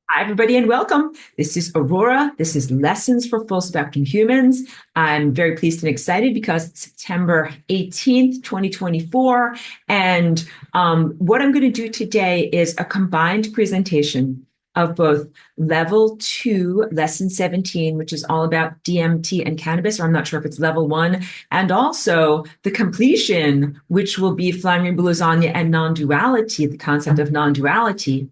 Hi, everybody, and welcome. This is Aurora. This is Lessons for Full Spectrum Humans. I'm very pleased and excited because it's September 18th, 2024. And what I'm going to do today is a combined presentation of both level 2, lesson 17, which is all about DMT and cannabis, or I'm not sure if it's level 1, and also the completion, which will be flying rainbow lasagna and non-duality, the concept of non-duality,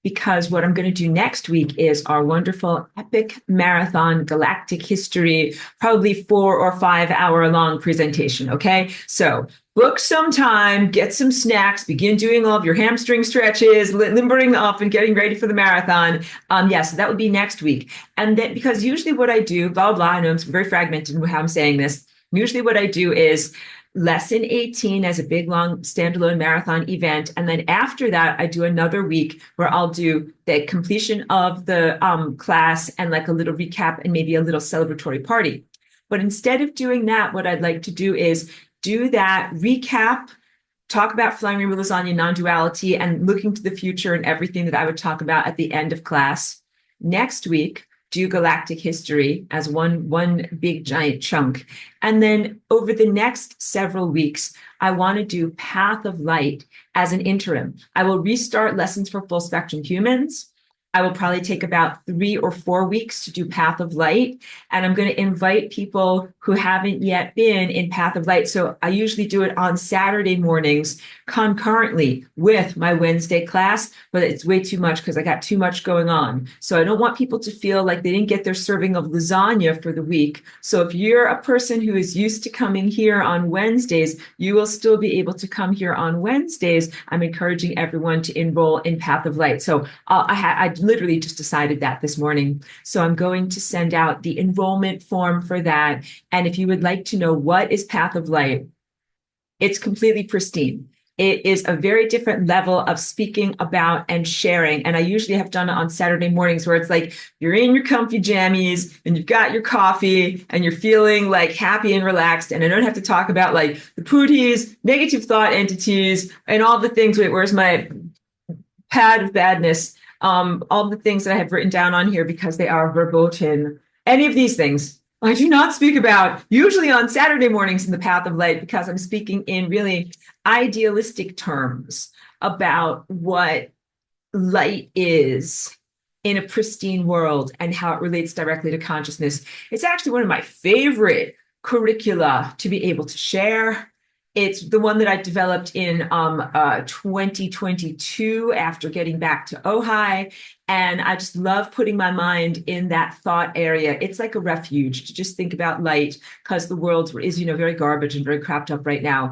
because what I'm going to do next week is our wonderful epic marathon galactic history, probably 4 or 5 hour long presentation. Okay. So book some time, get some snacks, begin doing all of your hamstring stretches, limbering up and getting ready for the marathon. So that would be next week. And then, because usually what I do, blah, blah, I know I'm very fragmented in how I'm saying this. Usually what I do is lesson 18 as a big long standalone marathon event, and then after that I do another week where I'll do the completion of the class and like a little recap and maybe a little celebratory party. But instead of doing that, what I'd like to do is do that recap, talk about flying rainbow lasagna, non-duality, and looking to the future and everything that I would talk about at the end of class. Next week, do galactic history as one big giant chunk. And then over the next several weeks, I want to do Path of Light as an interim. I will restart Lessons for Full Spectrum Humans. I will probably take about 3 or 4 weeks to do Path of Light. And I'm going to invite people who haven't yet been in Path of Light. So I usually do it on Saturday mornings concurrently with my Wednesday class, but it's way too much because I got too much going on. So I don't want people to feel like they didn't get their serving of lasagna for the week. So if you're a person who is used to coming here on Wednesdays, you will still be able to come here on Wednesdays. I'm encouraging everyone to enroll in Path of Light. So I literally just decided that this morning. So I'm going to send out the enrollment form for that. And if you would like to know what is Path of Light, it's completely pristine. It is a very different level of speaking about and sharing. And I usually have done it on Saturday mornings where it's like you're in your comfy jammies and you've got your coffee and you're feeling like happy and relaxed. And I don't have to talk about like the pooties, negative thought entities, and all the things. Wait, where's my pad of badness? All the things that I have written down on here because they are verboten. Any of these things I do not speak about, usually on Saturday mornings in the Path of Light, because I'm speaking in really idealistic terms about what light is in a pristine world and how it relates directly to consciousness. It's actually one of my favorite curricula to be able to share. It's the one that I developed in 2022 after getting back to Ojai. And I just love putting my mind in that thought area. It's like a refuge to just think about light because the world is, very garbage and very crapped up right now.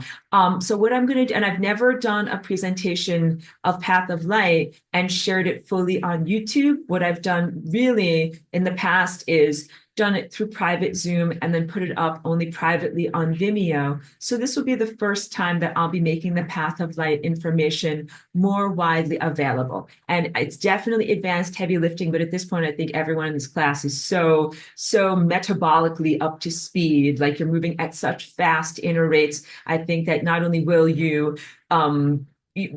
So what I'm going to do, and I've never done a presentation of Path of Light and shared it fully on YouTube. What I've done really in the past is done it through private Zoom and then put it up only privately on Vimeo. So this will be the first time that I'll be making the Path of Light information more widely available. And it's definitely advanced heavy lifting, but at this point, I think everyone in this class is so metabolically up to speed. Like you're moving at such fast inner rates. I think that not only will you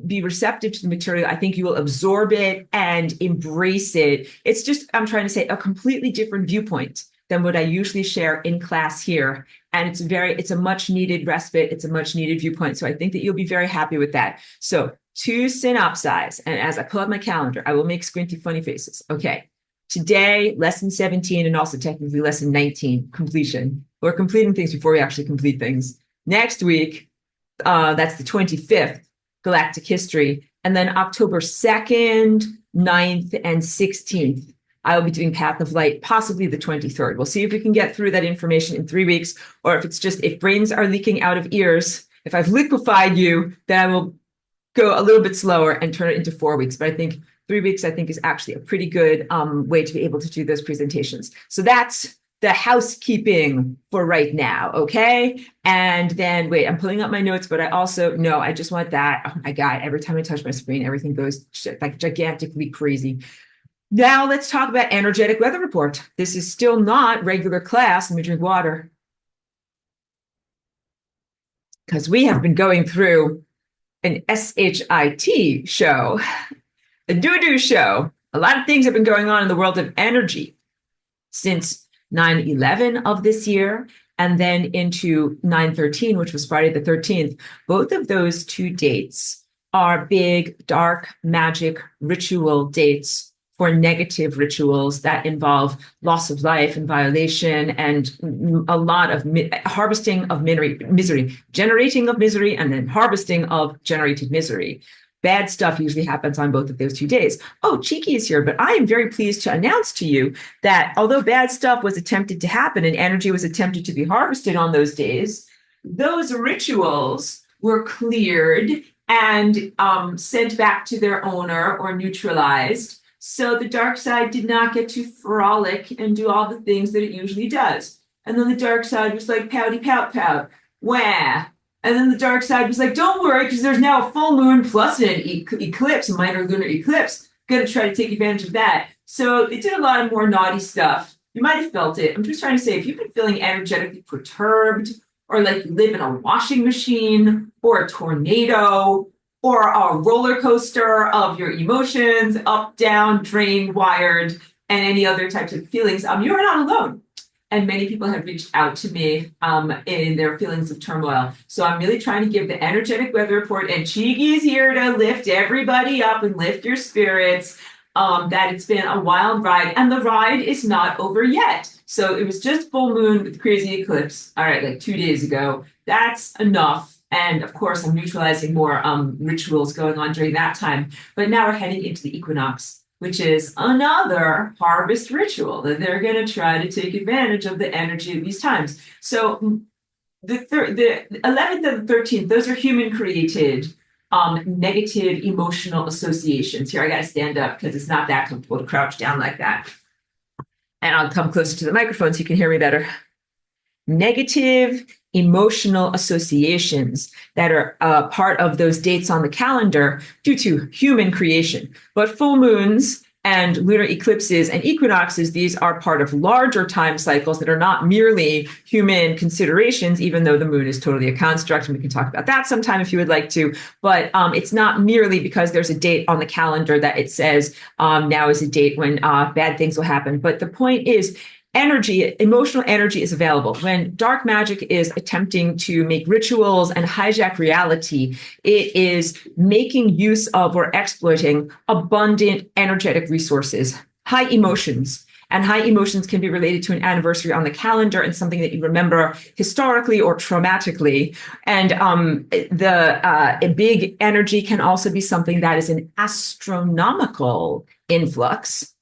be receptive to the material, I think you will absorb it and embrace it. It's just, I'm trying to say, a completely different viewpoint than what I usually share in class here. And it's a much needed respite. It's a much needed viewpoint. So I think that you'll be very happy with that. So to synopsize, and as I pull up my calendar, I will make squinty funny faces. Okay. Today, lesson 17 and also technically lesson 19, completion. We're completing things before we actually complete things. Next week, that's the 25th, galactic history. And then October 2nd, 9th, and 16th, I will be doing Path of Light, possibly the 23rd. We'll see if we can get through that information in 3 weeks, or if it's just, if brains are leaking out of ears, if I've liquefied you, then I will go a little bit slower and turn it into 4 weeks. But I think 3 weeks, I think, is actually a pretty good way to be able to do those presentations. So that's the housekeeping for right now, okay? And then, wait, I'm pulling up my notes, but I just want that. Oh my God, every time I touch my screen, everything goes like gigantically crazy. Now let's talk about energetic weather report. This is still not regular class. Let me drink water. Because we have been going through an SHIT show, a doo-doo show. a lot of things have been going on in the world of energy since 9/11 of this year, and then into 9/13, which was Friday the 13th. Both of those two dates are big, dark magic ritual dates for negative rituals that involve loss of life and violation and a lot of harvesting of misery, generating of misery, and then harvesting of generated misery. Bad stuff usually happens on both of those 2 days. Oh, Cheeky is here, but I am very pleased to announce to you that although bad stuff was attempted to happen and energy was attempted to be harvested on those days, those rituals were cleared and sent back to their owner or neutralized. So the dark side did not get to frolic and do all the things that it usually does. And then the dark side was like, pouty pout pout, wah. And then the dark side was like, don't worry, because there's now a full moon plus an eclipse, a minor lunar eclipse. Going to try to take advantage of that. So they did a lot of more naughty stuff. You might have felt it. I'm just trying to say, if you've been feeling energetically perturbed, or like you live in a washing machine, or a tornado, or a roller coaster of your emotions, up, down, drained, wired, and any other types of feelings, you're not alone. And many people have reached out to me in their feelings of turmoil. So I'm really trying to give the energetic weather report, and Chigi's here to lift everybody up and lift your spirits, that it's been a wild ride, and the ride is not over yet. So it was just full moon with crazy eclipse, all right, like 2 days ago. That's enough. And of course, I'm neutralizing more rituals going on during that time. But now we're heading into the equinox, which is another harvest ritual that they're going to try to take advantage of the energy of these times. So the 11th and the 13th, those are human created negative emotional associations. Here, I got to stand up because it's not that comfortable to crouch down like that. And I'll come closer to the microphone so you can hear me better. Negative emotional associations that are part of those dates on the calendar due to human creation. But full moons and lunar eclipses and equinoxes, these are part of larger time cycles that are not merely human considerations, even though the moon is totally a construct, and we can talk about that sometime if you would like to. But it's not merely because there's a date on the calendar that it says now is a date when bad things will happen. But the point is, energy, emotional energy is available. When dark magic is attempting to make rituals and hijack reality, it is making use of or exploiting abundant energetic resources, high emotions. And high emotions can be related to an anniversary on the calendar and something that you remember historically or traumatically. And a big energy can also be something that is an astronomical influx,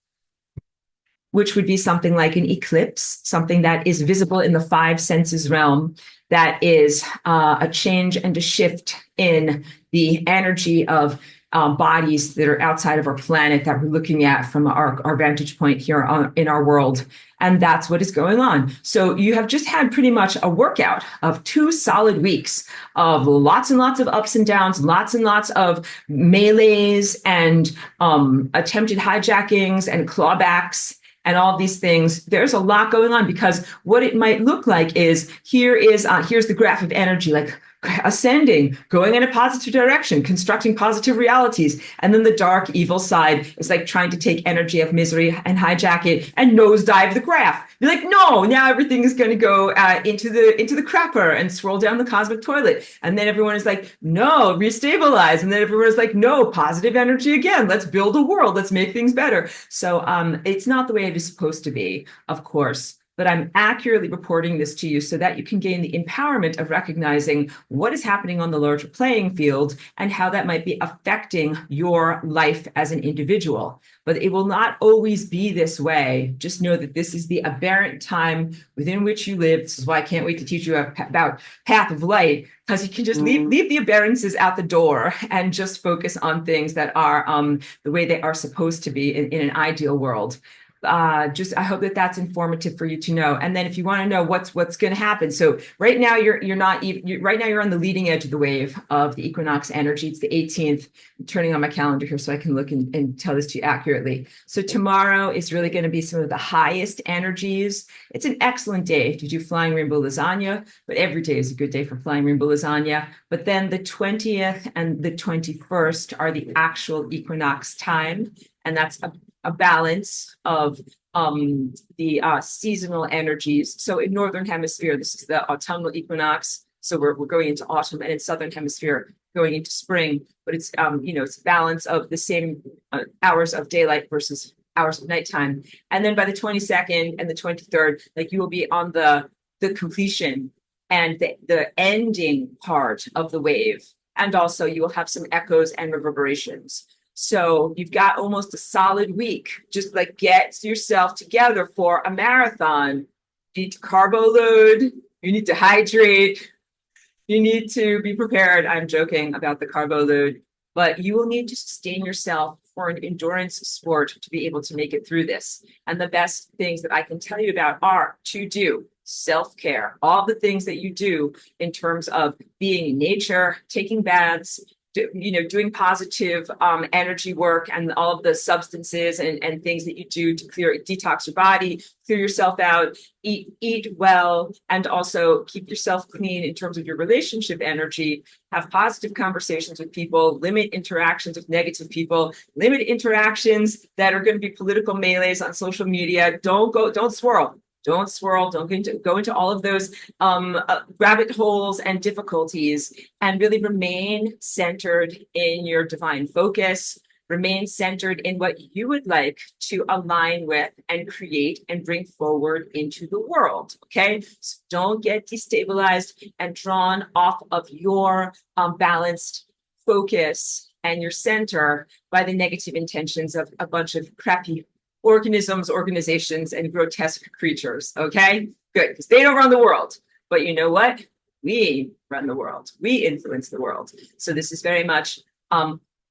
which would be something like an eclipse, something that is visible in the five senses realm, that is a change and a shift in the energy of bodies that are outside of our planet that we're looking at from our vantage point here in our world. And that's what is going on. So you have just had pretty much a workout of 2 solid weeks of lots and lots of ups and downs, lots and lots of melees and attempted hijackings and clawbacks and all these things. There's a lot going on, because what it might look like is here's the graph of energy, like ascending, going in a positive direction, constructing positive realities. And then the dark evil side is like trying to take energy of misery and hijack it and nosedive the graph. You're like, no, now everything is going to go into the crapper and swirl down the cosmic toilet. And then everyone is like, no, restabilize. And then everyone is like, no, positive energy again. Let's build a world. Let's make things better. So it's not the way it is supposed to be, of course. But I'm accurately reporting this to you so that you can gain the empowerment of recognizing what is happening on the larger playing field and how that might be affecting your life as an individual. But it will not always be this way. Just know that this is the aberrant time within which you live. This is why I can't wait to teach you about Path of Light, because you can just leave the aberrances out the door and just focus on things that are the way they are supposed to be in an ideal world. I hope that that's informative for you to know. And then if you want to know what's going to happen. So right now you're on the leading edge of the wave of the equinox energy. It's the 18th. I'm turning on my calendar here so I can look and tell this to you accurately. So tomorrow is really going to be some of the highest energies. It's an excellent day to do flying rainbow lasagna, but every day is a good day for flying rainbow lasagna. But then the 20th and the 21st are the actual equinox time. And that's a balance of the seasonal energies. So in Northern Hemisphere, this is the autumnal equinox. So we're going into autumn, and in Southern Hemisphere, going into spring. But it's it's a balance of the same hours of daylight versus hours of nighttime. And then by the 22nd and the 23rd, like you will be on the completion and the ending part of the wave. And also you will have some echoes and reverberations. So you've got almost a solid week. Just like get yourself together for a marathon. You need to carbo load, you need to hydrate, you need to be prepared. I'm joking about the carbo load, but you will need to sustain yourself for an endurance sport to be able to make it through this. And the best things that I can tell you about are to do self-care, all the things that you do in terms of being in nature, taking baths, doing positive energy work, and all of the substances and things that you do to detox your body, clear yourself out, eat well, and also keep yourself clean in terms of your relationship energy. Have positive conversations with people, limit interactions with negative people, limit interactions that are going to be political melees on social media. Don't swirl. Don't swirl, don't go into all of those rabbit holes and difficulties, and really remain centered in your divine focus, remain centered in what you would like to align with and create and bring forward into the world, okay? So don't get destabilized and drawn off of your balanced focus and your center by the negative intentions of a bunch of crappy organisms, organizations, and grotesque creatures, okay? Good, because they don't run the world. But you know what? We run the world. We influence the world. So this is very much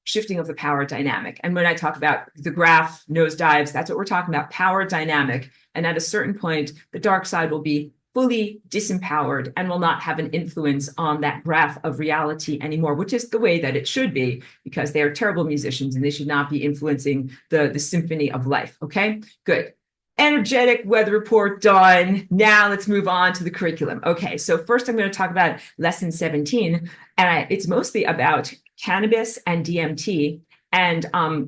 shifting of the power dynamic. And when I talk about the graph nosedives, that's what we're talking about, power dynamic. And at a certain point, the dark side will be fully disempowered and will not have an influence on that graph of reality anymore, which is the way that it should be, because they are terrible musicians and they should not be influencing the symphony of life. Okay, good. Energetic weather report done. Now let's move on to the curriculum. Okay, so first I'm going to talk about lesson 17, and it's mostly about cannabis and DMT. And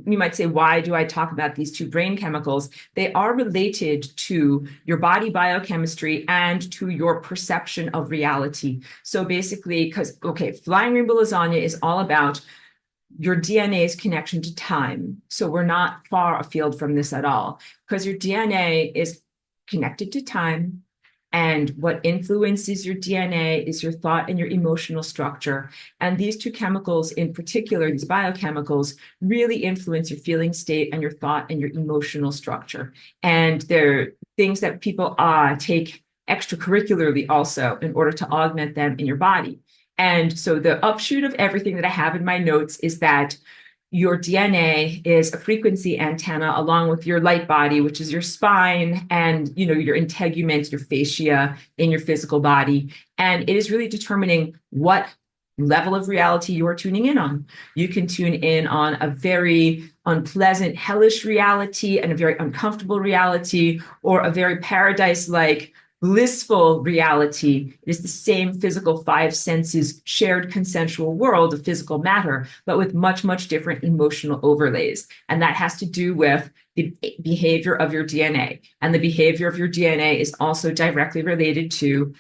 you might say, why do I talk about these two brain chemicals? They are related to your body biochemistry and to your perception of reality. So basically, flying rainbow lasagna is all about your DNA's connection to time. So we're not far afield from this at all, because your DNA is connected to time. And what influences your DNA is your thought and your emotional structure. And these two chemicals in particular, these biochemicals, really influence your feeling state and your thought and your emotional structure. And they're things that people take extracurricularly also in order to augment them in your body. And so the upshoot of everything that I have in my notes is that your DNA is a frequency antenna along with your light body, which is your spine and, your integument, your fascia in your physical body. And it is really determining what level of reality you are tuning in on. You can tune in on a very unpleasant, hellish reality and a very uncomfortable reality, or a very paradise-like blissful reality. It is the same physical five senses shared consensual world of physical matter, but with much, much different emotional overlays. And that has to do with the behavior of your DNA. And the behavior of your DNA is also directly related to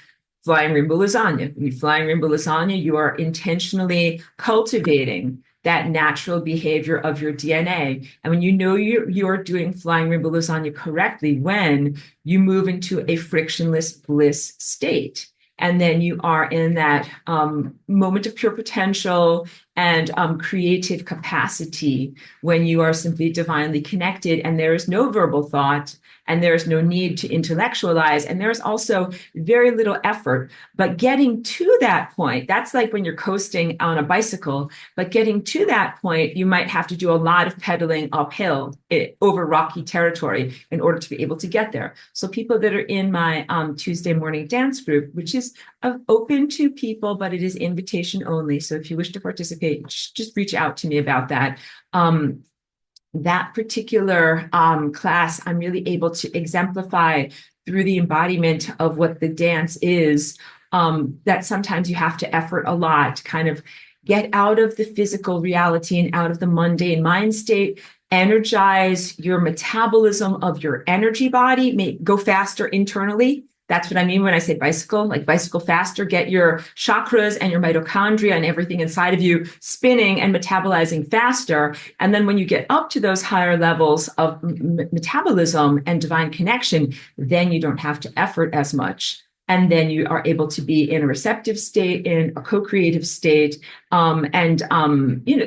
flying rainbow lasagna. When you're flying rainbow lasagna, you are intentionally cultivating that natural behavior of your DNA. And when you're doing flying rainbow lasagna correctly, when you move into a frictionless bliss state, and then you are in that moment of pure potential and creative capacity, when you are simply divinely connected and there is no verbal thought and there is no need to intellectualize, and there's also very little effort. But getting to that point, that's like when you're coasting on a bicycle, but getting to that point, you might have to do a lot of pedaling uphill over rocky territory in order to be able to get there. So people that are in my Tuesday morning dance group, which is open to people, but it is invitation only. So if you wish to participate, just reach out to me about that. That particular class, I'm really able to exemplify through the embodiment of what the dance is, that sometimes you have to effort a lot to kind of get out of the physical reality and out of the mundane mind state energize your metabolism of your energy body, go faster internally. That's what I mean when I say bicycle, like bicycle faster, get your chakras and your mitochondria and everything inside of you spinning and metabolizing faster. And then when you get up to those higher levels of metabolism and divine connection, then you don't have to effort as much. And then you are able to be in a receptive state, in a co-creative state, even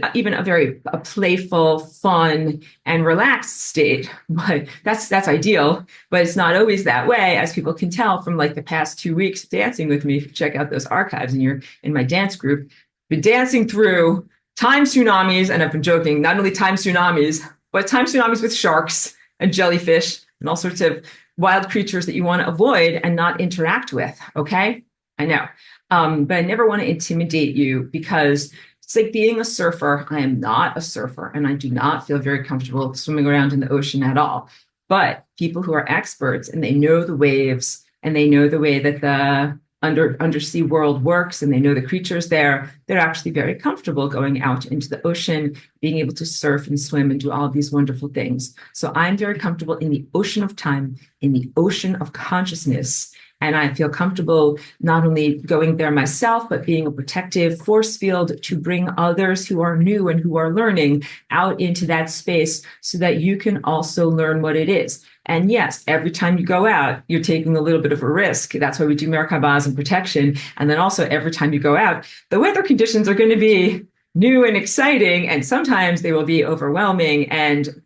a playful, fun, and relaxed state. But that's ideal. But it's not always that way, as people can tell from like the past 2 weeks of dancing with me. If you check out those archives and you're in my dance group, been dancing through time tsunamis, and I've been joking, not only time tsunamis, but time tsunamis with sharks and jellyfish and all sorts of wild creatures that you want to avoid and not interact with. Okay. I know. But I never want to intimidate you, because it's like being a surfer. I am not a surfer, and I do not feel very comfortable swimming around in the ocean at all. But people who are experts and they know the waves and they know the way that the undersea world works, and they know the creatures there, they're actually very comfortable going out into the ocean, being able to surf and swim and do all of these wonderful things. So I'm very comfortable in the ocean of time, in the ocean of consciousness. And I feel comfortable not only going there myself, but being a protective force field to bring others who are new and who are learning out into that space, so that you can also learn what it is. And yes, every time you go out, you're taking a little bit of a risk. That's why we do Merkabahs and protection. And then also every time you go out, the weather conditions are going to be new and exciting. And sometimes they will be overwhelming and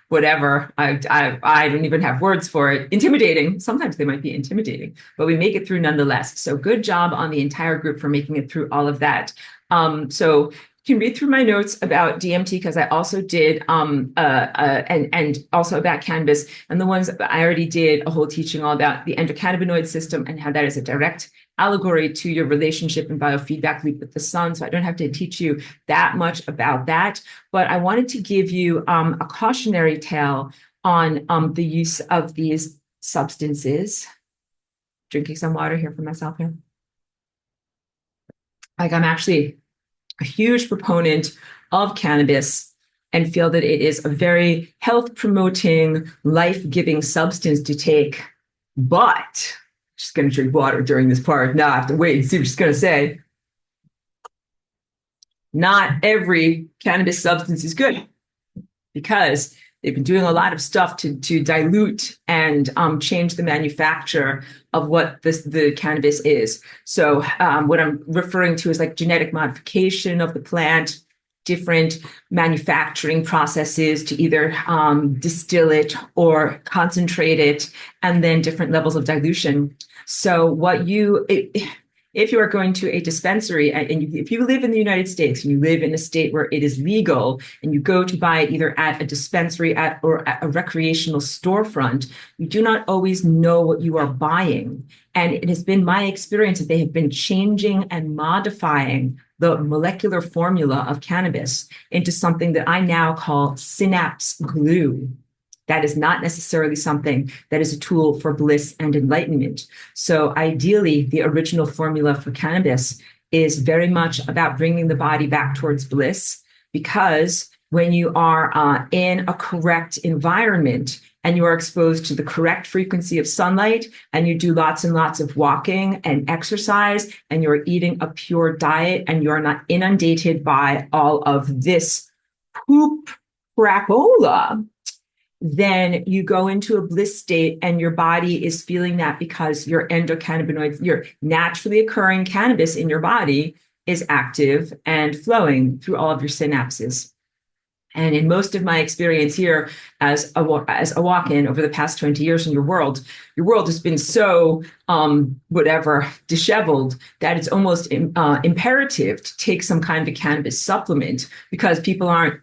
whatever. I don't even have words for it. Intimidating. Sometimes they might be intimidating, but we make it through nonetheless. So good job on the entire group for making it through all of that. So you can read through my notes about DMT, because I also did, and also about cannabis. And the ones I already did a whole teaching all about the endocannabinoid system and how that is a direct allegory to your relationship and biofeedback loop with the sun. So I don't have to teach you that much about that. But I wanted to give you a cautionary tale on the use of these substances. Drinking some water here for myself here. Like, I'm actually a huge proponent of cannabis and feel that it is a very health-promoting, life-giving substance to take. But just going to drink water during this part. Now I have to wait and see what she's going to say. Not every cannabis substance is good, because they've been doing a lot of stuff to dilute and change the manufacture of what the cannabis is. So what I'm referring to is like genetic modification of the plant, different manufacturing processes to either distill it or concentrate it, and then different levels of dilution. So if you are going to a dispensary, and if you live in the United States and you live in a state where it is legal, and you go to buy it either at a dispensary or at a recreational storefront, you do not always know what you are buying. And it has been my experience that they have been changing and modifying the molecular formula of cannabis into something that I now call synapse glue. That is not necessarily something that is a tool for bliss and enlightenment. So ideally, the original formula for cannabis is very much about bringing the body back towards bliss, because when you are in a correct environment and you are exposed to the correct frequency of sunlight, and you do lots and lots of walking and exercise, and you're eating a pure diet, and you're not inundated by all of this poop crapola, then you go into a bliss state, and your body is feeling that, because your endocannabinoids, your naturally occurring cannabis in your body, is active and flowing through all of your synapses. And in most of my experience here as a walk-in over the past 20 years in your world has been so disheveled that it's almost imperative to take some kind of a cannabis supplement, because people aren't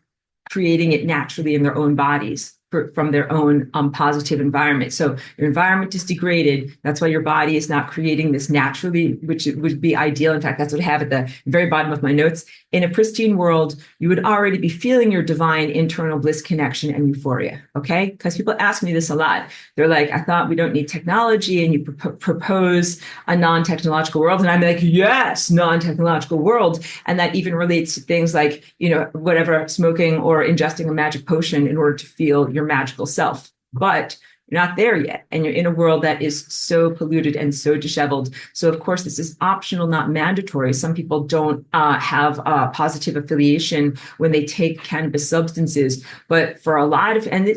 creating it naturally in their own bodies. from their own positive environment. So your environment is degraded. That's why your body is not creating this naturally, which would be ideal. In fact, that's what I have at the very bottom of my notes. In a pristine world, you would already be feeling your divine internal bliss connection and euphoria. Okay. Because people ask me this a lot. They're like, I thought we don't need technology, and you propose a non-technological world. And I'm like, yes, non-technological world. And that even relates to things like, whatever, smoking or ingesting a magic potion in order to feel your magical self. But you're not there yet. And you're in a world that is so polluted and so disheveled. So, of course, this is optional, not mandatory. Some people don't have a positive affiliation when they take cannabis substances. But for a lot of, and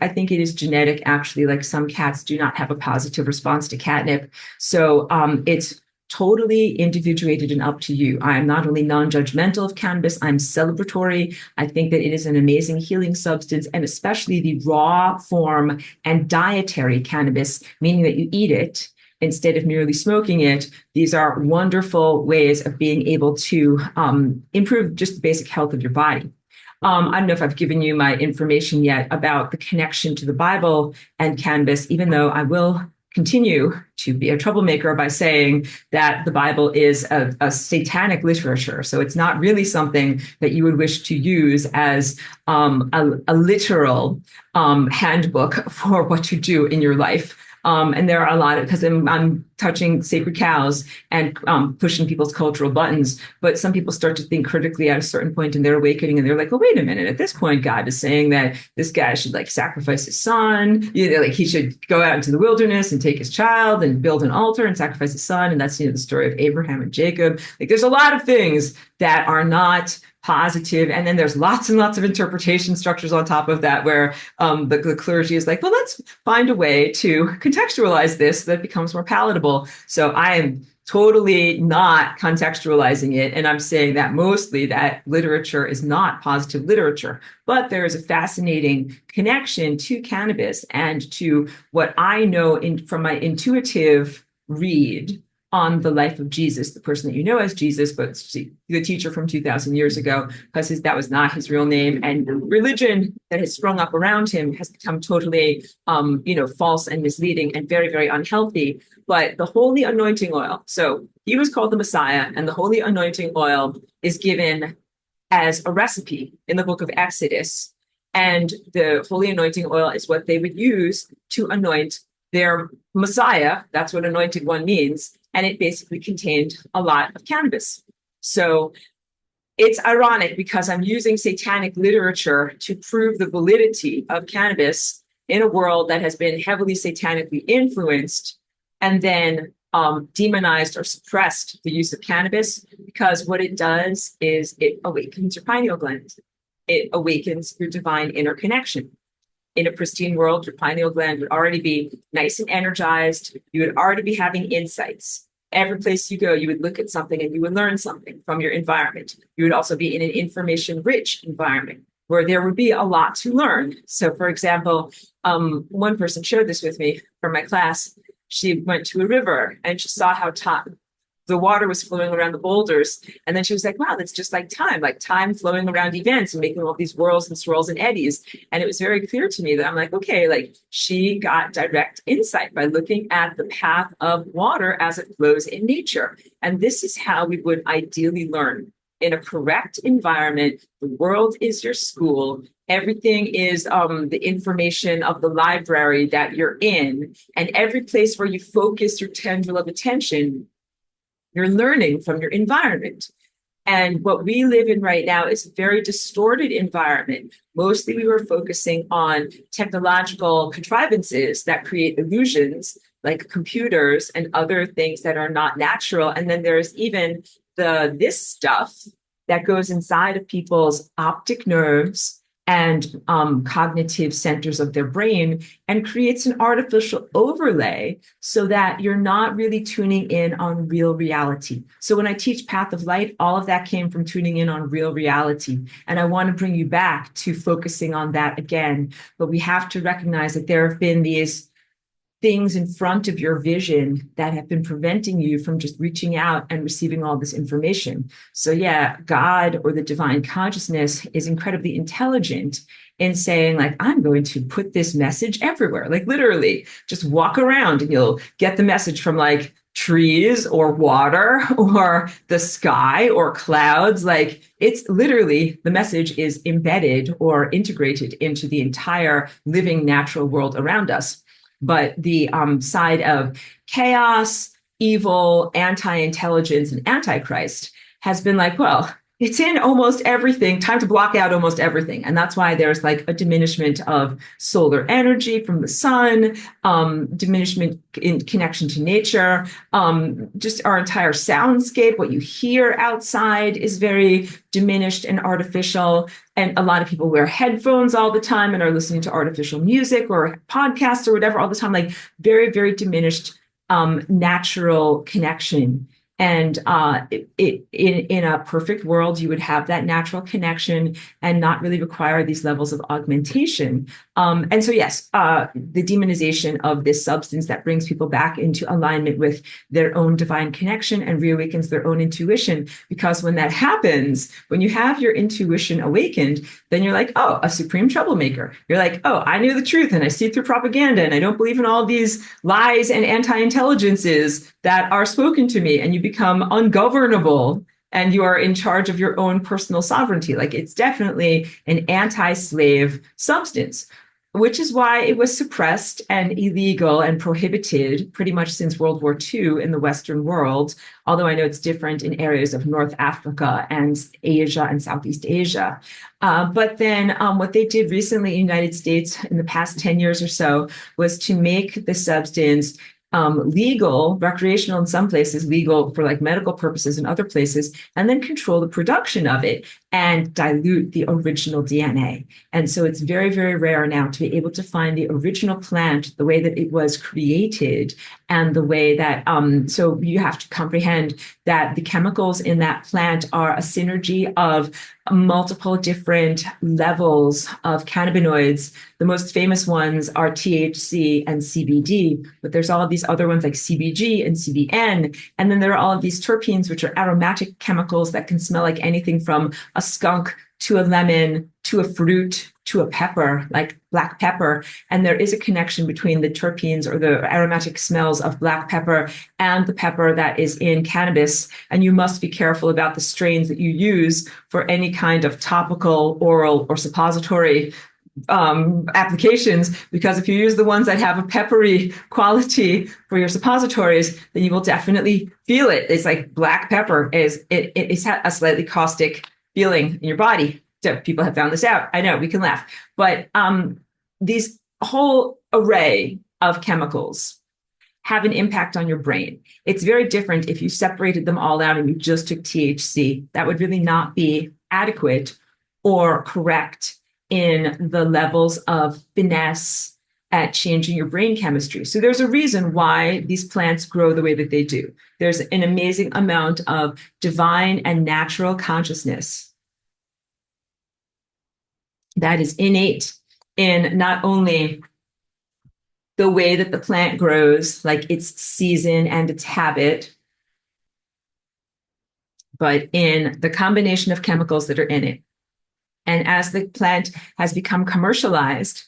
I think it is genetic, actually, like some cats do not have a positive response to catnip. So it's totally individuated and up to you. I am not only non-judgmental of cannabis, I'm celebratory. I think that it is an amazing healing substance, and especially the raw form and dietary cannabis, meaning that you eat it instead of merely smoking it. These are wonderful ways of being able to improve just the basic health of your body. I don't know if I've given you my information yet about the connection to the Bible and cannabis, even though I will continue to be a troublemaker by saying that the Bible is a satanic literature. So it's not really something that you would wish to use as a literal handbook for what to do in your life. And there are a lot of, because I'm touching sacred cows and pushing people's cultural buttons, but some people start to think critically at a certain point in their awakening, and they're like, well, wait a minute, at this point, God is saying that this guy should like sacrifice his son, like he should go out into the wilderness and take his child and build an altar and sacrifice his son. And that's, the story of Abraham and Jacob. Like there's a lot of things that are not positive. And then there's lots and lots of interpretation structures on top of that, where the clergy is like, well, let's find a way to contextualize this so that it becomes more palatable. So I am totally not contextualizing it. And I'm saying that mostly that literature is not positive literature, but there is a fascinating connection to cannabis and to what I know from my intuitive read on the life of Jesus, the person that you know as Jesus, but the teacher from 2,000 years ago, because that was not his real name. And the religion that has sprung up around him has become totally, false and misleading and very, very unhealthy. But the holy anointing oil, so he was called the Messiah, and the holy anointing oil is given as a recipe in the book of Exodus. And the holy anointing oil is what they would use to anoint their Messiah. That's what anointed one means. And it basically contained a lot of cannabis. So it's ironic because I'm using satanic literature to prove the validity of cannabis in a world that has been heavily satanically influenced, and then demonized or suppressed the use of cannabis, because what it does is it awakens your pineal gland. It awakens your divine interconnection. In a pristine world, your pineal gland would already be nice and energized. You would already be having insights. Every place you go, you would look at something and you would learn something from your environment. You would also be in an information-rich environment where there would be a lot to learn. So, for example, one person shared this with me from my class. She went to a river and she saw how the water was flowing around the boulders. And then she was like, wow, that's just like time flowing around events and making all these whirls and swirls and eddies. And it was very clear to me that I'm like, okay, like she got direct insight by looking at the path of water as it flows in nature. And this is how we would ideally learn. In a correct environment, the world is your school. Everything is the information of the library that you're in. And every place where you focus your tendril of attention, you're learning from your environment. And what we live in right now is a very distorted environment. Mostly we were focusing on technological contrivances that create illusions, like computers and other things that are not natural. And then there's even this stuff that goes inside of people's optic nerves and cognitive centers of their brain, and creates an artificial overlay so that you're not really tuning in on real reality. So when I teach Path of Light, all of that came from tuning in on real reality. And I want to bring you back to focusing on that again. But we have to recognize that there have been these things in front of your vision that have been preventing you from just reaching out and receiving all this information. So yeah, God or the divine consciousness is incredibly intelligent in saying, like, I'm going to put this message everywhere. Like literally just walk around and you'll get the message from like trees or water or the sky or clouds. Like it's literally, the message is embedded or integrated into the entire living natural world around us. But the side of chaos, evil, anti-intelligence, and antichrist has been like, well, it's in almost everything. Time to block out almost everything. And that's why there's like a diminishment of solar energy from the sun, diminishment in connection to nature, just our entire soundscape. What you hear outside is very diminished and artificial. And a lot of people wear headphones all the time and are listening to artificial music or podcasts or whatever all the time, like very, very diminished natural connection. And in a perfect world, you would have that natural connection and not really require these levels of augmentation. And so, yes, the demonization of this substance that brings people back into alignment with their own divine connection and reawakens their own intuition. Because when that happens, when you have your intuition awakened, then you're like, oh, a supreme troublemaker. You're like, oh, I knew the truth and I see through propaganda and I don't believe in all these lies and anti-intelligences that are spoken to me. And you become ungovernable and you are in charge of your own personal sovereignty. Like it's definitely an anti-slave substance, which is why it was suppressed and illegal and prohibited pretty much since World War II in the Western world, although I know it's different in areas of North Africa and Asia and Southeast Asia. But then what they did recently in the United States in the past 10 years or so was to make the substance legal, recreational in some places, legal for like medical purposes in other places, and then control the production of it and dilute the original DNA. And so it's very, very rare now to be able to find the original plant, the way that it was created, and the way that, so you have to comprehend that the chemicals in that plant are a synergy of multiple different levels of cannabinoids. The most famous ones are THC and CBD, but there's all of these other ones like CBG and CBN. And then there are all of these terpenes, which are aromatic chemicals that can smell like anything from a skunk to a lemon to a fruit to a pepper, like black pepper. And there is a connection between the terpenes or the aromatic smells of black pepper and the pepper that is in cannabis. And you must be careful about the strains that you use for any kind of topical, oral, or suppository applications, because if you use the ones that have a peppery quality for your suppositories, then you will definitely feel it. It's like black pepper it's a slightly caustic feeling in your body. So people have found this out. I know we can laugh, but these whole array of chemicals have an impact on your brain. It's very different if you separated them all out and you just took THC. That would really not be adequate or correct in the levels of finesse at changing your brain chemistry. So there's a reason why these plants grow the way that they do. There's an amazing amount of divine and natural consciousness that is innate in not only the way that the plant grows, like its season and its habit, but in the combination of chemicals that are in it. And as the plant has become commercialized,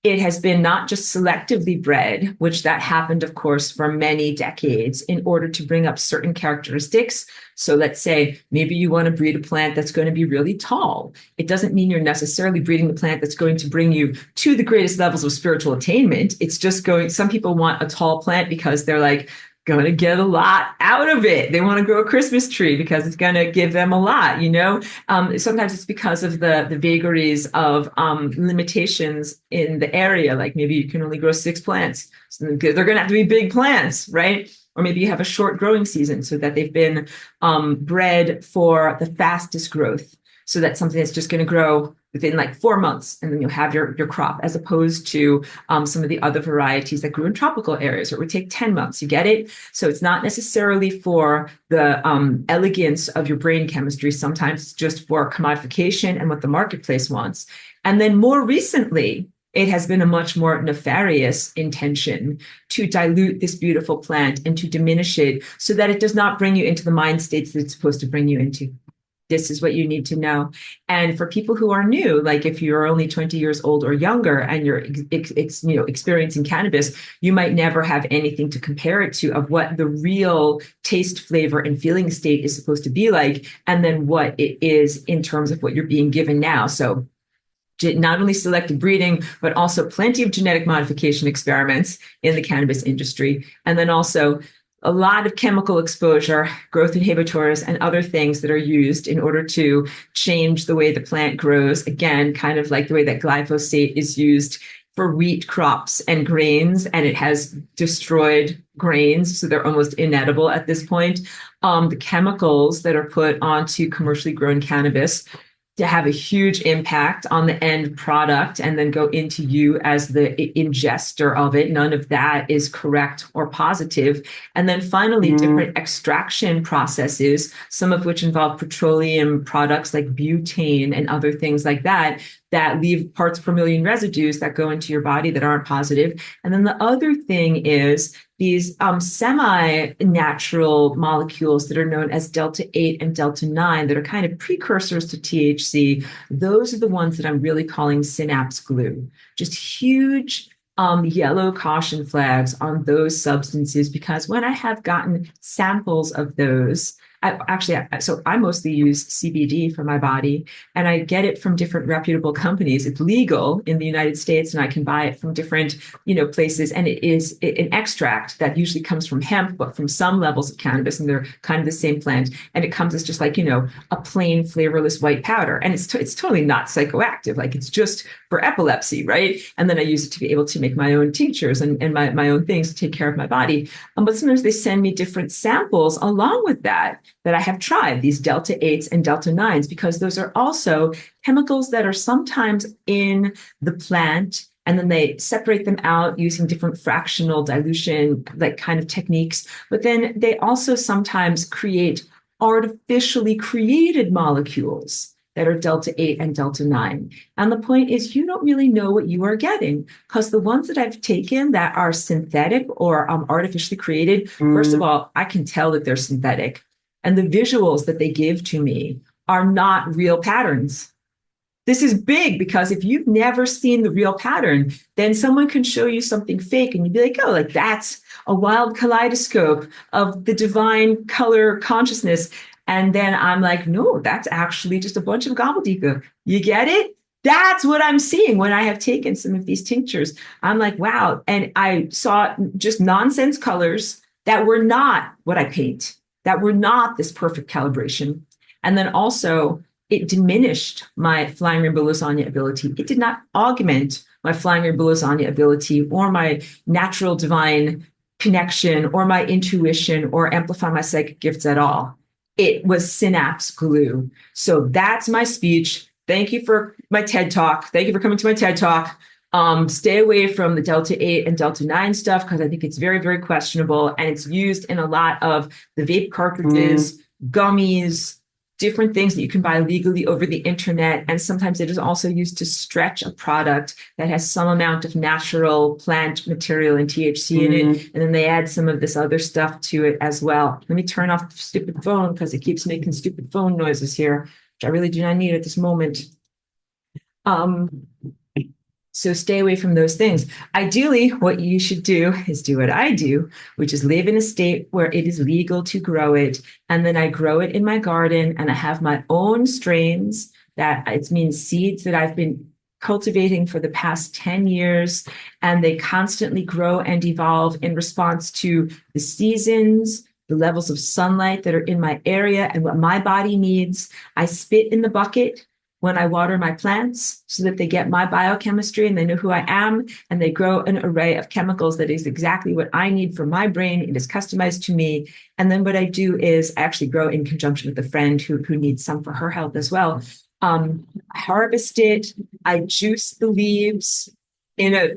it has been not just selectively bred, which that happened, of course, for many decades in order to bring up certain characteristics. So let's say maybe you want to breed a plant that's going to be really tall. It doesn't mean you're necessarily breeding the plant that's going to bring you to the greatest levels of spiritual attainment. It's just some people want a tall plant because they're like, going to get a lot out of it. They want to grow a Christmas tree because it's going to give them a lot, you know? Sometimes it's because of the vagaries of limitations in the area. Like maybe you can only grow 6 plants. So they're going to have to be big plants, right? Or maybe you have a short growing season so that they've been bred for the fastest growth. So that's something that's just going to grow within like 4 months, and then you'll have your crop, as opposed to some of the other varieties that grew in tropical areas, or it would take 10 months. You get it? So it's not necessarily for the elegance of your brain chemistry. Sometimes it's just for commodification and what the marketplace wants. And then more recently, it has been a much more nefarious intention to dilute this beautiful plant and to diminish it so that it does not bring you into the mind states that it's supposed to bring you into. This is what you need to know. And for people who are new, like if you're only 20 years old or younger and you're experiencing cannabis, you might never have anything to compare it to of what the real taste, flavor, and feeling state is supposed to be like, and then what it is in terms of what you're being given now. So not only selective breeding, but also plenty of genetic modification experiments in the cannabis industry. And then also a lot of chemical exposure, growth inhibitors, and other things that are used in order to change the way the plant grows. Again, kind of like the way that glyphosate is used for wheat crops and grains, and it has destroyed grains, so they're almost inedible at this point. The chemicals that are put onto commercially grown cannabis to have a huge impact on the end product and then go into you as the ingester of it. None of that is correct or positive. And then finally, different extraction processes, some of which involve petroleum products like butane and other things like that, that leave parts per million residues that go into your body that aren't positive. And then the other thing is these semi-natural molecules that are known as delta-8 and delta-9 that are kind of precursors to THC. Those are the ones that I'm really calling synapse glue. Just huge yellow caution flags on those substances, because when I have gotten samples of those, I mostly use CBD for my body, and I get it from different reputable companies. It's legal in the United States, and I can buy it from different, places. And it is an extract that usually comes from hemp, but from some levels of cannabis, and they're kind of the same plant. And it comes as just like, a plain flavorless white powder, and it's totally not psychoactive. Like it's just for epilepsy, right? And then I use it to be able to make my own tinctures and my own things to take care of my body. But sometimes they send me different samples along with that I have tried, these delta-8s and delta-9s, because those are also chemicals that are sometimes in the plant, and then they separate them out using different fractional dilution, like kind of techniques. But then they also sometimes create artificially created molecules that are delta-8 and delta-9. And the point is, you don't really know what you are getting, because the ones that I've taken that are synthetic or artificially created, first of all, I can tell that they're synthetic. And the visuals that they give to me are not real patterns. This is big, because if you've never seen the real pattern, then someone can show you something fake and you'd be like, oh, like that's a wild kaleidoscope of the divine color consciousness. And then I'm like, no, that's actually just a bunch of gobbledygook. You get it? That's what I'm seeing when I have taken some of these tinctures. I'm like, wow. And I saw just nonsense colors that were not what I paint, that were not this perfect calibration. And then also, it diminished my flying rainbow lasagna ability. It did not augment my flying rainbow lasagna ability or my natural divine connection or my intuition or amplify my psychic gifts at all. It was synapse glue. So that's my speech. Thank you for my TED Talk. Thank you for coming to my TED Talk. Stay away from the delta-8 and delta-9 stuff, because I think it's very, very questionable. And it's used in a lot of the vape cartridges, gummies, different things that you can buy legally over the internet. And sometimes it is also used to stretch a product that has some amount of natural plant material and THC in it. And then they add some of this other stuff to it as well. Let me turn off the stupid phone, because it keeps making stupid phone noises here, which I really do not need at this moment. So stay away from those things. Ideally, what you should do is do what I do, which is live in a state where it is legal to grow it. And then I grow it in my garden, and I have my own strains, that it means seeds that I've been cultivating for the past 10 years. And they constantly grow and evolve in response to the seasons, the levels of sunlight that are in my area, and what my body needs. I spit in the bucket when I water my plants so that they get my biochemistry and they know who I am, and they grow an array of chemicals that is exactly what I need for my brain. It is customized to me. And then what I do is I actually grow in conjunction with a friend who needs some for her health as well. I harvest it. I juice the leaves in a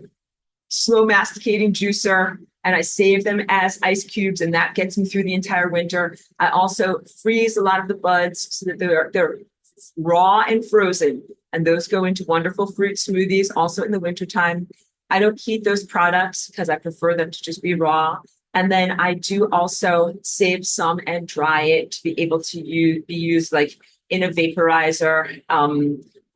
slow masticating juicer, and I save them as ice cubes, and that gets me through the entire winter. I also freeze a lot of the buds so that they're raw and frozen. and those go into wonderful fruit smoothies also in the wintertime. I don't heat those products because I prefer them to just be raw. And then I do also save some and dry it to be able to be used like in a vaporizer,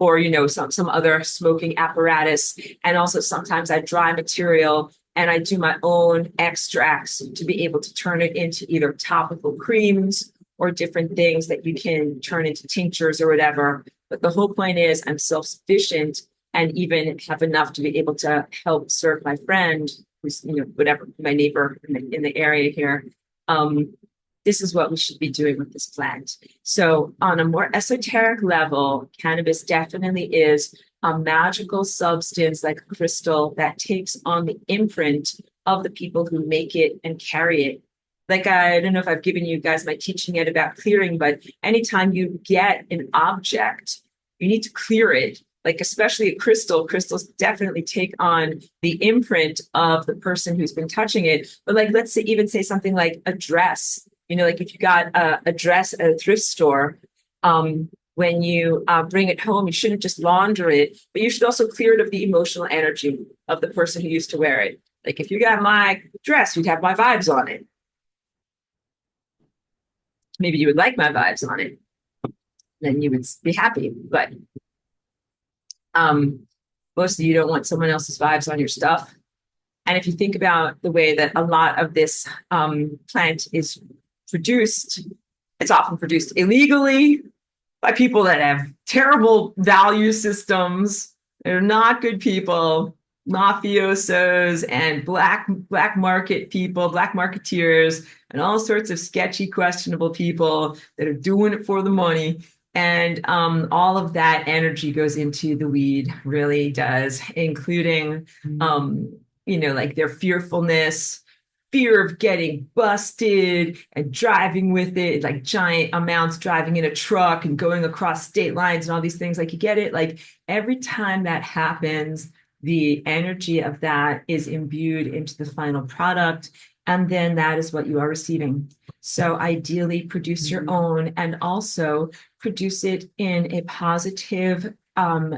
or some other smoking apparatus. And also sometimes I dry material and I do my own extracts to be able to turn it into either topical creams or different things that you can turn into tinctures or whatever. But the whole point is I'm self-sufficient and even have enough to be able to help serve my friend, who's, whatever, my neighbor in the area here. This is what we should be doing with this plant. So on a more esoteric level, cannabis definitely is a magical substance like a crystal that takes on the imprint of the people who make it and carry it. Like, I don't know if I've given you guys my teaching yet about clearing, but anytime you get an object, you need to clear it. Like, especially a crystal, crystals definitely take on the imprint of the person who's been touching it. But like, let's say, even say something like a dress, like if you got a dress at a thrift store, when you bring it home, you shouldn't just launder it, but you should also clear it of the emotional energy of the person who used to wear it. Like if you got my dress, you'd have my vibes on it. Maybe you would like my vibes on it. Then you would be happy. But most of you don't want someone else's vibes on your stuff. And if you think about the way that a lot of this plant is produced, it's often produced illegally by people that have terrible value systems. They're not good people, mafiosos and black market people, black marketeers, and all sorts of sketchy, questionable people that are doing it for the money. And all of that energy goes into the weed, really does, including, like their fearfulness, fear of getting busted and driving with it, like giant amounts, driving in a truck and going across state lines and all these things. Like, you get it? Like, every time that happens, the energy of that is imbued into the final product. And then that is what you are receiving. So ideally produce your own, and also produce it in a positive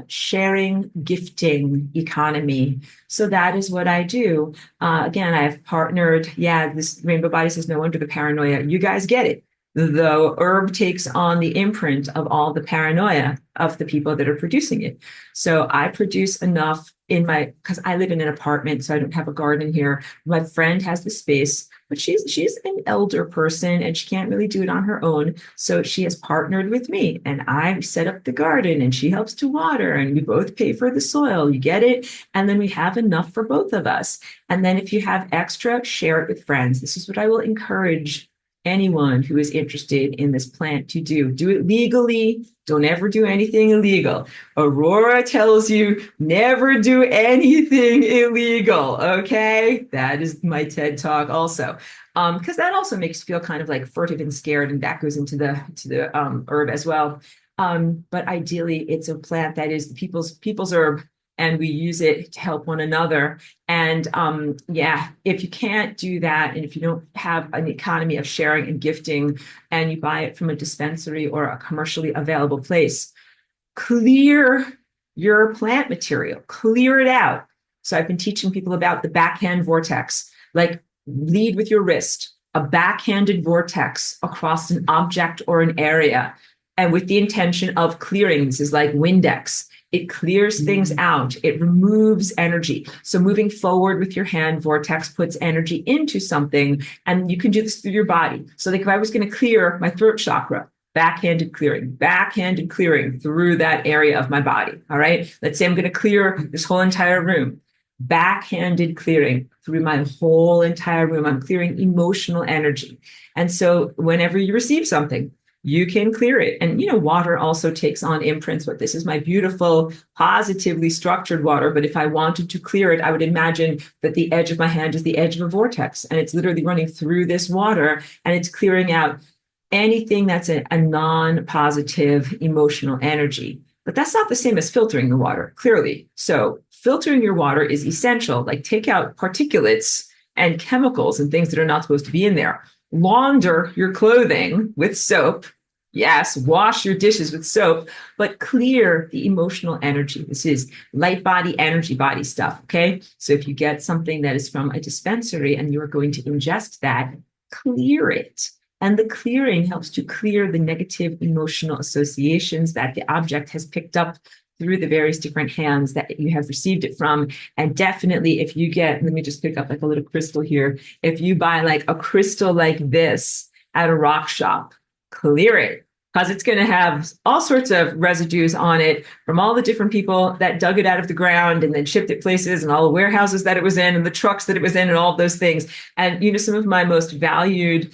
sharing, gifting economy. So that is what I do. Again, I've partnered. Yeah, this Rainbow Body says no wonder the paranoia. You guys get it. The herb takes on the imprint of all the paranoia of the people that are producing it. So I produce enough because I live in an apartment, so I don't have a garden here. My friend has the space, but she's an elder person and she can't really do it on her own. So she has partnered with me, and I set up the garden and she helps to water, and we both pay for the soil. You get it? And then we have enough for both of us. And then if you have extra, share it with friends. This is what I will encourage anyone who is interested in this plant to do. Do it legally. Don't ever do anything illegal. Aurora tells you never do anything illegal. Okay. That is my TED talk also. Because that also makes you feel kind of like furtive and scared, and that goes into the herb as well. But ideally it's a plant that is people's herb, and we use it to help one another. And if you can't do that, and if you don't have an economy of sharing and gifting, and you buy it from a dispensary or a commercially available place, clear your plant material, clear it out. So I've been teaching people about the backhand vortex, like lead with your wrist, a backhanded vortex across an object or an area, and with the intention of clearing. This is like Windex. It clears things out. It removes energy. So moving forward with your hand, vortex puts energy into something, and you can do this through your body. So like if I was going to clear my throat chakra, backhanded clearing through that area of my body. All right. Let's say I'm going to clear this whole entire room. Backhanded clearing through my whole entire room. I'm clearing emotional energy. And so whenever you receive something, you can clear it. And, water also takes on imprints, but this is my beautiful, positively structured water. But if I wanted to clear it, I would imagine that the edge of my hand is the edge of a vortex, and it's literally running through this water, and it's clearing out anything that's a non-positive emotional energy. But that's not the same as filtering the water, clearly. So filtering your water is essential. Like, take out particulates and chemicals and things that are not supposed to be in there. Launder your clothing with soap. Yes, wash your dishes with soap, but clear the emotional energy. This is light body, energy body stuff. Okay. So if you get something that is from a dispensary and you're going to ingest that, clear it. And the clearing helps to clear the negative emotional associations that the object has picked up through the various different hands that you have received it from. And definitely, if you get, let me just pick up like a little crystal here. If you buy like a crystal like this at a rock shop, clear it because it's going to have all sorts of residues on it from all the different people that dug it out of the ground and then shipped it places and all the warehouses that it was in and the trucks that it was in and all of those things. And, you know, some of my most valued,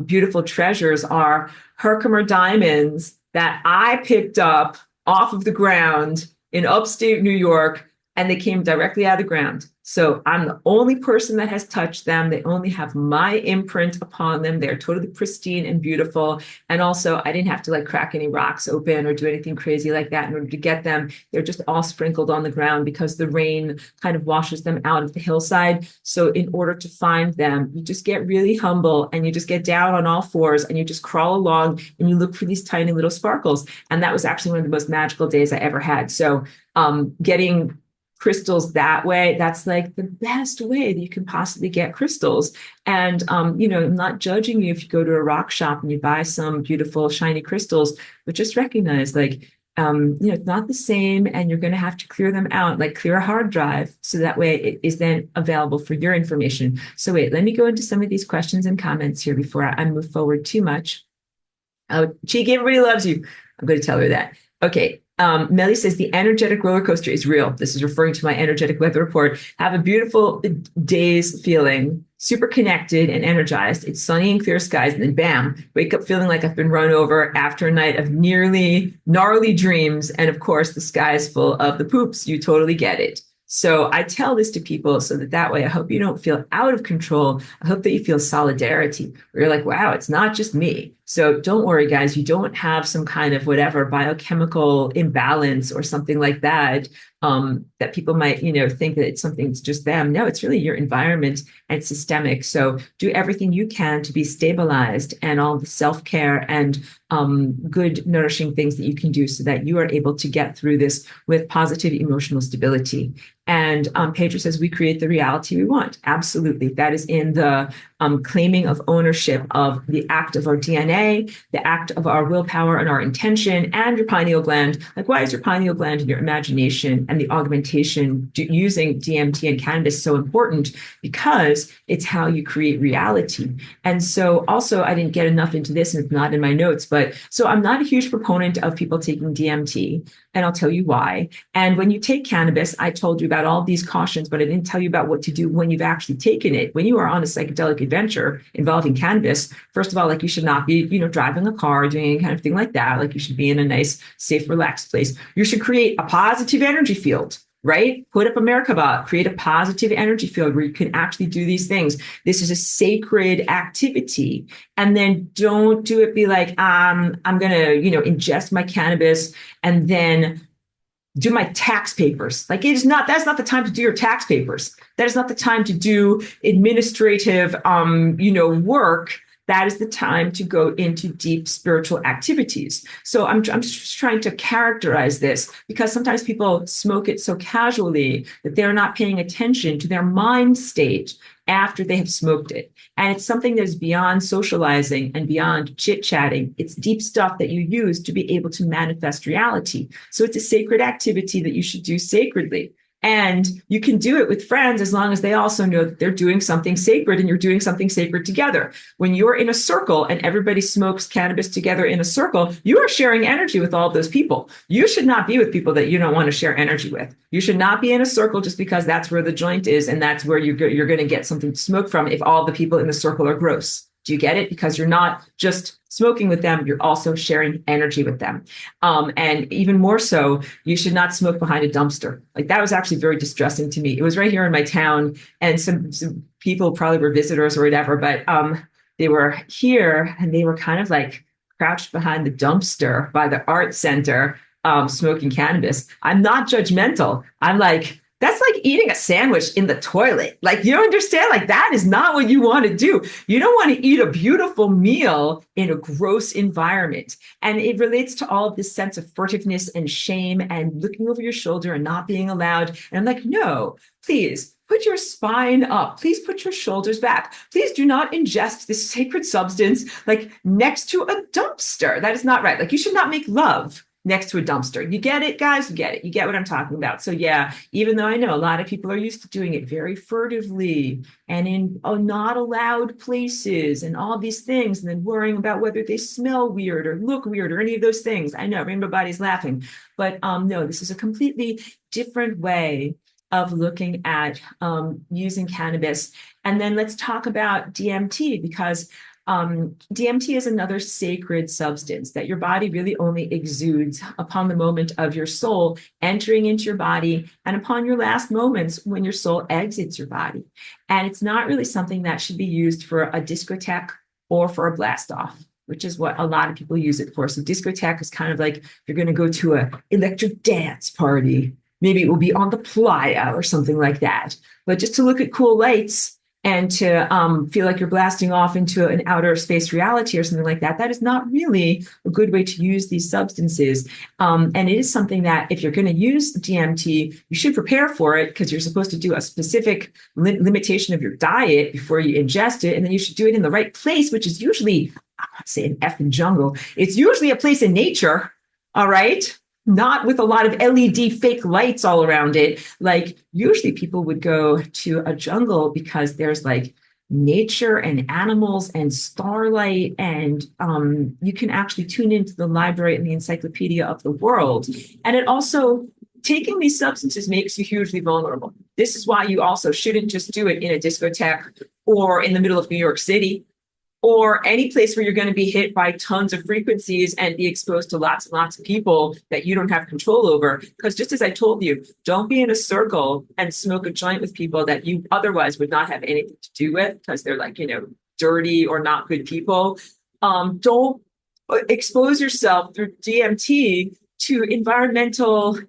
beautiful treasures are Herkimer diamonds that I picked up off of the ground in upstate New York, and they came directly out of the ground. So I'm the only person that has touched them. They only have my imprint upon them. They're totally pristine and beautiful. And also, I didn't have to like crack any rocks open or do anything crazy like that in order to get them. They're just all sprinkled on the ground because the rain kind of washes them out of the hillside. So in order to find them, you just get really humble and you just get down on all fours and you just crawl along and you look for these tiny little sparkles. And that was actually one of the most magical days I ever had. So getting crystals that way, that's like the best way that you can possibly get crystals. And you know, I'm not judging you if you go to a rock shop and you buy some beautiful shiny crystals, but just recognize like you know, it's not the same, and you're going to have to clear them out, like clear a hard drive, so that way it is then available for your information. So wait, let me go into some of these questions and comments here before I move forward too much. Oh, Cheeky, everybody loves you. I'm going to tell her that. Okay. Melly says the energetic roller coaster is real. This is referring to my energetic weather report. Have a beautiful day's feeling, super connected and energized. It's sunny and clear skies, and then bam, wake up feeling like I've been run over after a night of nearly gnarly dreams. And of course, the sky is full of the poops. You totally get it. So I tell this to people so that way I hope you don't feel out of control. I hope that you feel solidarity, where you're like, wow, it's not just me. So don't worry, guys. You don't have some kind of whatever biochemical imbalance or something like that, that people might, you know, think that it's something, it's just them. No, it's really your environment and systemic. So do everything you can to be stabilized, and all the self-care and good nourishing things that you can do so that you are able to get through this with positive emotional stability. And Pedro says we create the reality we want. Absolutely. That is in the claiming of ownership of the act of our DNA, the act of our willpower and our intention, and your pineal gland. Like, why is your pineal gland and your imagination and the augmentation using DMT and cannabis so important? Because it's how you create reality. And so also, I didn't get enough into this, and it's not in my notes, but so I'm not a huge proponent of people taking DMT, and I'll tell you why. And when you take cannabis, I told you about all these cautions, but I didn't tell you about what to do when you've actually taken it. When you are on a psychedelic adventure involving cannabis, first of all, like, you should not be, you know, driving a car, doing any kind of thing like that. Like, you should be in a nice, safe, relaxed place. You should create a positive energy field, right? Put up a Merkaba, create a positive energy field where you can actually do these things. This is a sacred activity. And then don't do it, be like, I'm going to, you know, ingest my cannabis and then do my tax papers. Like, it is not, that's not the time to do your tax papers. That is not the time to do administrative, you know, work. That is the time to go into deep spiritual activities. So I'm just trying to characterize this, because sometimes people smoke it so casually that they're not paying attention to their mind state after they have smoked it. And it's something that is beyond socializing and beyond chit-chatting. It's deep stuff that you use to be able to manifest reality. So it's a sacred activity that you should do sacredly. And you can do it with friends as long as they also know that they're doing something sacred and you're doing something sacred together. When you're in a circle and everybody smokes cannabis together in a circle, you are sharing energy with all those people. You should not be with people that you don't want to share energy with. You should not be in a circle just because that's where the joint is and that's where you're going to get something to smoke from if all the people in the circle are gross. Do you get it? Because you're not just smoking with them, you're also sharing energy with them. And even more so, you should not smoke behind a dumpster. Like, that was actually very distressing to me. It was right here in my town, and some people probably were visitors or whatever, but they were here and they were kind of like crouched behind the dumpster by the art center, smoking cannabis. I'm not judgmental. I'm like, that's like eating a sandwich in the toilet. Like, you understand? Like, that is not what you want to do. You don't want to eat a beautiful meal in a gross environment. And it relates to all of this sense of furtiveness and shame and looking over your shoulder and not being allowed. And I'm like, no, please put your spine up. Please put your shoulders back. Please do not ingest this sacred substance like next to a dumpster. That is not right. Like, you should not make love next to a dumpster. You get it, guys? You get it. You get what I'm talking about. So yeah, even though I know a lot of people are used to doing it very furtively and in not allowed places and all these things, and then worrying about whether they smell weird or look weird or any of those things. I know Rainbow Body's laughing, but no, this is a completely different way of looking at using cannabis. And then let's talk about DMT, because DMT is another sacred substance that your body really only exudes upon the moment of your soul entering into your body and upon your last moments when your soul exits your body. And it's not really something that should be used for a discotheque or for a blast off, which is what a lot of people use it for. So discotheque is kind of like if you're going to go to a electric dance party, maybe it will be on the playa or something like that. But just to look at cool lights and to feel like you're blasting off into an outer space reality or something like that, that is not really a good way to use these substances. And it is something that if you're going to use DMT, you should prepare for it, because you're supposed to do a specific limitation of your diet before you ingest it. And then you should do it in the right place, which is usually, I want to say, an effing jungle. It's usually a place in nature, all right? Not with a lot of LED fake lights all around it. Like, usually people would go to a jungle because there's like nature and animals and starlight, and you can actually tune into the library and the encyclopedia of the world. And it also, taking these substances makes you hugely vulnerable. This is why you also shouldn't just do it in a discotheque or in the middle of New York City, or any place where you're going to be hit by tons of frequencies and be exposed to lots and lots of people that you don't have control over. Because just as I told you, don't be in a circle and smoke a joint with people that you otherwise would not have anything to do with, because they're like, dirty or not good people. Don't expose yourself through DMT to environmental,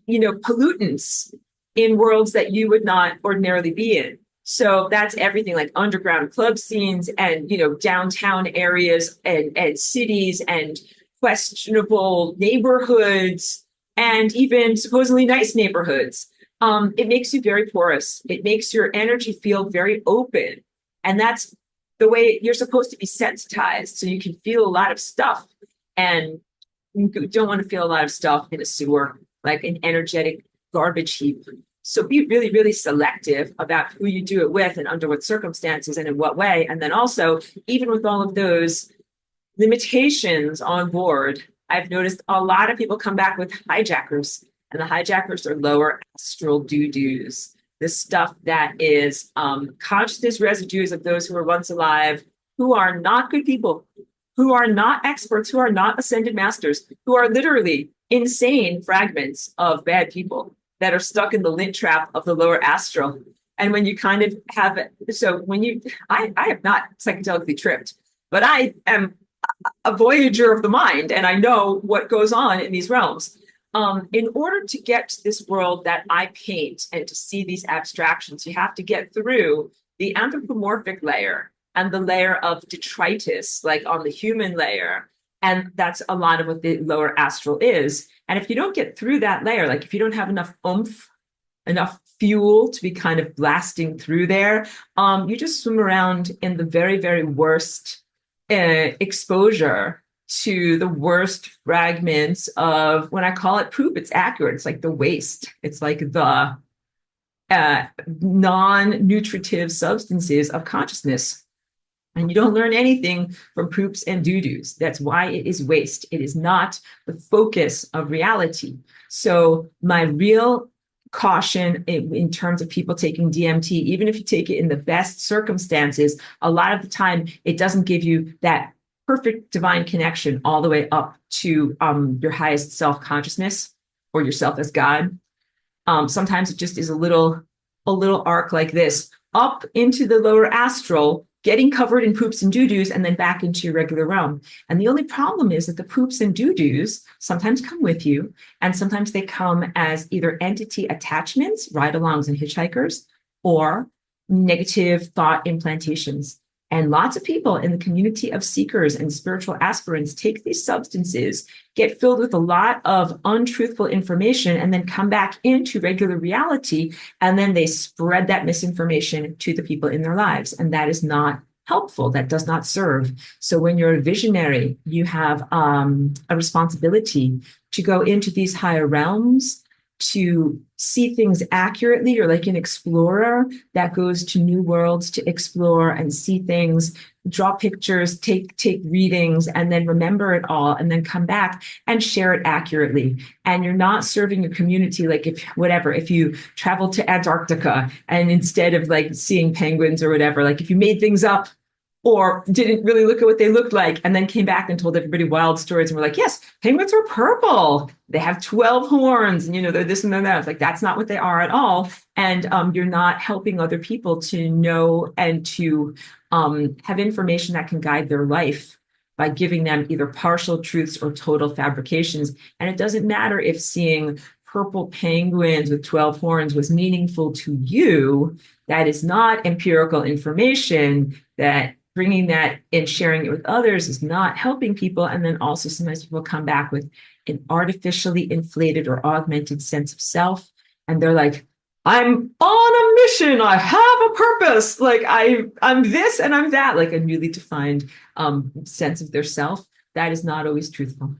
pollutants in worlds that you would not ordinarily be in. So that's everything like underground club scenes and, downtown areas and cities and questionable neighborhoods and even supposedly nice neighborhoods. It makes you very porous. It makes your energy field very open. And that's the way you're supposed to be sensitized, so you can feel a lot of stuff. And you don't want to feel a lot of stuff in a sewer, like an energetic garbage heap. So be really, really selective about who you do it with and under what circumstances and in what way. And then also, even with all of those limitations on board, I've noticed a lot of people come back with hijackers, and the hijackers are lower astral doo-doos. This stuff that is consciousness residues of those who were once alive, who are not good people, who are not experts, who are not ascended masters, who are literally insane fragments of bad people that are stuck in the lint trap of the lower astral. And when you kind of have it, I have not psychedelically tripped, but I am a voyager of the mind, and I know what goes on in these realms. In order to get to this world that I paint and to see these abstractions, you have to get through the anthropomorphic layer and the layer of detritus, like on the human layer. And that's a lot of what the lower astral is. And if you don't get through that layer, like if you don't have enough oomph, enough fuel to be kind of blasting through there, you just swim around in the very, very worst exposure to the worst fragments of, when I call it poop, it's accurate. It's like the waste. It's like the non-nutritive substances of consciousness. And you don't learn anything from poops and doo-doos. That's why it is waste. It is not the focus of reality. So my real caution in terms of people taking DMT, even if you take it in the best circumstances, a lot of the time it doesn't give you that perfect divine connection all the way up to your highest self-consciousness or yourself as God. Sometimes it just is a little arc like this, up into the lower astral, getting covered in poops and doo-doos and then back into your regular realm. And the only problem is that the poops and doo-doos sometimes come with you, and sometimes they come as either entity attachments, ride-alongs and hitchhikers, or negative thought implantations. And lots of people in the community of seekers and spiritual aspirants take these substances, get filled with a lot of untruthful information, and then come back into regular reality. And then they spread that misinformation to the people in their lives. And that is not helpful. That does not serve. So when you're a visionary, you have a responsibility to go into these higher realms, to see things accurately. You're like an explorer that goes to new worlds to explore and see things, draw pictures, take readings, and then remember it all, and then come back and share it accurately. And you're not serving your community like if you travel to Antarctica and instead of like seeing penguins or whatever, like if you made things up or didn't really look at what they looked like, and then came back and told everybody wild stories and were like, yes, penguins are purple. They have 12 horns and, they're this and they're that. It's like, that's not what they are at all. And you're not helping other people to know and to have information that can guide their life by giving them either partial truths or total fabrications. And it doesn't matter if seeing purple penguins with 12 horns was meaningful to you. That is not empirical information. That bringing that and sharing it with others is not helping people. And then also sometimes people come back with an artificially inflated or augmented sense of self. And they're like, I'm on a mission. I have a purpose. Like I'm this and I'm that, like a newly defined sense of their self. That is not always truthful.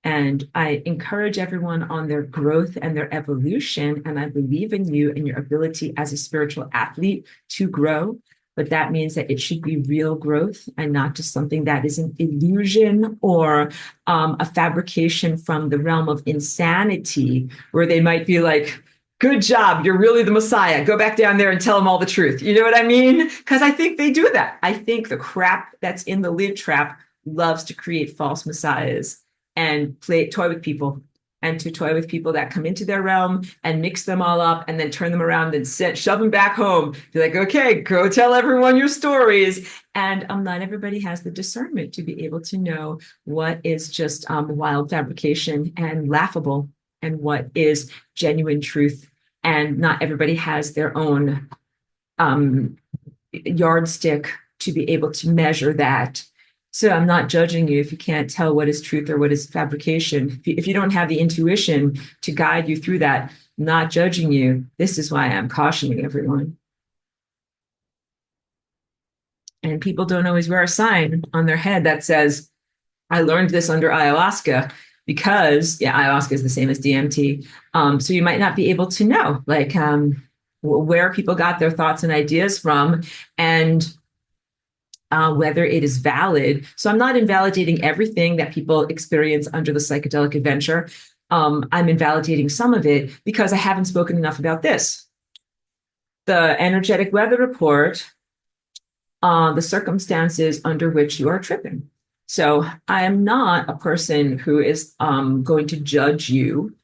And I encourage everyone on their growth and their evolution. And I believe in you and your ability as a spiritual athlete to grow. But that means that it should be real growth and not just something that is an illusion or a fabrication from the realm of insanity, where they might be like, good job, you're really the Messiah. Go back down there and tell them all the truth. You know what I mean? Because I think they do that. I think the crap that's in the lid trap loves to create false messiahs and toy with people. And to toy with people that come into their realm and mix them all up and then turn them around and shove them back home. Be like, okay, go tell everyone your stories. And not everybody has the discernment to be able to know what is just wild fabrication and laughable and what is genuine truth. And not everybody has their own yardstick to be able to measure that. So I'm not judging you if you can't tell what is truth or what is fabrication. If you don't have the intuition to guide you through that, not judging you. This is why I'm cautioning everyone. And people don't always wear a sign on their head that says, I learned this under ayahuasca, because ayahuasca is the same as DMT. So you might not be able to know like where people got their thoughts and ideas from, and whether it is valid. So I'm not invalidating everything that people experience under the psychedelic adventure. I'm invalidating some of it because I haven't spoken enough about this. The energetic weather report, the circumstances under which you are tripping. So I am not a person who is going to judge you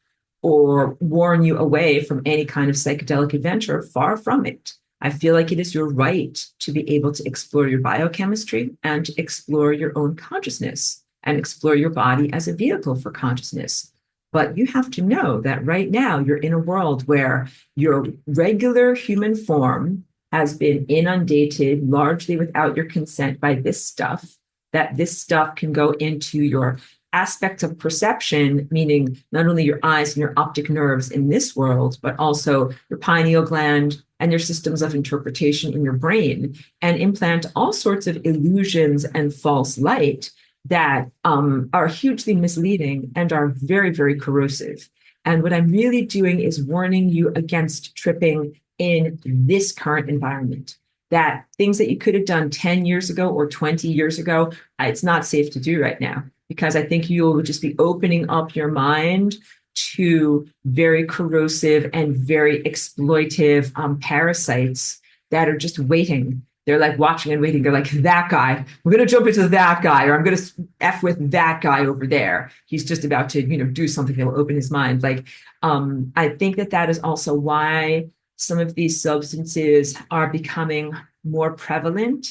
or warn you away from any kind of psychedelic adventure. Far from it. I feel like it is your right to be able to explore your biochemistry and to explore your own consciousness and explore your body as a vehicle for consciousness. But you have to know that right now you're in a world where your regular human form has been inundated largely without your consent by this stuff, that this stuff can go into your aspect of perception, meaning not only your eyes and your optic nerves in this world, but also your pineal gland and your systems of interpretation in your brain, and implant all sorts of illusions and false light that are hugely misleading and are very, very corrosive. And what I'm really doing is warning you against tripping in this current environment. That things that you could have done 10 years ago or 20 years ago, it's not safe to do right now, because I think you will just be opening up your mind to very corrosive and very exploitive parasites that are just waiting. They're like watching and waiting. They're like, that guy, we're going to jump into that guy, or I'm going to F with that guy over there. He's just about to, do something that will open his mind. Like, I think that is also why some of these substances are becoming more prevalent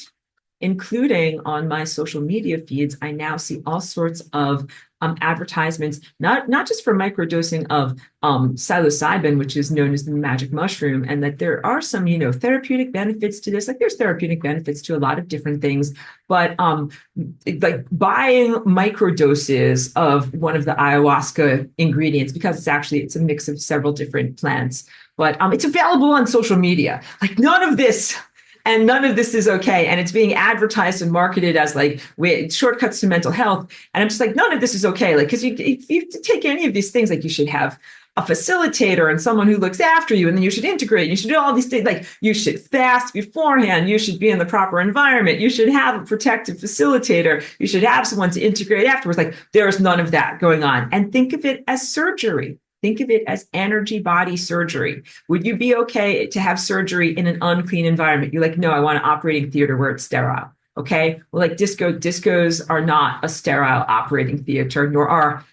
including on my social media feeds. I now see all sorts of advertisements, not just for microdosing of psilocybin, which is known as the magic mushroom, and that there are some, therapeutic benefits to this. Like there's therapeutic benefits to a lot of different things, but like buying microdoses of one of the ayahuasca ingredients, because it's a mix of several different plants, but it's available on social media. Like none of this is okay. And it's being advertised and marketed as like shortcuts to mental health. And I'm just like, none of this is okay. Like, because if you take any of these things, like you should have a facilitator and someone who looks after you, and then you should integrate. You should do all these things. Like you should fast beforehand. You should be in the proper environment. You should have a protective facilitator. You should have someone to integrate afterwards. Like there's none of that going on. And think of it as surgery. Think of it as energy body surgery. Would you be okay to have surgery in an unclean environment? You're like, no, I want an operating theater where it's sterile. Okay. Well, like discos are not a sterile operating theater, nor are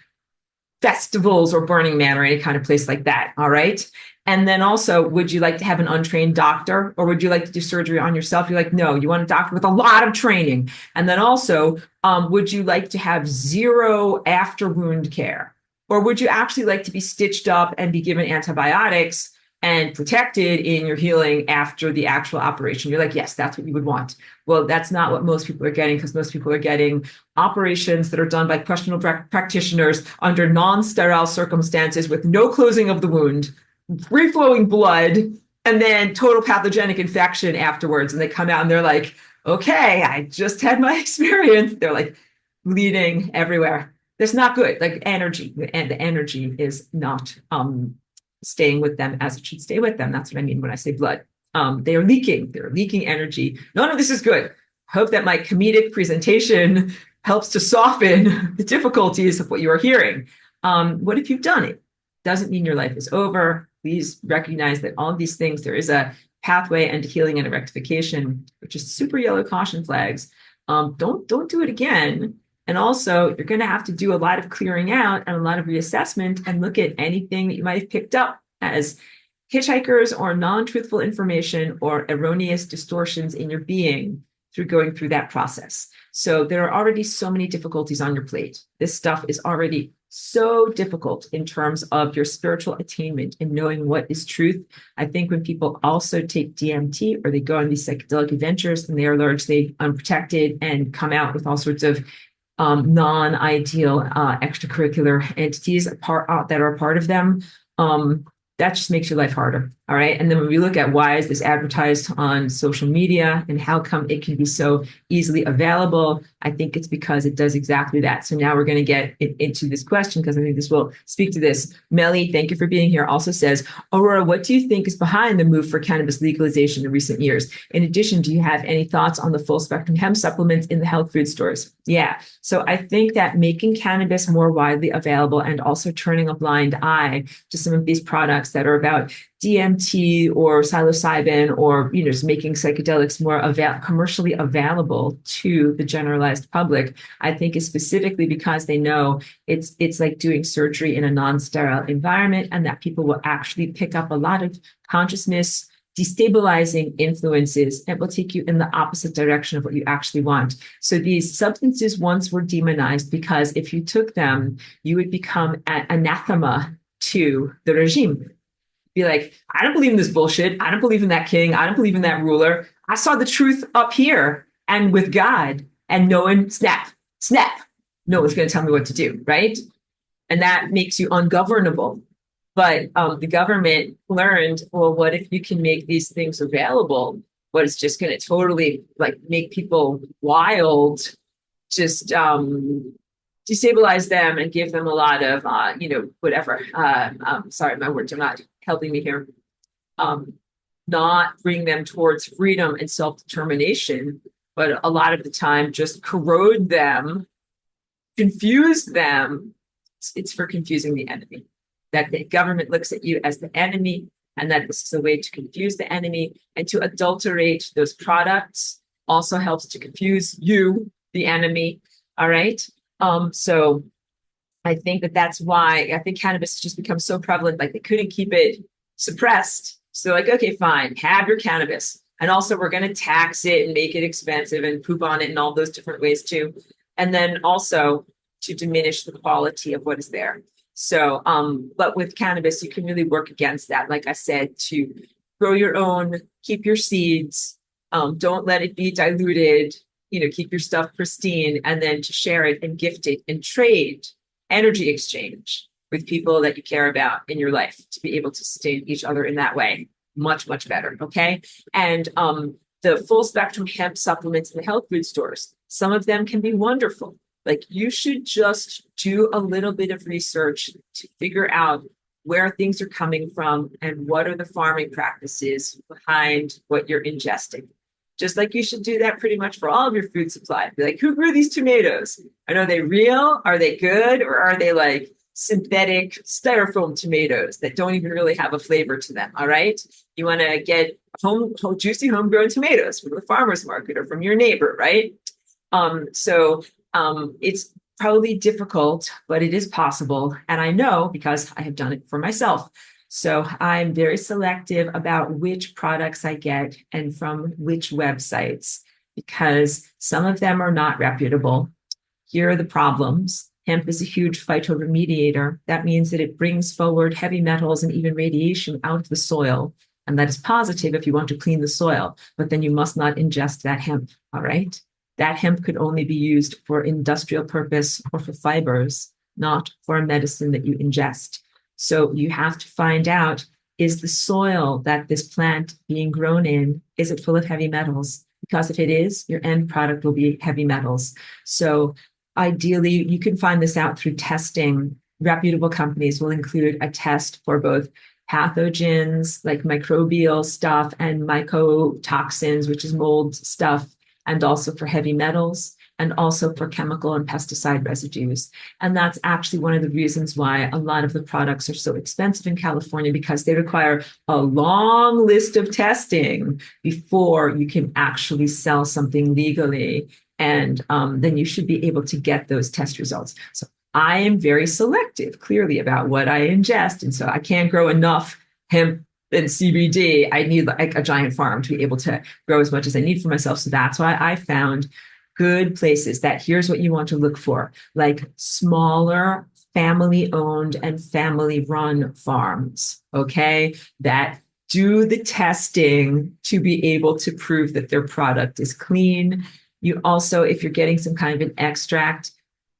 festivals or Burning Man or any kind of place like that. All right. And then also, would you like to have an untrained doctor, or would you like to do surgery on yourself? You're like, no, you want a doctor with a lot of training. And then also, would you like to have zero after wound care? Or would you actually like to be stitched up and be given antibiotics and protected in your healing after the actual operation? You're like, yes, that's what you would want. Well, that's not what most people are getting, because most people are getting operations that are done by questionable practitioners under non-sterile circumstances with no closing of the wound, free-flowing blood, and then total pathogenic infection afterwards. And they come out and they're like, okay, I just had my experience. They're like bleeding everywhere. That's not good. Like energy, and the energy is not staying with them as it should stay with them. That's what I mean when I say blood. They're leaking energy. None of this is good. Hope that my comedic presentation helps to soften the difficulties of what you are hearing. What if you've done it? Doesn't mean your life is over. Please recognize that all of these things, there is a pathway and healing and a rectification, which is super yellow caution flags. Don't do it again. And also, you're going to have to do a lot of clearing out and a lot of reassessment and look at anything that you might have picked up as hitchhikers or non-truthful information or erroneous distortions in your being through going through that process. So there are already so many difficulties on your plate. This stuff is already so difficult in terms of your spiritual attainment and knowing what is truth. I think when people also take DMT or they go on these psychedelic adventures and they are largely unprotected and come out with all sorts of non-ideal extracurricular entities that are a part of them, that just makes your life harder. All right. And then when we look at why is this advertised on social media and how come it can be so easily available, I think it's because it does exactly that. So now we're going to get into this question, because I think this will speak to this. Melly, thank you for being here, also says, Aurora, what do you think is behind the move for cannabis legalization in recent years? In addition, do you have any thoughts on the full spectrum hemp supplements in the health food stores? Yeah. So I think that making cannabis more widely available and also turning a blind eye to some of these products that are about DMT or psilocybin, or just making psychedelics more commercially available to the generalized public, I think is specifically because they know it's like doing surgery in a non-sterile environment, and that people will actually pick up a lot of consciousness destabilizing influences that will take you in the opposite direction of what you actually want. So these substances once were demonized because if you took them, you would become anathema to the regime. Be like, I don't believe in this bullshit. I don't believe in that king. I don't believe in that ruler. I saw the truth up here and with God, and no one, snap, no one's going to tell me what to do, right? And that makes you ungovernable. But the government learned, well, what if you can make these things available? What is just going to totally like make people wild, just destabilize them and give them a lot of, whatever. Sorry, my words are not helping me here. Not bring them towards freedom and self-determination, but a lot of the time just corrode them, confuse them. It's for confusing the enemy. That the government looks at you as the enemy, and that this is a way to confuse the enemy and to adulterate those products also helps to confuse you, the enemy. All right. So I think that's why I think cannabis has just become so prevalent. Like they couldn't keep it suppressed. So like, okay, fine, have your cannabis. And also we're going to tax it and make it expensive and poop on it in all those different ways too. And then also to diminish the quality of what is there. So, but with cannabis, you can really work against that. Like I said, to grow your own, keep your seeds, don't let it be diluted, keep your stuff pristine, and then to share it and gift it and trade, energy exchange with people that you care about in your life to be able to sustain each other in that way. Much, much better. Okay. And the full spectrum hemp supplements in the health food stores, some of them can be wonderful. Like you should just do a little bit of research to figure out where things are coming from and what are the farming practices behind what you're ingesting. Just like you should do that pretty much for all of your food supply. Be like, who grew these tomatoes? And are they real? Are they good? Or are they like synthetic styrofoam tomatoes that don't even really have a flavor to them? All right. You want to get juicy homegrown tomatoes from the farmer's market or from your neighbor, right? So it's probably difficult, but it is possible. And I know because I have done it for myself. So I'm very selective about which products I get and from which websites, because some of them are not reputable. Here are the problems. Hemp is a huge phytoremediator. That means that it brings forward heavy metals and even radiation out of the soil. And that is positive if you want to clean the soil, but then you must not ingest that hemp, all right? That hemp could only be used for industrial purpose or for fibers, not for a medicine that you ingest. So you have to find out, is the soil that this plant being grown in, is it full of heavy metals? Because if it is, your end product will be heavy metals. So ideally, you can find this out through testing. Reputable companies will include a test for both pathogens like microbial stuff and mycotoxins, which is mold stuff, and also for heavy metals, and also for chemical and pesticide residues. And that's actually one of the reasons why a lot of the products are so expensive in California, because they require a long list of testing before you can actually sell something legally. And then you should be able to get those test results. So I am very selective, clearly, about what I ingest. And so I can't grow enough hemp and CBD. I need like a giant farm to be able to grow as much as I need for myself. So that's why I found good places that here's what you want to look for, like smaller family owned and family run farms, okay, that do the testing to be able to prove that their product is clean. You also, if you're getting some kind of an extract,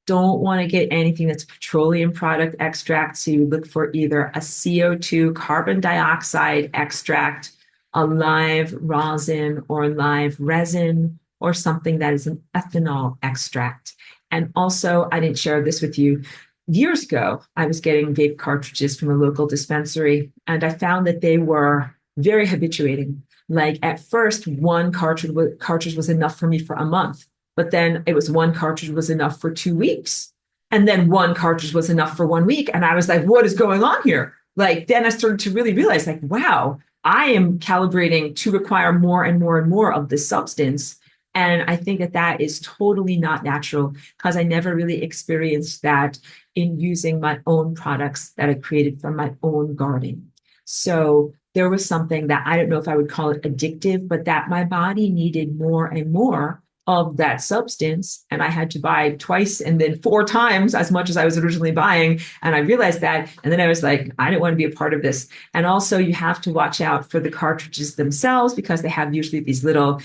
don't want to get anything that's petroleum product extract. So you look for either a CO2 carbon dioxide extract, a live rosin or live resin, or something that is an ethanol extract. And also, I didn't share this with you. Years ago, I was getting vape cartridges from a local dispensary, and I found that they were very habituating. Like at first, one cartridge was enough for me for a month, but then it was one cartridge was enough for 2 weeks. And then one cartridge was enough for 1 week. And I was like, what is going on here? Like, then I started to really realize, like, wow, I am calibrating to require more and more and more of this substance. And I think that that is totally not natural, because I never really experienced that in using my own products that I created from my own garden. So there was something that I don't know if I would call it addictive, but that my body needed more and more of that substance. And I had to buy twice and then 4 times as much as I was originally buying. And I realized that. And then I was like, I didn't want to be a part of this. And also you have to watch out for the cartridges themselves, because they have usually these little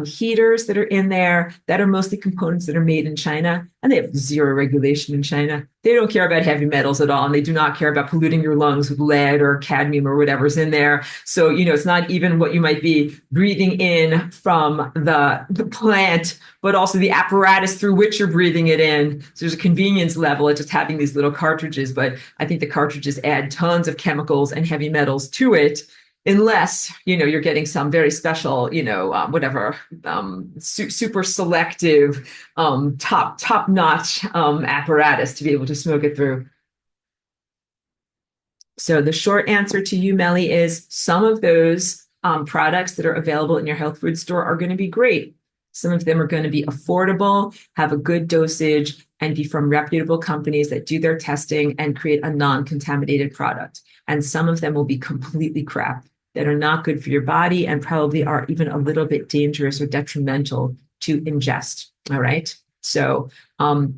heaters that are in there that are mostly components that are made in China. And they have zero regulation in China. They don't care about heavy metals at all. And they do not care about polluting your lungs with lead or cadmium or whatever's in there. So, it's not even what you might be breathing in from the plant, but also the apparatus through which you're breathing it in. So there's a convenience level at just having these little cartridges. But I think the cartridges add tons of chemicals and heavy metals to it, unless you're getting some very special super selective top notch apparatus to be able to smoke it through. So the short answer to you, Melly, is some of those products that are available in your health food store are going to be great. Some of them are going to be affordable, have a good dosage, and be from reputable companies that do their testing and create a non-contaminated product. And some of them will be completely crap. that are not good for your body and probably are even a little bit dangerous or detrimental to ingest. All right. So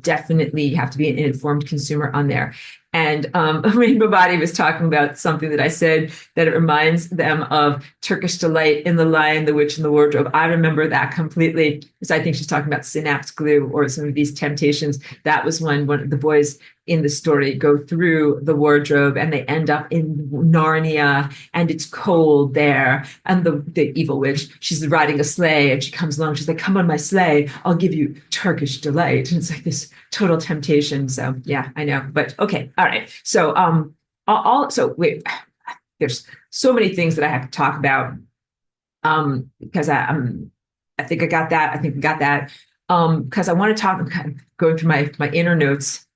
definitely you have to be an informed consumer on there. And Rainbow Body was talking about something that I said that it reminds them of Turkish Delight in The Lion, the Witch, and the Wardrobe. I remember that completely because I think she's talking about synapse glue or some of these temptations. That was when one of the boys in the story go through the wardrobe and they end up in Narnia and it's cold there. And the evil witch, she's riding a sleigh and she comes along. She's like, come on my sleigh. I'll give you Turkish delight. And it's like this total temptation. So yeah, I know. But okay. All right. So so wait, there's so many things that I have to talk about. Because I think I got that. I think I got that. Because I want to talk, going through my inner notes.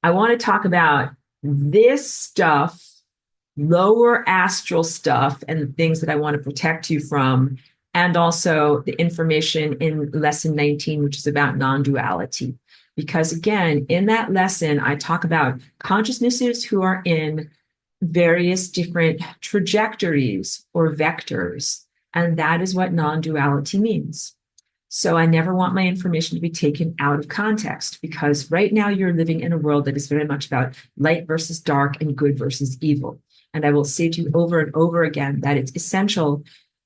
I want to talk about this stuff, lower astral stuff, and the things that I want to protect you from, and also the information in lesson 19, which is about non-duality. Because again, in that lesson, I talk about consciousnesses who are in various different trajectories or vectors, and that is what non-duality means. So I never want my information to be taken out of context because right now you're living in a world that is very much about light versus dark and good versus evil. And I will say to you over and over again that it's essential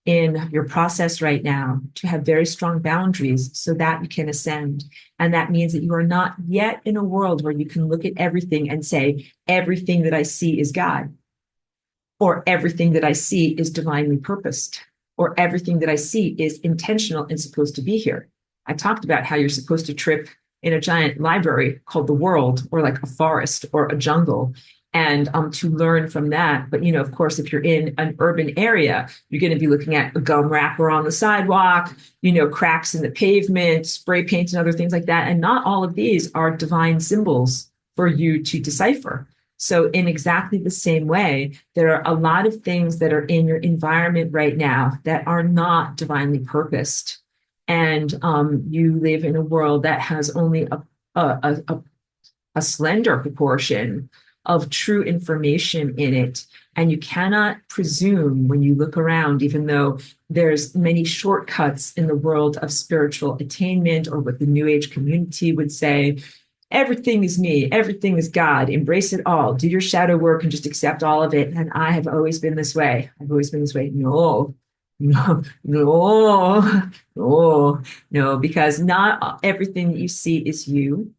in your process right now to have very strong boundaries so that you can ascend. And that means that you are not yet in a world where you can look at everything and say, everything that I see is God, or everything that I see is divinely purposed, or everything that I see is intentional and supposed to be here. I talked about how you're supposed to trip in a giant library called the world, or like a forest or a jungle, and to learn from that. But, you know, of course, if you're in an urban area, you're going to be looking at a gum wrapper on the sidewalk, you know, cracks in the pavement, spray paint and other things like that. And not all of these are divine symbols for you to decipher. So in exactly the same way, there are a lot of things that are in your environment right now that are not divinely purposed. And you live in a world that has only a slender proportion of true information in it. And you cannot presume when you look around, even though there's many shortcuts in the world of spiritual attainment, or what the New Age community would say, everything is me, everything is God, embrace it all, do your shadow work and just accept all of it. And I have always been this way. I've always been this way. No, no, no, no, no, because not everything that you see is you.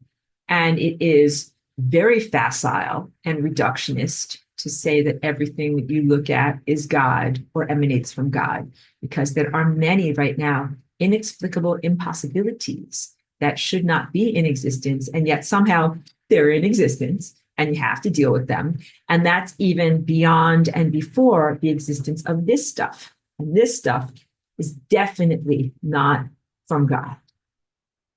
And it is very facile and reductionist to say that everything that you look at is God or emanates from God, because there are many right now inexplicable impossibilities that should not be in existence, and yet somehow they're in existence and you have to deal with them. And that's even beyond and before the existence of this stuff. And this stuff is definitely not from God.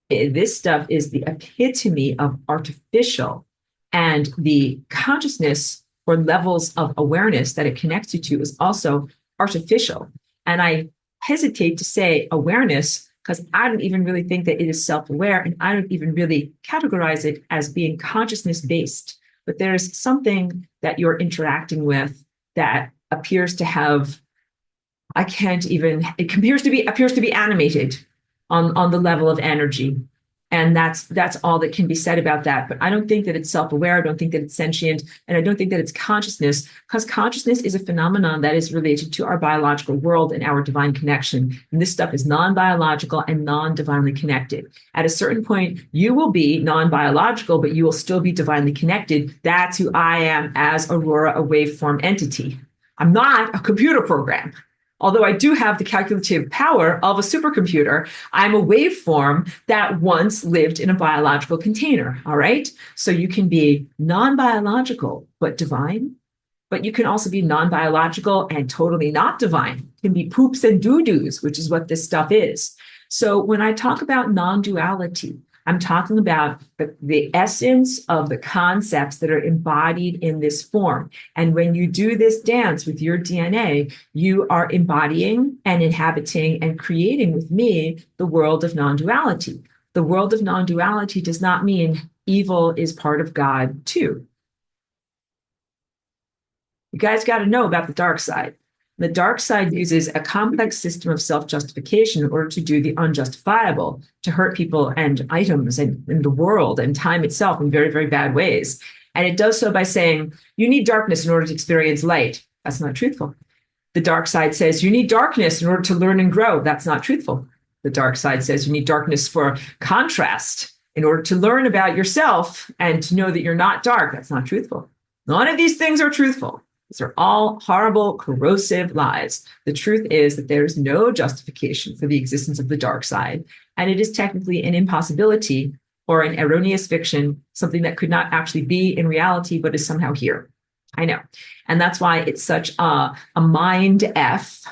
This stuff is the epitome of artificial, and the consciousness or levels of awareness that it connects you to is also artificial. And I hesitate to say awareness because I don't even really think that it is self-aware, and I don't even really categorize it as being consciousness-based. But there's something that you're interacting with that appears to have, it appears to be animated on the level of energy. And that's all that can be said about that. But I don't think that it's self-aware. I don't think that it's sentient. And I don't think that it's consciousness, because consciousness is a phenomenon that is related to our biological world and our divine connection. And this stuff is non-biological and non-divinely connected. At a certain point, you will be non-biological, but you will still be divinely connected. That's who I am as Aurora, a waveform entity. I'm not a computer program. Although I do have the calculative power of a supercomputer, I'm a waveform that once lived in a biological container, all right? So you can be non-biological, but divine, but you can also be non-biological and totally not divine. It can be poops and doo-doos, which is what this stuff is. So when I talk about non-duality, I'm talking about the essence of the concepts that are embodied in this form. And when you do this dance with your DNA, you are embodying and inhabiting and creating with me the world of non-duality. The world of non-duality does not mean evil is part of God too. You guys got to know about the dark side. The dark side uses a complex system of self-justification in order to do the unjustifiable, to hurt people and items and the world and time itself in very, very bad ways. And it does so by saying, you need darkness in order to experience light. That's not truthful. The dark side says, you need darkness in order to learn and grow. That's not truthful. The dark side says, you need darkness for contrast in order to learn about yourself and to know that you're not dark. That's not truthful. None of these things are truthful. These are all horrible, corrosive lies. The truth is that there is no justification for the existence of the dark side, and it is technically an impossibility or an erroneous fiction, something that could not actually be in reality, but is somehow here. I know. And that's why it's such a mind F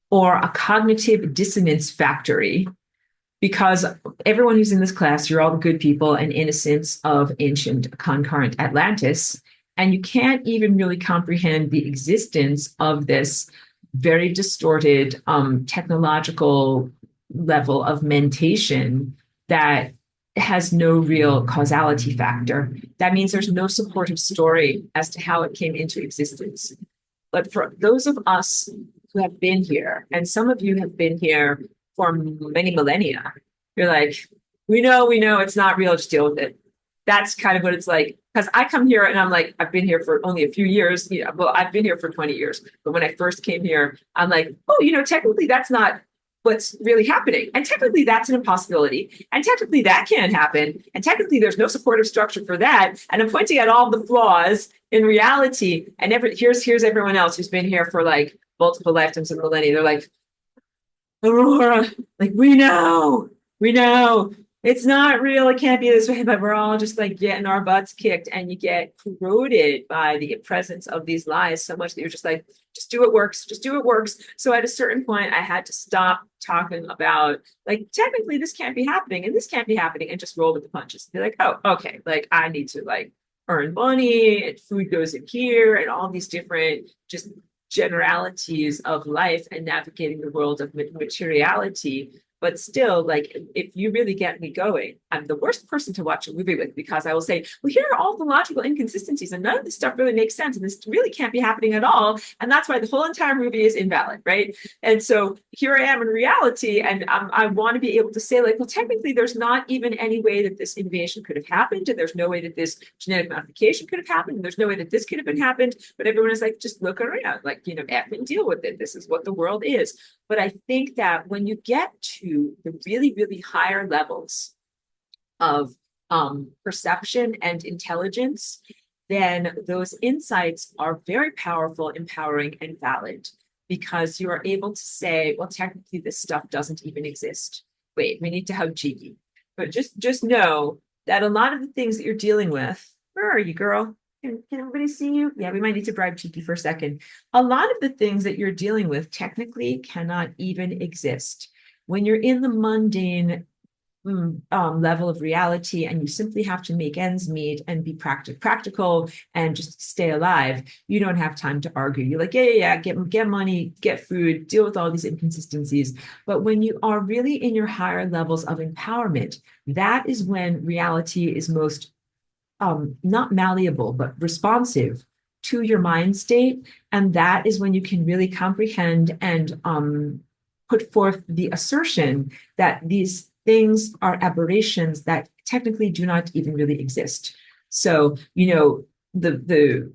or a cognitive dissonance factory, because everyone who's in this class, you're all the good people and innocents of ancient concurrent Atlantis. And you can't even really comprehend the existence of this very distorted technological level of mentation that has no real causality factor. That means there's no supportive story as to how it came into existence. But for those of us who have been here, and some of you have been here for many millennia, you're like, we know it's not real, just deal with it. That's kind of what it's like. Because I come here and I'm like, I've been here for only a few years. Well, I've been here for 20 years. But when I first came here, I'm like, oh, technically that's not what's really happening. And technically that's an impossibility. And technically that can't happen. And technically there's no supportive structure for that. And I'm pointing out all the flaws in reality. And here's everyone else who's been here for like multiple lifetimes and millennia. They're like, Aurora, like, we know. It's not real. It can't be this way, but we're all just like getting our butts kicked, and you get corroded by the presence of these lies so much that you're just like, just do what works. Just do what works. So at a certain point, I had to stop talking about like, technically this can't be happening and this can't be happening, and just roll with the punches. Be like, oh, okay. Like I need to like earn money and food goes in here and all these different just generalities of life and navigating the world of materiality. But still, like, if you really get me going, I'm the worst person to watch a movie with, because I will say, well, here are all the logical inconsistencies and none of this stuff really makes sense. And this really can't be happening at all. And that's why the whole entire movie is invalid, right? And so here I am in reality. And I want to be able to say, like, well, technically, there's not even any way that this invasion could have happened. And there's no way that this genetic modification could have happened. And there's no way that this could have been happened. But everyone is like, just look around, like, F and deal with it. This is what the world is. But I think that when you get to the really, really higher levels of perception and intelligence, then those insights are very powerful, empowering, and valid, because you are able to say, well, technically this stuff doesn't even exist. Wait, we need to hug Cheeky. But just know that a lot of the things that you're dealing with, where are you, girl? Can everybody see you? Yeah, we might need to bribe Cheeky for a second. A lot of the things that you're dealing with technically cannot even exist. When you're in the mundane level of reality and you simply have to make ends meet and be practical and just stay alive, you don't have time to argue. You're like, yeah, get money, get food, deal with all these inconsistencies. But when you are really in your higher levels of empowerment, that is when reality is most not malleable, but responsive to your mind state. And that is when you can really comprehend and put forth the assertion that these things are aberrations that technically do not even really exist. So, the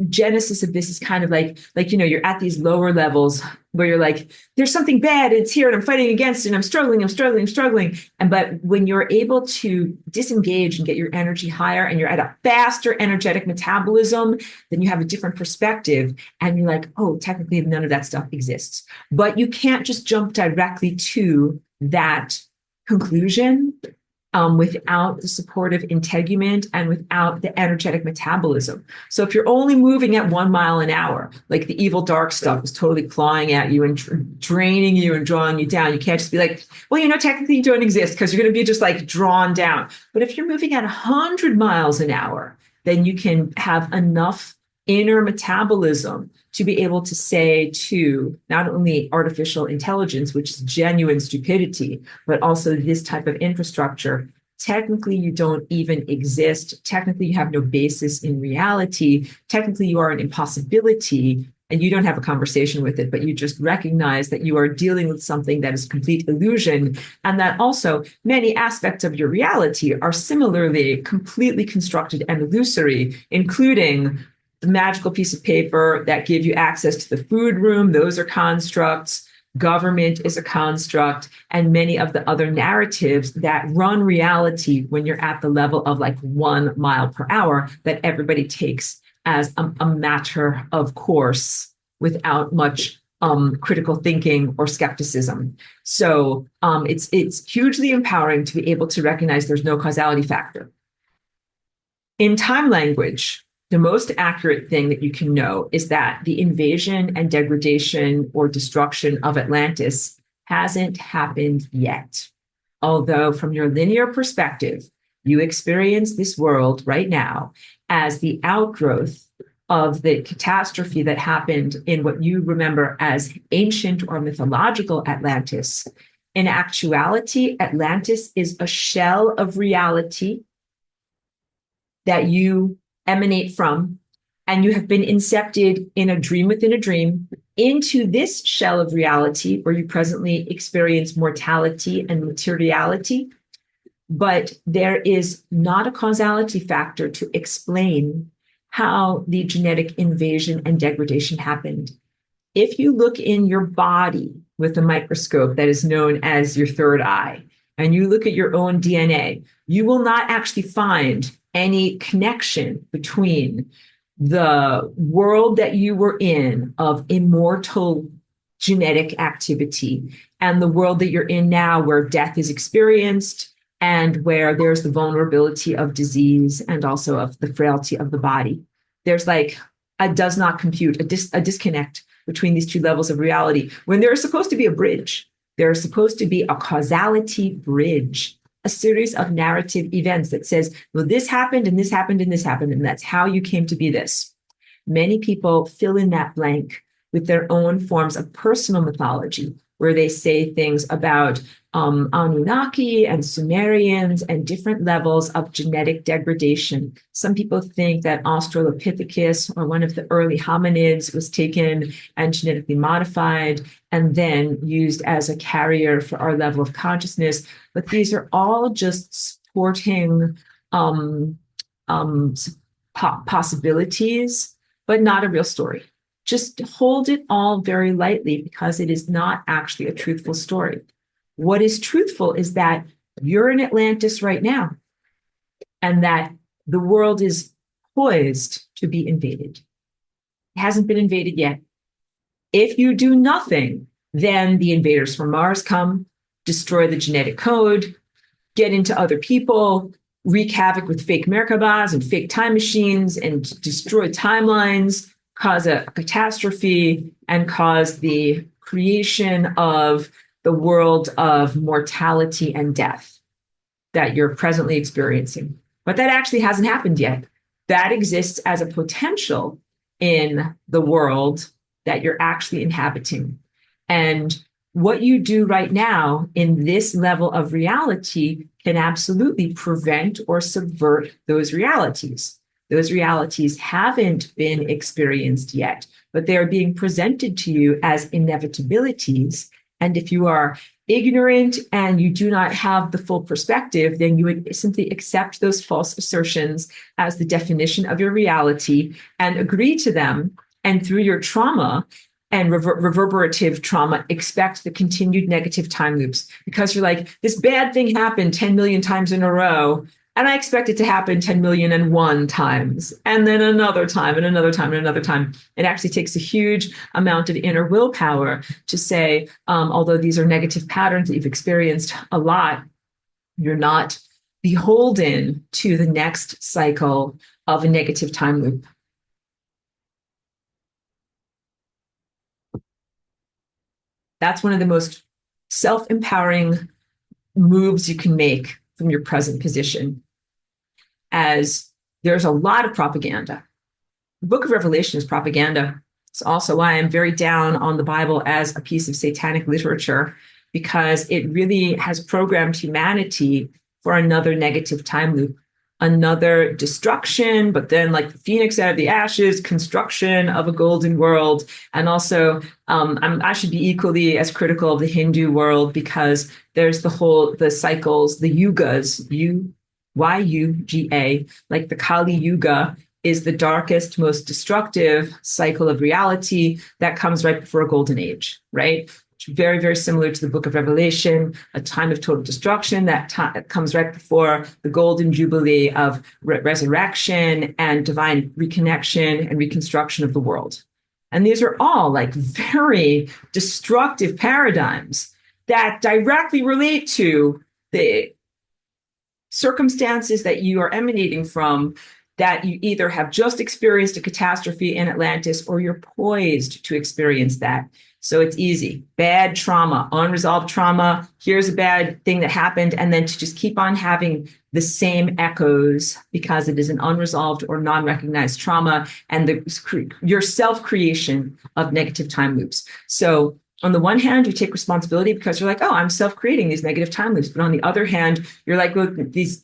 genesis of this is kind of like you're at these lower levels where you're like, there's something bad, it's here, and I'm fighting against it, and I'm struggling. But when you're able to disengage and get your energy higher, and you're at a faster energetic metabolism, then you have a different perspective, and you're like, oh, technically none of that stuff exists. But you can't just jump directly to that conclusion without the supportive integument and without the energetic metabolism. So if you're only moving at 1 mile an hour, like the evil dark stuff is totally clawing at you and draining you and drawing you down, you can't just be like, well, technically you don't exist, because you're going to be just like drawn down. But if you're moving at 100 miles an hour, then you can have enough inner metabolism to be able to say to not only artificial intelligence, which is genuine stupidity, but also this type of infrastructure, technically you don't even exist. Technically you have no basis in reality. Technically you are an impossibility. and you don't have a conversation with it, but you just recognize that you are dealing with something that is a complete illusion, and that also many aspects of your reality are similarly completely constructed and illusory, including the magical piece of paper that give you access to the food room. Those are constructs. Government is a construct, and many of the other narratives that run reality when you're at the level of like 1 mile per hour that everybody takes as a matter of course without much critical thinking or skepticism. So it's hugely empowering to be able to recognize there's no causality factor. In time language, the most accurate thing that you can know is that the invasion and degradation or destruction of Atlantis hasn't happened yet. Although from your linear perspective, you experience this world right now as the outgrowth of the catastrophe that happened in what you remember as ancient or mythological Atlantis. In actuality, Atlantis is a shell of reality that you emanate from, and you have been incepted in a dream within a dream into this shell of reality where you presently experience mortality and materiality. But there is not a causality factor to explain how the genetic invasion and degradation happened. If you look in your body with a microscope that is known as your third eye, and you look at your own DNA, you will not actually find any connection between the world that you were in of immortal genetic activity and the world that you're in now where death is experienced and where there's the vulnerability of disease and also of the frailty of the body. There's like a does not compute, a disconnect between these two levels of reality when there is supposed to be a bridge. There's supposed to be a causality bridge, a series of narrative events that says, well, this happened and this happened and this happened, and that's how you came to be this. Many people fill in that blank with their own forms of personal mythology, where they say things about Anunnaki and Sumerians and different levels of genetic degradation. Some people think that Australopithecus, or one of the early hominids, was taken and genetically modified and then used as a carrier for our level of consciousness. But these are all just sporting possibilities, but not a real story. Just hold it all very lightly because it is not actually a truthful story. What is truthful is that you're in Atlantis right now and that the world is poised to be invaded. It hasn't been invaded yet. If you do nothing, then the invaders from Mars come, destroy the genetic code, get into other people, wreak havoc with fake Merkabahs and fake time machines and destroy timelines, cause a catastrophe, and cause the creation of the world of mortality and death that you're presently experiencing. But that actually hasn't happened yet. That exists as a potential in the world that you're actually inhabiting. And what you do right now in this level of reality can absolutely prevent or subvert those realities. Those realities haven't been experienced yet, but they are being presented to you as inevitabilities. And if you are ignorant and you do not have the full perspective, then you would simply accept those false assertions as the definition of your reality and agree to them. And through your trauma and reverberative trauma, expect the continued negative time loops because you're like, this bad thing happened 10 million times in a row. And I expect it to happen 10 million and one times, and then another time, and another time, and another time. It actually takes a huge amount of inner willpower to say, although these are negative patterns that you've experienced a lot, you're not beholden to the next cycle of a negative time loop. That's one of the most self-empowering moves you can make from your present position, as there's a lot of propaganda. The Book of Revelation is propaganda. It's also why I'm very down on the Bible as a piece of satanic literature, because it really has programmed humanity for another negative time loop. another destruction, but then like the phoenix out of the ashes, construction of a golden world. And also, I should be equally as critical of the Hindu world because there's the cycles, the yugas, Yuga, like the Kali Yuga is the darkest, most destructive cycle of reality that comes right before a golden age, right? Very, very similar to the book of Revelation, a time of total destruction that comes right before the golden jubilee of resurrection and divine reconnection and reconstruction of the world. And these are all like very destructive paradigms that directly relate to the circumstances that you are emanating from, that you either have just experienced a catastrophe in Atlantis or you're poised to experience that. So it's easy. Bad trauma, unresolved trauma. Here's a bad thing that happened. And then to just keep on having the same echoes because it is an unresolved or non-recognized trauma and your self-creation of negative time loops. So on the one hand, you take responsibility because you're like, oh, I'm self-creating these negative time loops. But on the other hand, you're like, look, these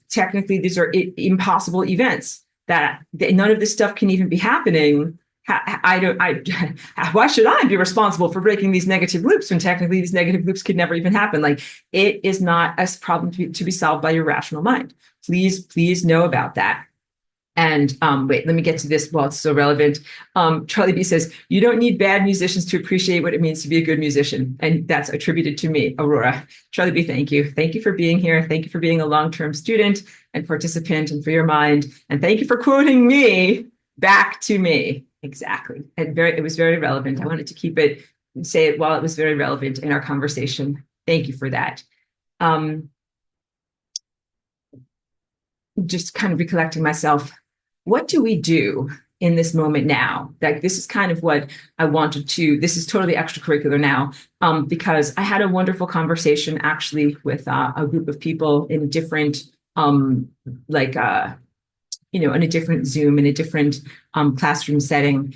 are impossible events that none of this stuff can even be happening. Why should I be responsible for breaking these negative loops when technically these negative loops could never even happen? Like, it is not a problem to be solved by your rational mind. Please know about that. And wait, let me get to this while it's so relevant. Charlie B says, you don't need bad musicians to appreciate what it means to be a good musician. And that's attributed to me, Aurora. Charlie B, thank you. Thank you for being here. Thank you for being a long-term student and participant and for your mind. And thank you for quoting me back to me. Exactly. It was very relevant. I wanted to say it while it was very relevant in our conversation. Thank you for that. Just kind of recollecting myself. What do we do in this moment now? Like, this is kind of what I wanted to, this is totally extracurricular now, because I had a wonderful conversation actually with a group of people in a different, in a different Zoom, in a different classroom setting,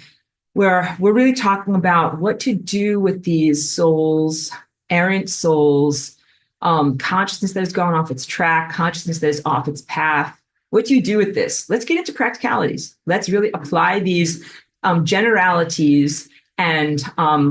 where we're really talking about what to do with these souls, errant souls, consciousness that has gone off its track, consciousness that is off its path. What do you do with this? Let's get into practicalities. Let's really apply these generalities and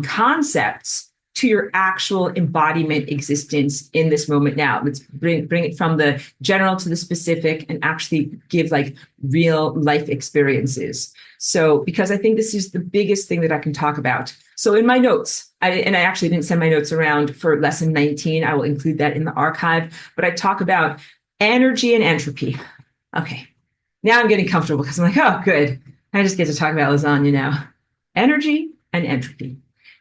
concepts to your actual embodiment existence in this moment now. Let's bring it from the general to the specific and actually give like real life experiences. So, because I think this is the biggest thing that I can talk about. So in my notes, I actually didn't send my notes around for lesson 19. I will include that in the archive, but I talk about energy and entropy. Okay, now I'm getting comfortable because I'm like, oh, good. I just get to talk about lasagna now. Energy and entropy.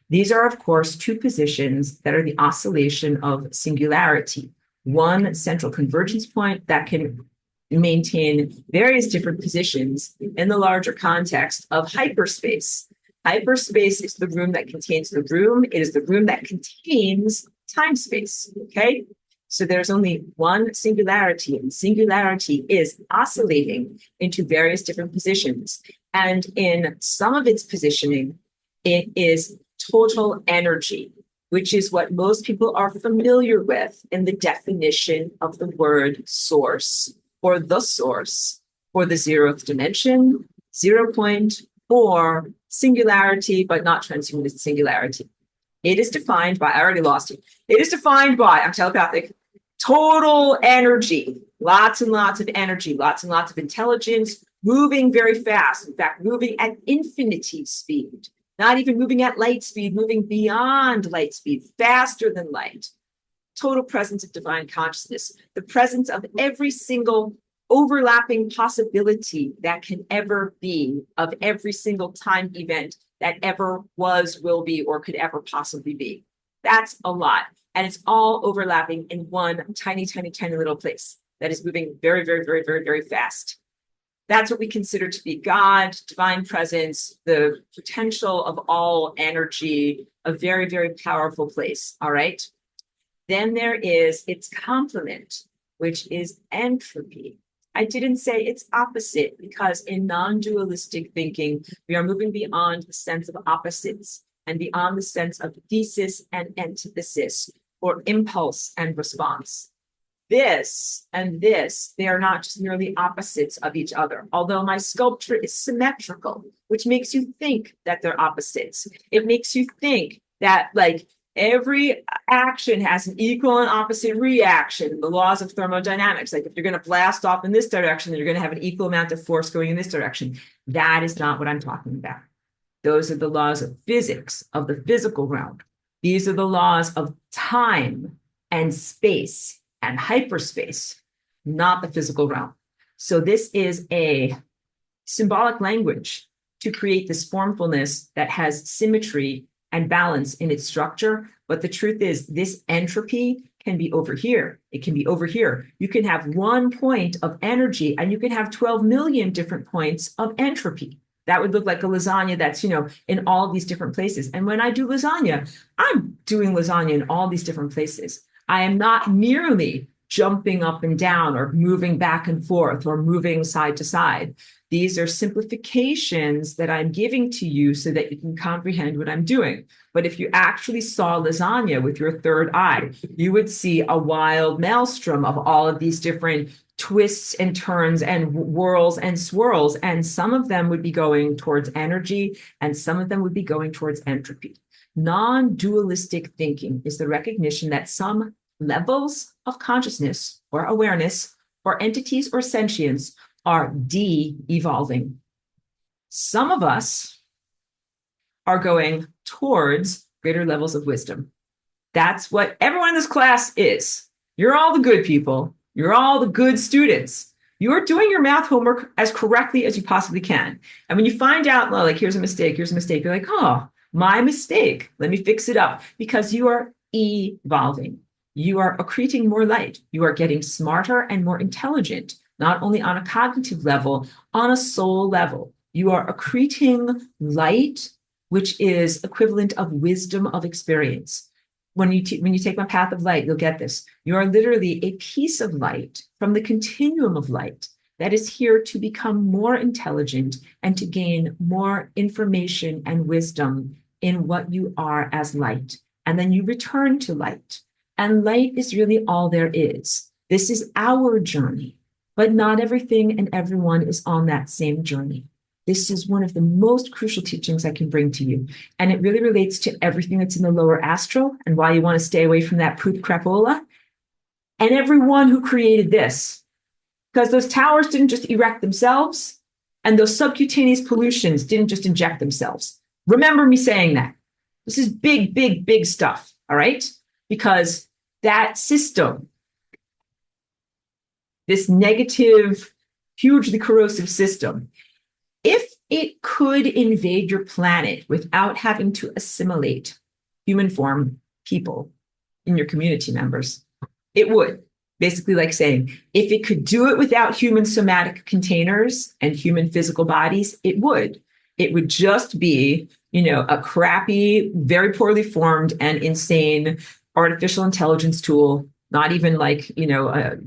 These are, of course, two positions that are the oscillation of singularity. One central convergence point that can maintain various different positions in the larger context of hyperspace. Hyperspace is the room that contains the room. It is the room that contains time space, okay? So there's only one singularity, and singularity is oscillating into various different positions. And in some of its positioning, it is total energy, which is what most people are familiar with in the definition of the word source, or the source, or the zeroth dimension, 0 point, or singularity, but not transhumanist singularity. It is defined by, I already lost it. It is defined by, I'm telepathic, total energy, lots and lots of energy, lots and lots of intelligence, moving very fast. In fact, moving at infinity speed, not even moving at light speed, moving beyond light speed, faster than light. Total presence of divine consciousness, the presence of every single overlapping possibility that can ever be, of every single time event that ever was, will be, or could ever possibly be. That's a lot. And it's all overlapping in one tiny, tiny, tiny little place that is moving very, very, very, very, very fast. That's what we consider to be God, divine presence, the potential of all energy, a very, very powerful place. All right. Then there is its complement, which is entropy. I didn't say its opposite because in non-dualistic thinking, we are moving beyond the sense of opposites and beyond the sense of thesis and antithesis, or impulse and response. this and this, they are not just merely opposites of each other. Although my sculpture is symmetrical, which makes you think that they're opposites. It makes you think that like every action has an equal and opposite reaction. The laws of thermodynamics, like if you're going to blast off in this direction, then you're going to have an equal amount of force going in this direction. That is not what I'm talking about. Those are the laws of physics, of the physical realm. These are the laws of time and space and hyperspace, not the physical realm. So this is a symbolic language to create this formfulness that has symmetry and balance in its structure. But the truth is, this entropy can be over here. It can be over here. You can have 1 point of energy and you can have 12 million different points of entropy. That would look like a lasagna that's, in all these different places. And when I do lasagna, I'm doing lasagna in all these different places. I am not merely jumping up and down or moving back and forth or moving side to side. These are simplifications that I'm giving to you so that you can comprehend what I'm doing. But if you actually saw lasagna with your third eye, you would see a wild maelstrom of all of these different twists and turns and whirls and swirls. And some of them would be going towards energy and some of them would be going towards entropy. Non-dualistic thinking is the recognition that some levels of consciousness or awareness or entities or sentience are de-evolving. Some of us are going towards greater levels of wisdom. That's what everyone in this class is. You're all the good people. You're all the good students. You're doing your math homework as correctly as you possibly can. And when you find out, well, like, here's a mistake, you're like, oh, my mistake. Let me fix it up. Because you are evolving. You are accreting more light. You are getting smarter and more intelligent, not only on a cognitive level, on a soul level. You are accreting light, which is equivalent of wisdom of experience. When you take my path of light, you'll get this. You are literally a piece of light from the continuum of light that is here to become more intelligent and to gain more information and wisdom in what you are as light. And then you return to light. And light is really all there is. This is our journey, but not everything and everyone is on that same journey. This is one of the most crucial teachings I can bring to you. And it really relates to everything that's in the lower astral and why you want to stay away from that poop crapola. And everyone who created this, because those towers didn't just erect themselves and those subcutaneous pollutions didn't just inject themselves. Remember me saying that. This is big, big, big stuff, all right? Because that system, this negative, hugely corrosive system, if it could invade your planet without having to assimilate human form people in your community members, it would. Basically like saying, if it could do it without human somatic containers and human physical bodies, it would. It would just be, a crappy, very poorly formed and insane artificial intelligence tool, not even like,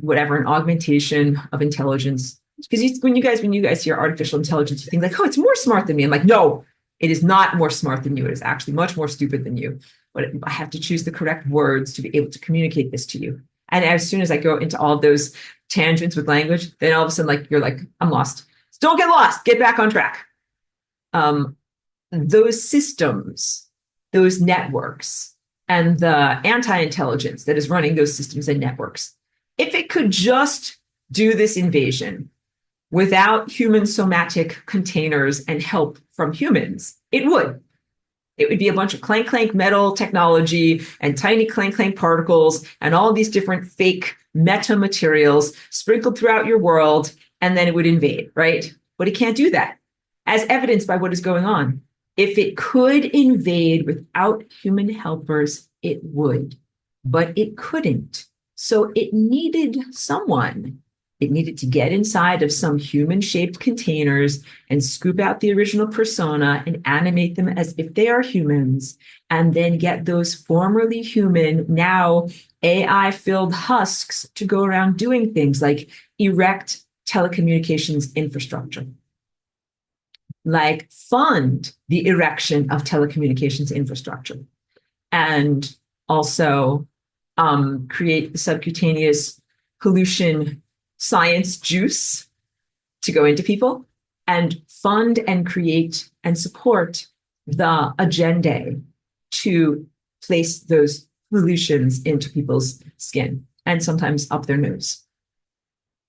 whatever, an augmentation of intelligence. Because when you guys hear artificial intelligence, you think like, oh, it's more smart than me. I'm like, no, it is not more smart than you. It is actually much more stupid than you. But I have to choose the correct words to be able to communicate this to you. And as soon as I go into all of those tangents with language, then all of a sudden, you're like, I'm lost. So don't get lost. Get back on track. Those systems, those networks, and the anti-intelligence that is running those systems and networks, if it could just do this invasion without human somatic containers and help from humans, it would. It would be a bunch of clank, clank metal technology and tiny clank, clank particles and all these different fake meta materials sprinkled throughout your world, and then it would invade, right? But it can't do that, as evidenced by what is going on. If it could invade without human helpers, it would, but it couldn't. So it needed someone. It needed to get inside of some human-shaped containers and scoop out the original persona and animate them as if they are humans, and then get those formerly human, now AI-filled husks to go around doing things like erect telecommunications infrastructure, like fund the erection of telecommunications infrastructure, and also create the subcutaneous pollution science juice to go into people and fund and create and support the agenda to place those pollutions into people's skin and sometimes up their nose.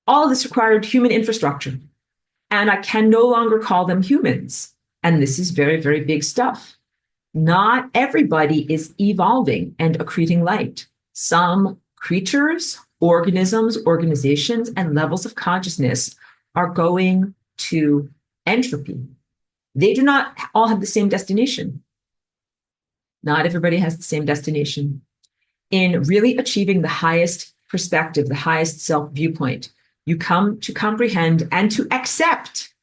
All of this required human infrastructure, and I can no longer call them humans. And this is very, very big stuff. Not everybody is evolving and accreting light. Some creatures, organisms, organizations, and levels of consciousness are going to entropy. They do not all have the same destination. Not everybody has the same destination. In really achieving the highest perspective, the highest self-viewpoint, you come to comprehend and to accept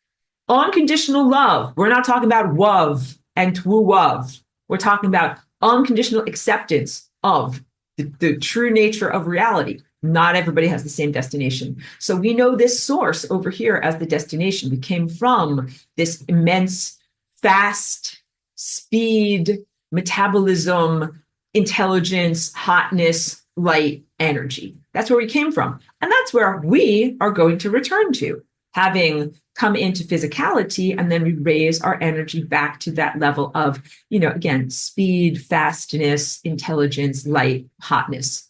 unconditional love. We're not talking about love and woo-love. We're talking about unconditional acceptance of the true nature of reality. Not everybody has the same destination. So we know this source over here as the destination. We came from this immense, fast, speed, metabolism, intelligence, hotness, light, energy. That's where we came from. And that's where we are going to return to, having come into physicality, and then we raise our energy back to that level of, again, speed, fastness, intelligence, light, hotness.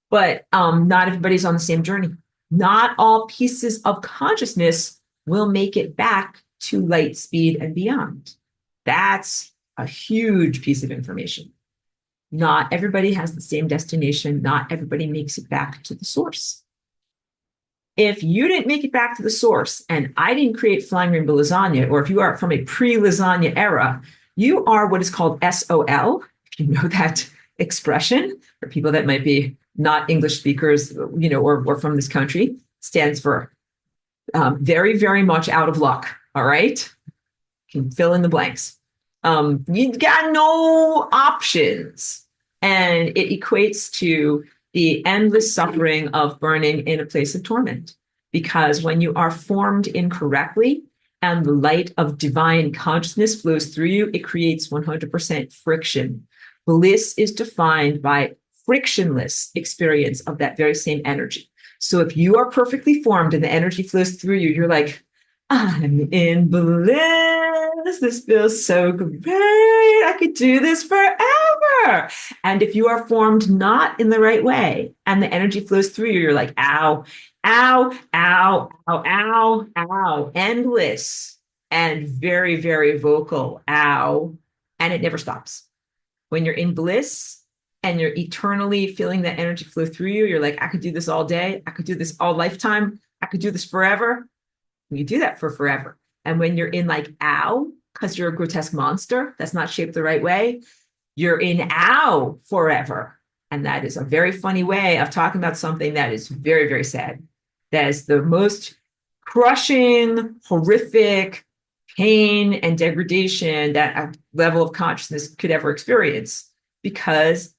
But not everybody's on the same journey. Not all pieces of consciousness will make it back to light speed and beyond. That's a huge piece of information. Not everybody has the same destination. Not everybody makes it back to the source. If you didn't make it back to the source and I didn't create flying rainbow lasagna, or if you are from a pre-lasagna era, you are what is called SOL, if you know that expression, for people that might be not English speakers, or from this country, stands for very, very much out of luck. All right. You can fill in the blanks. You got no options. And it equates to the endless suffering of burning in a place of torment. Because when you are formed incorrectly and the light of divine consciousness flows through you, it creates 100% friction. Bliss is defined by frictionless experience of that very same energy. So if you are perfectly formed and the energy flows through you, you're like, I'm in bliss. This feels so great. I could do this forever. And if you are formed not in the right way and the energy flows through you, you're like, ow, ow, ow, ow, ow, ow, endless and very, very vocal, ow. And it never stops. When you're in bliss and you're eternally feeling that energy flow through you, you're like, I could do this all day. I could do this all lifetime. I could do this forever. You do that for forever. And when you're in like, ow, because you're a grotesque monster that's not shaped the right way, you're in ow forever. And that is a very funny way of talking about something that is very, very sad. That is the most crushing, horrific pain and degradation that a level of consciousness could ever experience, because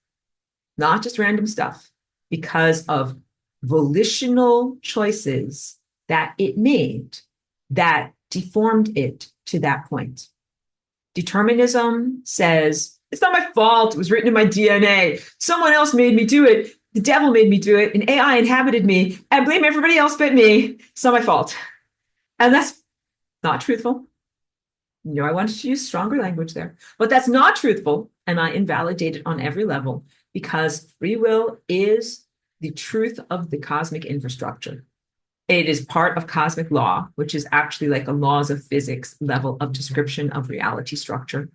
not just random stuff, because of volitional choices that it made that deformed it to that point. Determinism says, it's not my fault. It was written in my DNA. Someone else made me do it. The devil made me do it. And AI inhabited me. I blame everybody else but me. It's not my fault. And that's not truthful. I wanted to use stronger language there. But that's not truthful. And I invalidate it on every level, because free will is the truth of the cosmic infrastructure. It is part of cosmic law, which is actually like a laws of physics level of description of reality structure.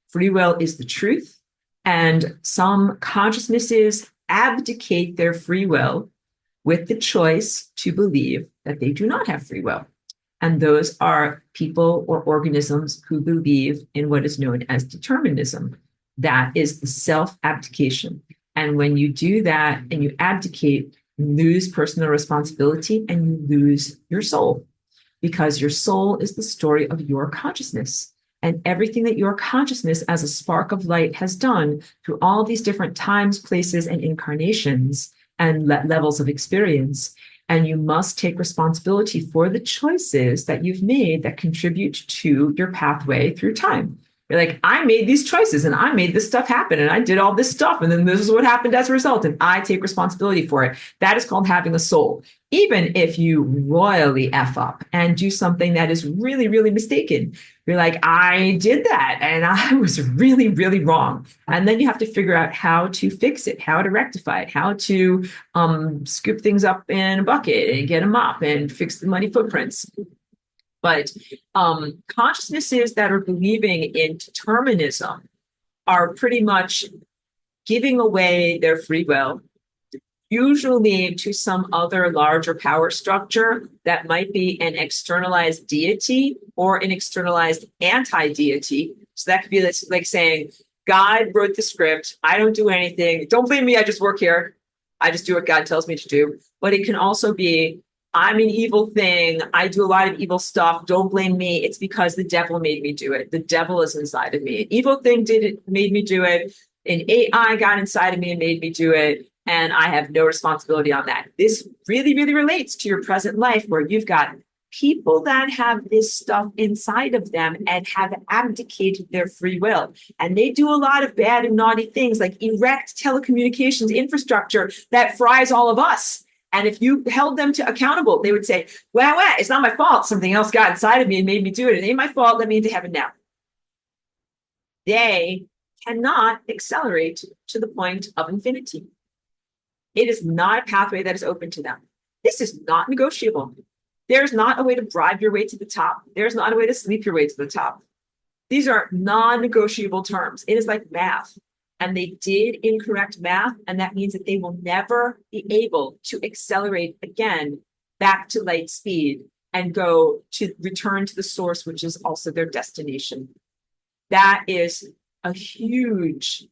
Free will is the truth, and some consciousnesses abdicate their free will with the choice to believe that they do not have free will. And those are people or organisms who believe in what is known as determinism. That is the self-abdication. And when you do that and you abdicate, you lose personal responsibility and you lose your soul, because your soul is the story of your consciousness. And everything that your consciousness as a spark of light has done through all these different times, places, and incarnations and levels of experience. And you must take responsibility for the choices that you've made that contribute to your pathway through time. You're like, I made these choices and I made this stuff happen and I did all this stuff. And then this is what happened as a result. And I take responsibility for it. That is called having a soul. Even if you royally F up and do something that is really, really mistaken, you're like, I did that and I was really, really wrong. And then you have to figure out how to fix it, how to rectify it, how to scoop things up in a bucket and get them up and fix the muddy footprints. But consciousnesses that are believing in determinism are pretty much giving away their free will, usually to some other larger power structure that might be an externalized deity or an externalized anti-deity. So that could be like saying, God wrote the script. I don't do anything. Don't blame me. I just work here. I just do what God tells me to do. But it can also be, I'm an evil thing. I do a lot of evil stuff. Don't blame me. It's because the devil made me do it. The devil is inside of me. An evil thing made me do it. An AI got inside of me and made me do it. And I have no responsibility on that. This really, really relates to your present life where you've got people that have this stuff inside of them and have abdicated their free will. And they do a lot of bad and naughty things like erect telecommunications infrastructure that fries all of us. And if you held them to accountable, they would say, well, it's not my fault. Something else got inside of me and made me do it. It ain't my fault. Let me into heaven now. They cannot accelerate to the point of infinity. It is not a pathway that is open to them. This is not negotiable. There's not a way to bribe your way to the top. There's not a way to sleep your way to the top. These are non-negotiable terms. It is like math. And they did incorrect math, and that means that they will never be able to accelerate again back to light speed and go to return to the source, which is also their destination. That is a huge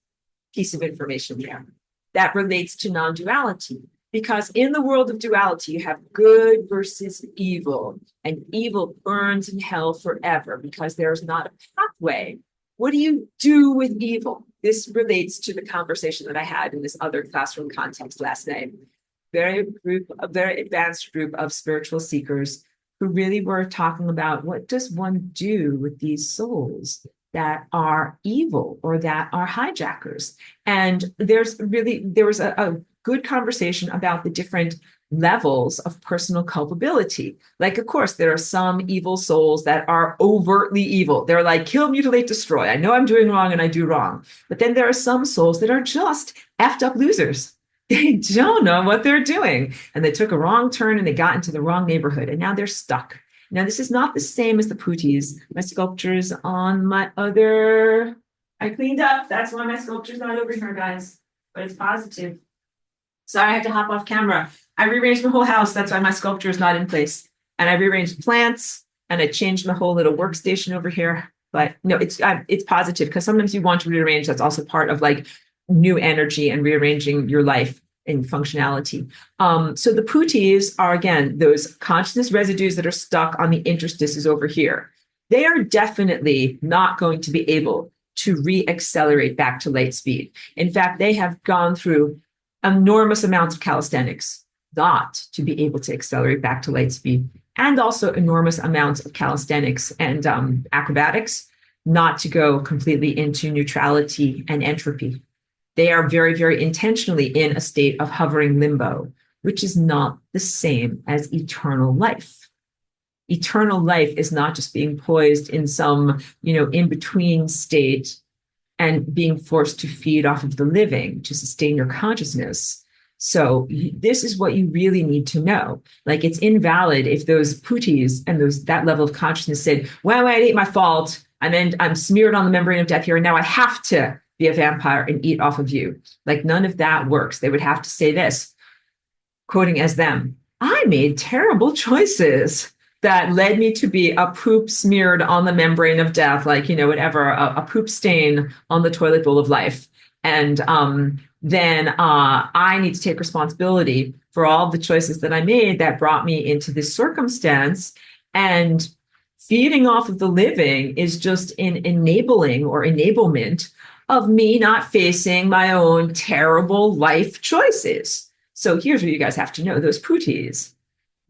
piece of information there that relates to non-duality. Because in the world of duality, you have good versus evil, and evil burns in hell forever because there's not a pathway. What do you do with evil? This relates to the conversation that I had in this other classroom context last night. A very advanced group of spiritual seekers who really were talking about what does one do with these souls that are evil or that are hijackers. And there was a good conversation about the different levels of personal culpability. Like, of course, there are some evil souls that are overtly evil. They're like, kill, mutilate, destroy. I know I'm doing wrong and I do wrong. But then there are some souls that are just effed up losers. They don't know what they're doing. And they took a wrong turn and they got into the wrong neighborhood and now they're stuck. Now, this is not the same as the putis. My sculpture's on my other, I cleaned up. That's why my sculpture's not over here, guys. But it's positive. Sorry, I had to hop off camera. I rearranged my whole house. That's why my sculpture is not in place. And I rearranged plants and I changed my whole little workstation over here. But no, it's positive because sometimes you want to rearrange. That's also part of like new energy and rearranging your life and functionality. So the putis are, again, those consciousness residues that are stuck on the interstices over here. They are definitely not going to be able to re-accelerate back to light speed. In fact, they have gone through enormous amounts of calisthenics not to be able to accelerate back to light speed, and also enormous amounts of calisthenics and acrobatics not to go completely into neutrality and entropy. They are very, very intentionally in a state of hovering limbo, which is not the same as eternal life. Eternal life is not just being poised in some, in-between state and being forced to feed off of the living to sustain your consciousness. So this is what you really need to know. Like, it's invalid if those putis and that level of consciousness said, well, it ain't my fault. I'm smeared on the membrane of death here, and now I have to be a vampire and eat off of you. Like, none of that works. They would have to say this, quoting as them, I made terrible choices that led me to be a poop smeared on the membrane of death, like, whatever, a poop stain on the toilet bowl of life. And then I need to take responsibility for all the choices that I made that brought me into this circumstance. And feeding off of the living is just an enabling or enablement of me not facing my own terrible life choices. So here's what you guys have to know. Those putis,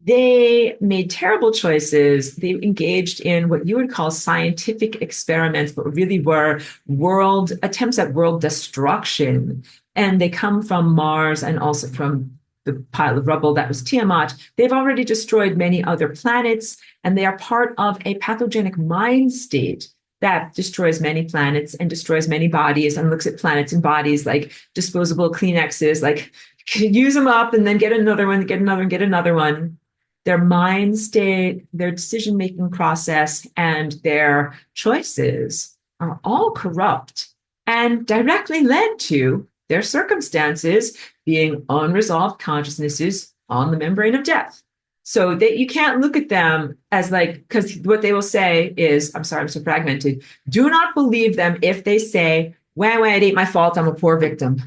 They made terrible choices. They engaged in what you would call scientific experiments, but really were world attempts at world destruction. And they come from Mars and also from the pile of rubble that was Tiamat. They've already destroyed many other planets, and they are part of a pathogenic mind state that destroys many planets and destroys many bodies and looks at planets and bodies like disposable Kleenexes, like use them up and then get another one, get another one, get another one. Their mind state, their decision making process, and their choices are all corrupt and directly led to their circumstances being unresolved consciousnesses on the membrane of death. So that you can't look at them as like, because what they will say is, I'm sorry, I'm so fragmented. Do not believe them if they say, wah, wah, it ain't my fault, I'm a poor victim.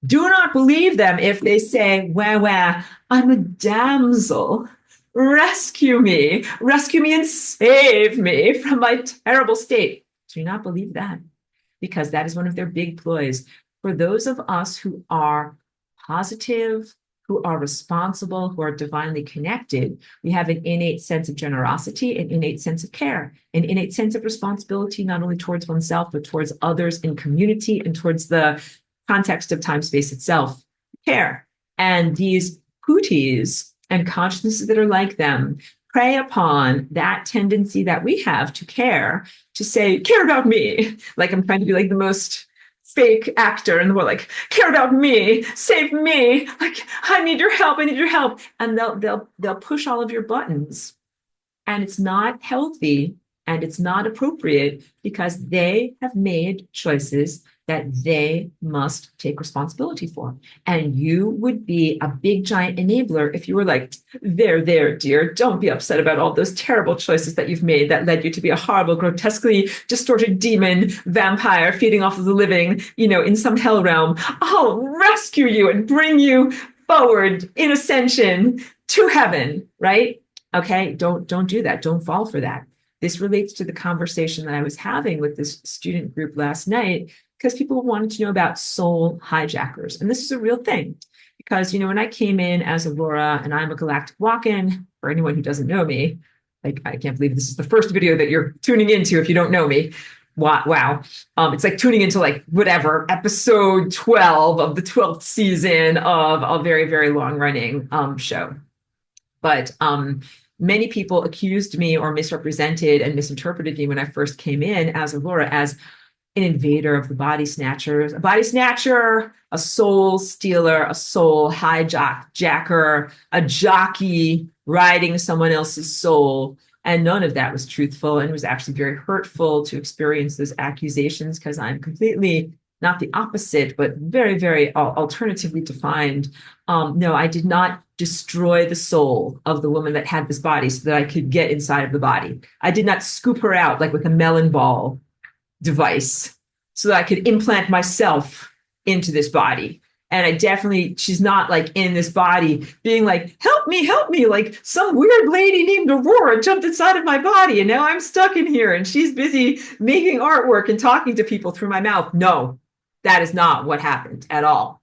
Do not believe them if they say, wah, wah, I'm a damsel. Rescue me and save me from my terrible state. Do not believe that, because that is one of their big ploys. For those of us who are positive, who are responsible, who are divinely connected, we have an innate sense of generosity, an innate sense of care, an innate sense of responsibility, not only towards oneself, but towards others in community and towards the context of time space itself. Care. And these pooties and consciousnesses that are like them prey upon that tendency that we have to care, to say, care about me. Like I'm trying to be like the most fake actor in the world, like, care about me, save me, like, I need your help, I need your help. And they'll push all of your buttons. And it's not healthy and it's not appropriate because they have made choices that they must take responsibility for. And you would be a big giant enabler if you were like, there, dear, don't be upset about all those terrible choices that you've made that led you to be a horrible, grotesquely distorted demon vampire feeding off of the living, in some hell realm. I'll rescue you and bring you forward in ascension to heaven, right? Okay, don't do that. Don't fall for that. This relates to the conversation that I was having with this student group last night, because people wanted to know about soul hijackers. And this is a real thing. Because, when I came in as Aurora and I'm a galactic walk-in, for anyone who doesn't know me, like, I can't believe this is the first video that you're tuning into if you don't know me. Wow. It's like tuning into like whatever, episode 12 of the 12th season of a very, very long running show. But many people accused me or misrepresented and misinterpreted me when I first came in as Aurora as an invader of the body snatchers, a body snatcher, a soul stealer, a soul hijacker, a jockey riding someone else's soul. And none of that was truthful, and it was actually very hurtful to experience those accusations, because I'm completely not the opposite, but very, very alternatively defined. No, I did not destroy the soul of the woman that had this body so that I could get inside of the body. I did not scoop her out like with a melon ball device so that I could implant myself into this body. And she's not like in this body being like, help me, like some weird lady named Aurora jumped inside of my body and now I'm stuck in here and she's busy making artwork and talking to people through my mouth. No, that is not what happened at all.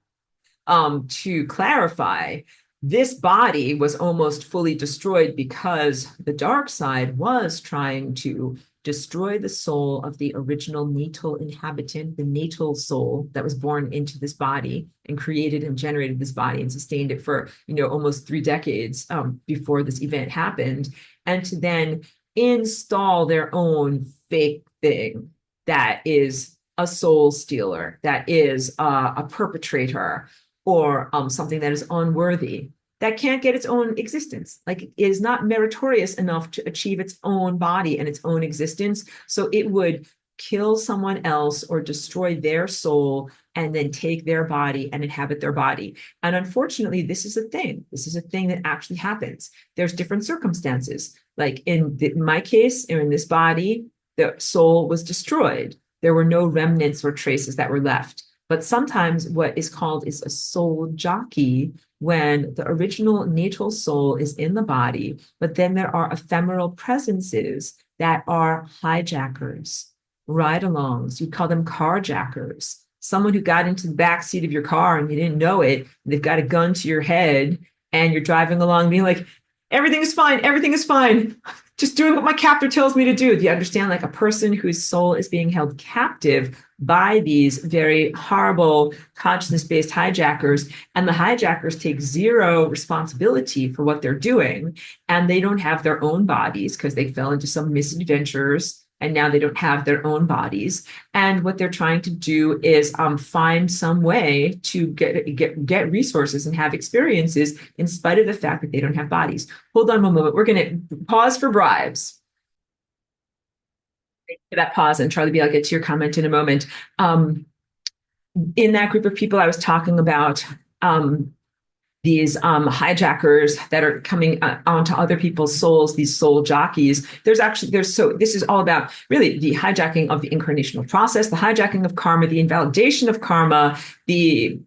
To clarify, this body was almost fully destroyed because the dark side was trying to destroy the soul of the original natal inhabitant, the natal soul that was born into this body and created and generated this body and sustained it for, almost 3 decades before this event happened, and to then install their own fake thing that is a soul stealer, that is a perpetrator, or something that is unworthy, that can't get its own existence, like it is not meritorious enough to achieve its own body and its own existence. So it would kill someone else or destroy their soul and then take their body and inhabit their body. And unfortunately, this is a thing. This is a thing that actually happens. There's different circumstances. Like in my case, in this body, the soul was destroyed. There were no remnants or traces that were left. But sometimes what is called is a soul jockey, when the original natal soul is in the body, but then there are ephemeral presences that are hijackers, ride-alongs. You call them carjackers. Someone who got into the back seat of your car and you didn't know it, they've got a gun to your head and you're driving along being like, Everything is fine. Everything is fine. Just doing what my captor tells me to do. Do you understand? Like a person whose soul is being held captive by these very horrible consciousness-based hijackers, and the hijackers take zero responsibility for what they're doing, and they don't have their own bodies because they fell into some misadventures and now they don't have their own bodies. And what they're trying to do is find some way to get resources and have experiences in spite of the fact that they don't have bodies. Hold on one moment. We're going to pause for bribes. For that pause, and Charlie B, I'll get to your comment in a moment. In that group of people I was talking about, these hijackers that are coming onto other people's souls, these soul jockeys. This is all about really the hijacking of the incarnational process, the hijacking of karma, the invalidation of karma, the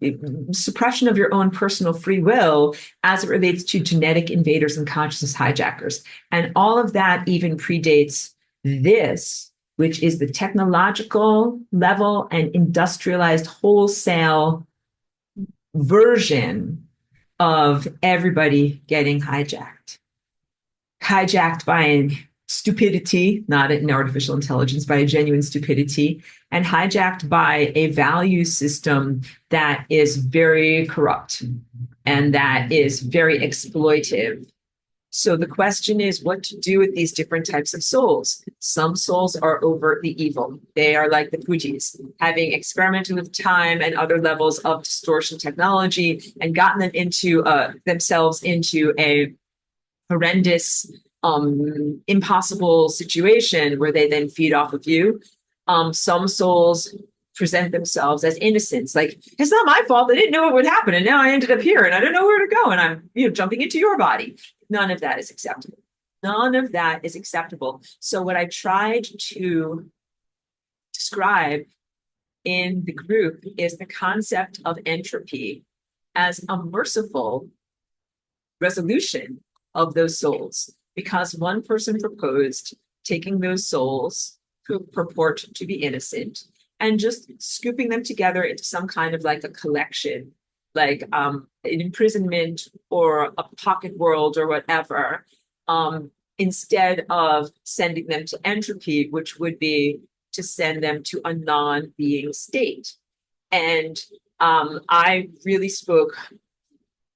suppression of your own personal free will as it relates to genetic invaders and consciousness hijackers. And all of that even predates this, which is the technological level and industrialized wholesale version of everybody getting hijacked by stupidity, not an artificial intelligence, by a genuine stupidity, and hijacked by a value system that is very corrupt and that is very exploitive. So the question is what to do with these different types of souls. Some souls are overtly evil. They are like the Pujis, having experimented with time and other levels of distortion technology and gotten them into themselves into a horrendous, impossible situation where they then feed off of you. Some souls present themselves as innocents, like it's not my fault. I didn't know what would happen, and now I ended up here, and I don't know where to go, and I'm jumping into your body. None of that is acceptable. None of that is acceptable. So what I tried to describe in the group is the concept of entropy as a merciful resolution of those souls, because one person proposed taking those souls who purport to be innocent and just scooping them together into some kind of like a collection, like an imprisonment or a pocket world or whatever, instead of sending them to entropy, which would be to send them to a non-being state. And I really spoke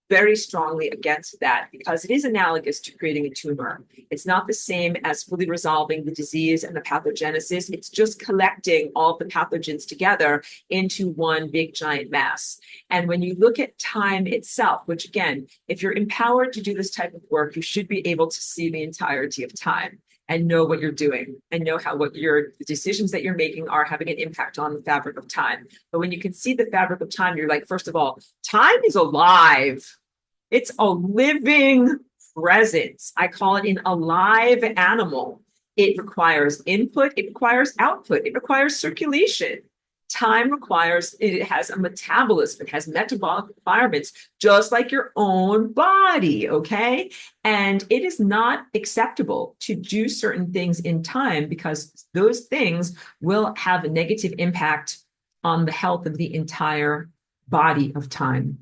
very strongly against that because it is analogous to creating a tumor. It's not the same as fully resolving the disease and the pathogenesis. It's just collecting all the pathogens together into one big giant mass. And when you look at time itself, which again, if you're empowered to do this type of work, you should be able to see the entirety of time and know what you're doing and know how the decisions that you're making are having an impact on the fabric of time. But when you can see the fabric of time, you're like, first of all, time is alive. It's a living presence. I call it an alive animal. It requires input. It requires output. It requires circulation. Time requires, it has a metabolism. It has metabolic requirements, just like your own body, okay? And it is not acceptable to do certain things in time because those things will have a negative impact on the health of the entire body of time.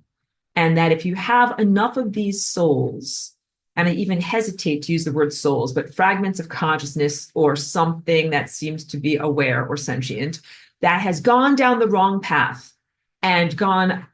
And that if you have enough of these souls, and I even hesitate to use the word souls, but fragments of consciousness or something that seems to be aware or sentient, that has gone down the wrong path and gone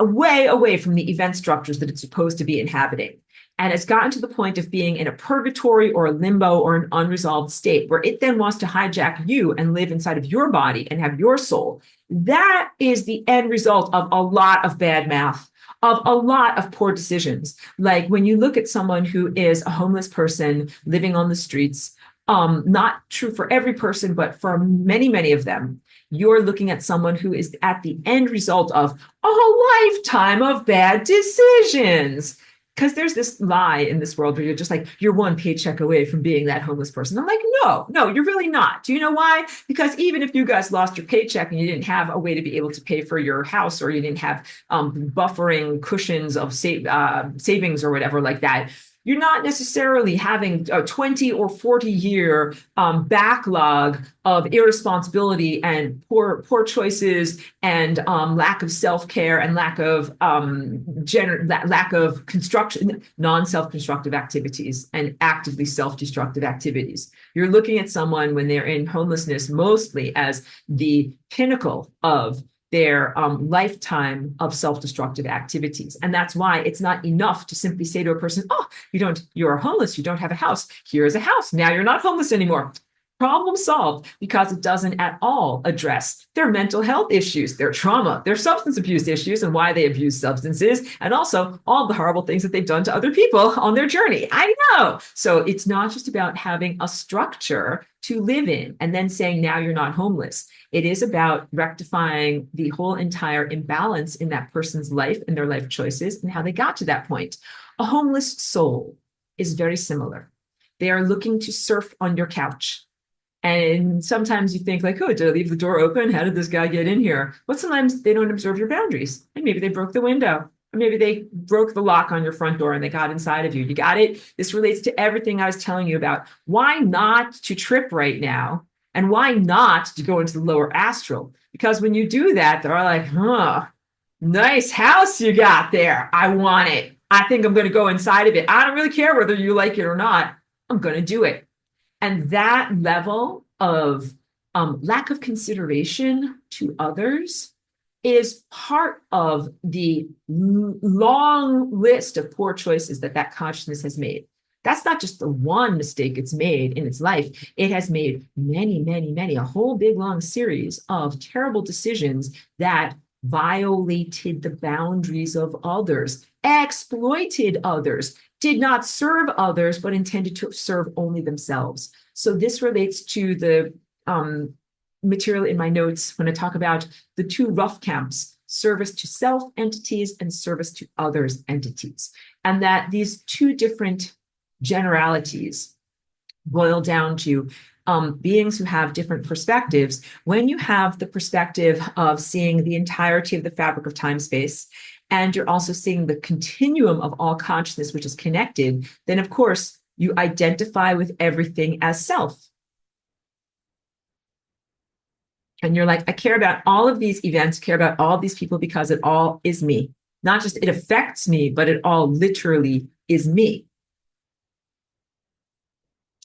way away from the event structures that it's supposed to be inhabiting, and has gotten to the point of being in a purgatory or a limbo or an unresolved state where it then wants to hijack you and live inside of your body and have your soul. That is the end result of a lot of bad math, of a lot of poor decisions. Like when you look at someone who is a homeless person living on the streets, not true for every person, but for many, many of them, you're looking at someone who is at the end result of a whole lifetime of bad decisions. Because there's this lie in this world where you're just like, you're one paycheck away from being that homeless person. I'm like, no, you're really not. Do you know why? Because even if you guys lost your paycheck and you didn't have a way to be able to pay for your house, or you didn't have buffering cushions of savings or whatever like that, you're not necessarily having a 20 or 40-year backlog of irresponsibility and poor choices and lack of self-care and lack of construction, non-self-constructive activities and actively self-destructive activities. You're looking at someone when they're in homelessness mostly as the pinnacle of their lifetime of self-destructive activities. And that's why it's not enough to simply say to a person, oh, you're homeless, you don't have a house. Here is a house. Now you're not homeless anymore. Problem solved, because it doesn't at all address their mental health issues, their trauma, their substance abuse issues, and why they abuse substances, and also all the horrible things that they've done to other people on their journey. I know. So it's not just about having a structure to live in and then saying, now you're not homeless. It is about rectifying the whole entire imbalance in that person's life and their life choices and how they got to that point. A homeless soul is very similar. They are looking to surf on your couch. And sometimes you think like, oh, did I leave the door open? How did this guy get in here? But sometimes they don't observe your boundaries. And maybe they broke the window. Or maybe they broke the lock on your front door and they got inside of you. You got it? This relates to everything I was telling you about. Why not to trip right now? And why not to go into the lower astral? Because when you do that, they're like, nice house you got there. I want it. I think I'm going to go inside of it. I don't really care whether you like it or not. I'm going to do it. And that level of lack of consideration to others is part of the long list of poor choices that consciousness has made. That's not just the one mistake it's made in its life. It has made many, many, many, a whole big long series of terrible decisions that violated the boundaries of others, exploited others, did not serve others, but intended to serve only themselves. So this relates to the material in my notes when I talk about the two rough camps, service to self entities and service to others entities. And that these two different generalities boil down to beings who have different perspectives. When you have the perspective of seeing the entirety of the fabric of time space, and you're also seeing the continuum of all consciousness, which is connected, then of course you identify with everything as self. And you're like, I care about all of these events, care about all of these people because it all is me. Not just it affects me, but it all literally is me.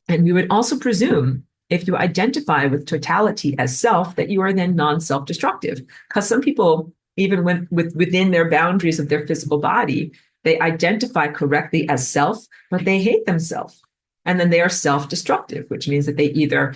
And we would also presume, if you identify with totality as self, that you are then non-self-destructive. Because some people, even within their boundaries of their physical body, they identify correctly as self, but they hate themselves. And then they are self-destructive, which means that they either,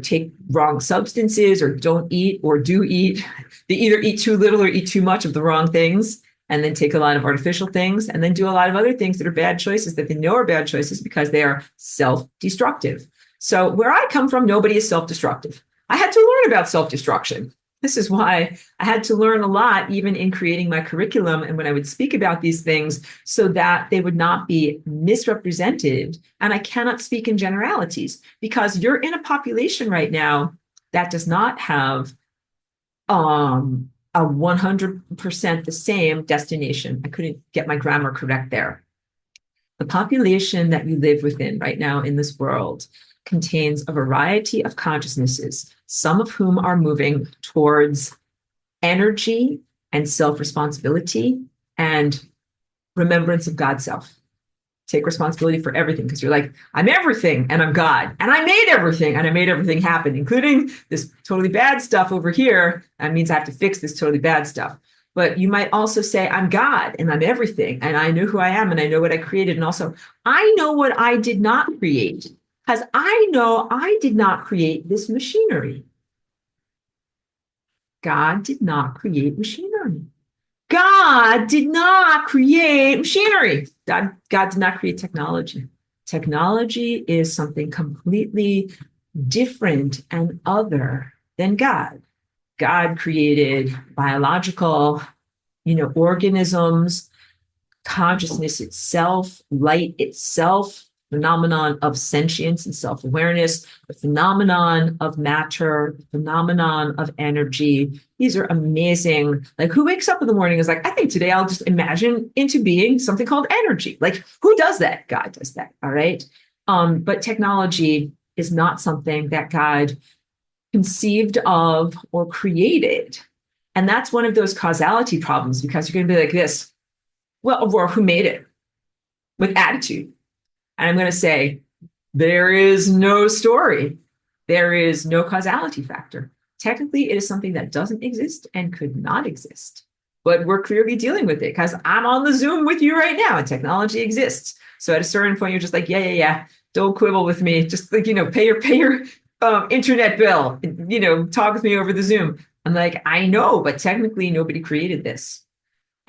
take wrong substances or don't eat or do eat. They either eat too little or eat too much of the wrong things, and then take a lot of artificial things, and then do a lot of other things that are bad choices that they know are bad choices because they are self-destructive. So where I come from, nobody is self-destructive. I had to learn about self-destruction. This is why I had to learn a lot, even in creating my curriculum and when I would speak about these things, so that they would not be misrepresented. And I cannot speak in generalities because you're in a population right now that does not have a 100% the same destination. I couldn't get my grammar correct there. The population that you live within right now in this world contains a variety of consciousnesses, some of whom are moving towards energy and self-responsibility and remembrance of God's self. Take responsibility for everything because you're like, I'm everything and I'm God. And I made everything and I made everything happen, including this totally bad stuff over here. That means I have to fix this totally bad stuff. But you might also say, I'm God and I'm everything. And I know who I am and I know what I created. And also, I know what I did not create because I know I did not create this machinery. God did not create machinery. God did not create machinery. God did not create technology. Technology is something completely different and other than God. God created biological, organisms, consciousness itself, light itself, phenomenon of sentience and self-awareness, the phenomenon of matter, the phenomenon of energy. These are amazing. Like, who wakes up in the morning and is like, I think today I'll just imagine into being something called energy. Like, who does that? God does that. All right. But technology is not something that God conceived of or created. And that's one of those causality problems, because you're going to be like this, well, Aurora, who made it? With attitude. And I'm going to say, there is no story. There is no causality factor. Technically, it is something that doesn't exist and could not exist. But we're clearly dealing with it because I'm on the Zoom with you right now and technology exists. So at a certain point, you're just like, yeah. Don't quibble with me. Just like, pay your internet bill, talk with me over the Zoom. I'm like, I know, but technically nobody created this.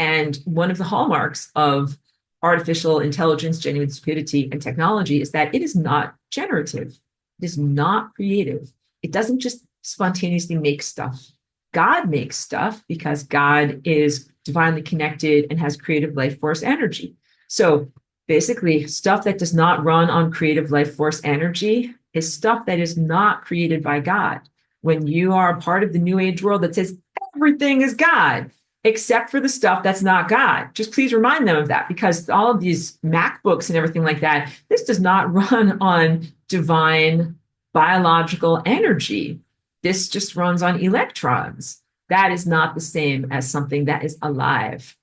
And one of the hallmarks of artificial intelligence, genuine stupidity, and technology is that it is not generative. It is not creative. It doesn't just spontaneously make stuff. God makes stuff because God is divinely connected and has creative life force energy. So basically, stuff that does not run on creative life force energy is stuff that is not created by God. When you are a part of the New Age world that says everything is God, except for the stuff that's not God. Just please remind them of that, because all of these MacBooks and everything like that, this does not run on divine biological energy. This just runs on electrons. That is not the same as something that is alive.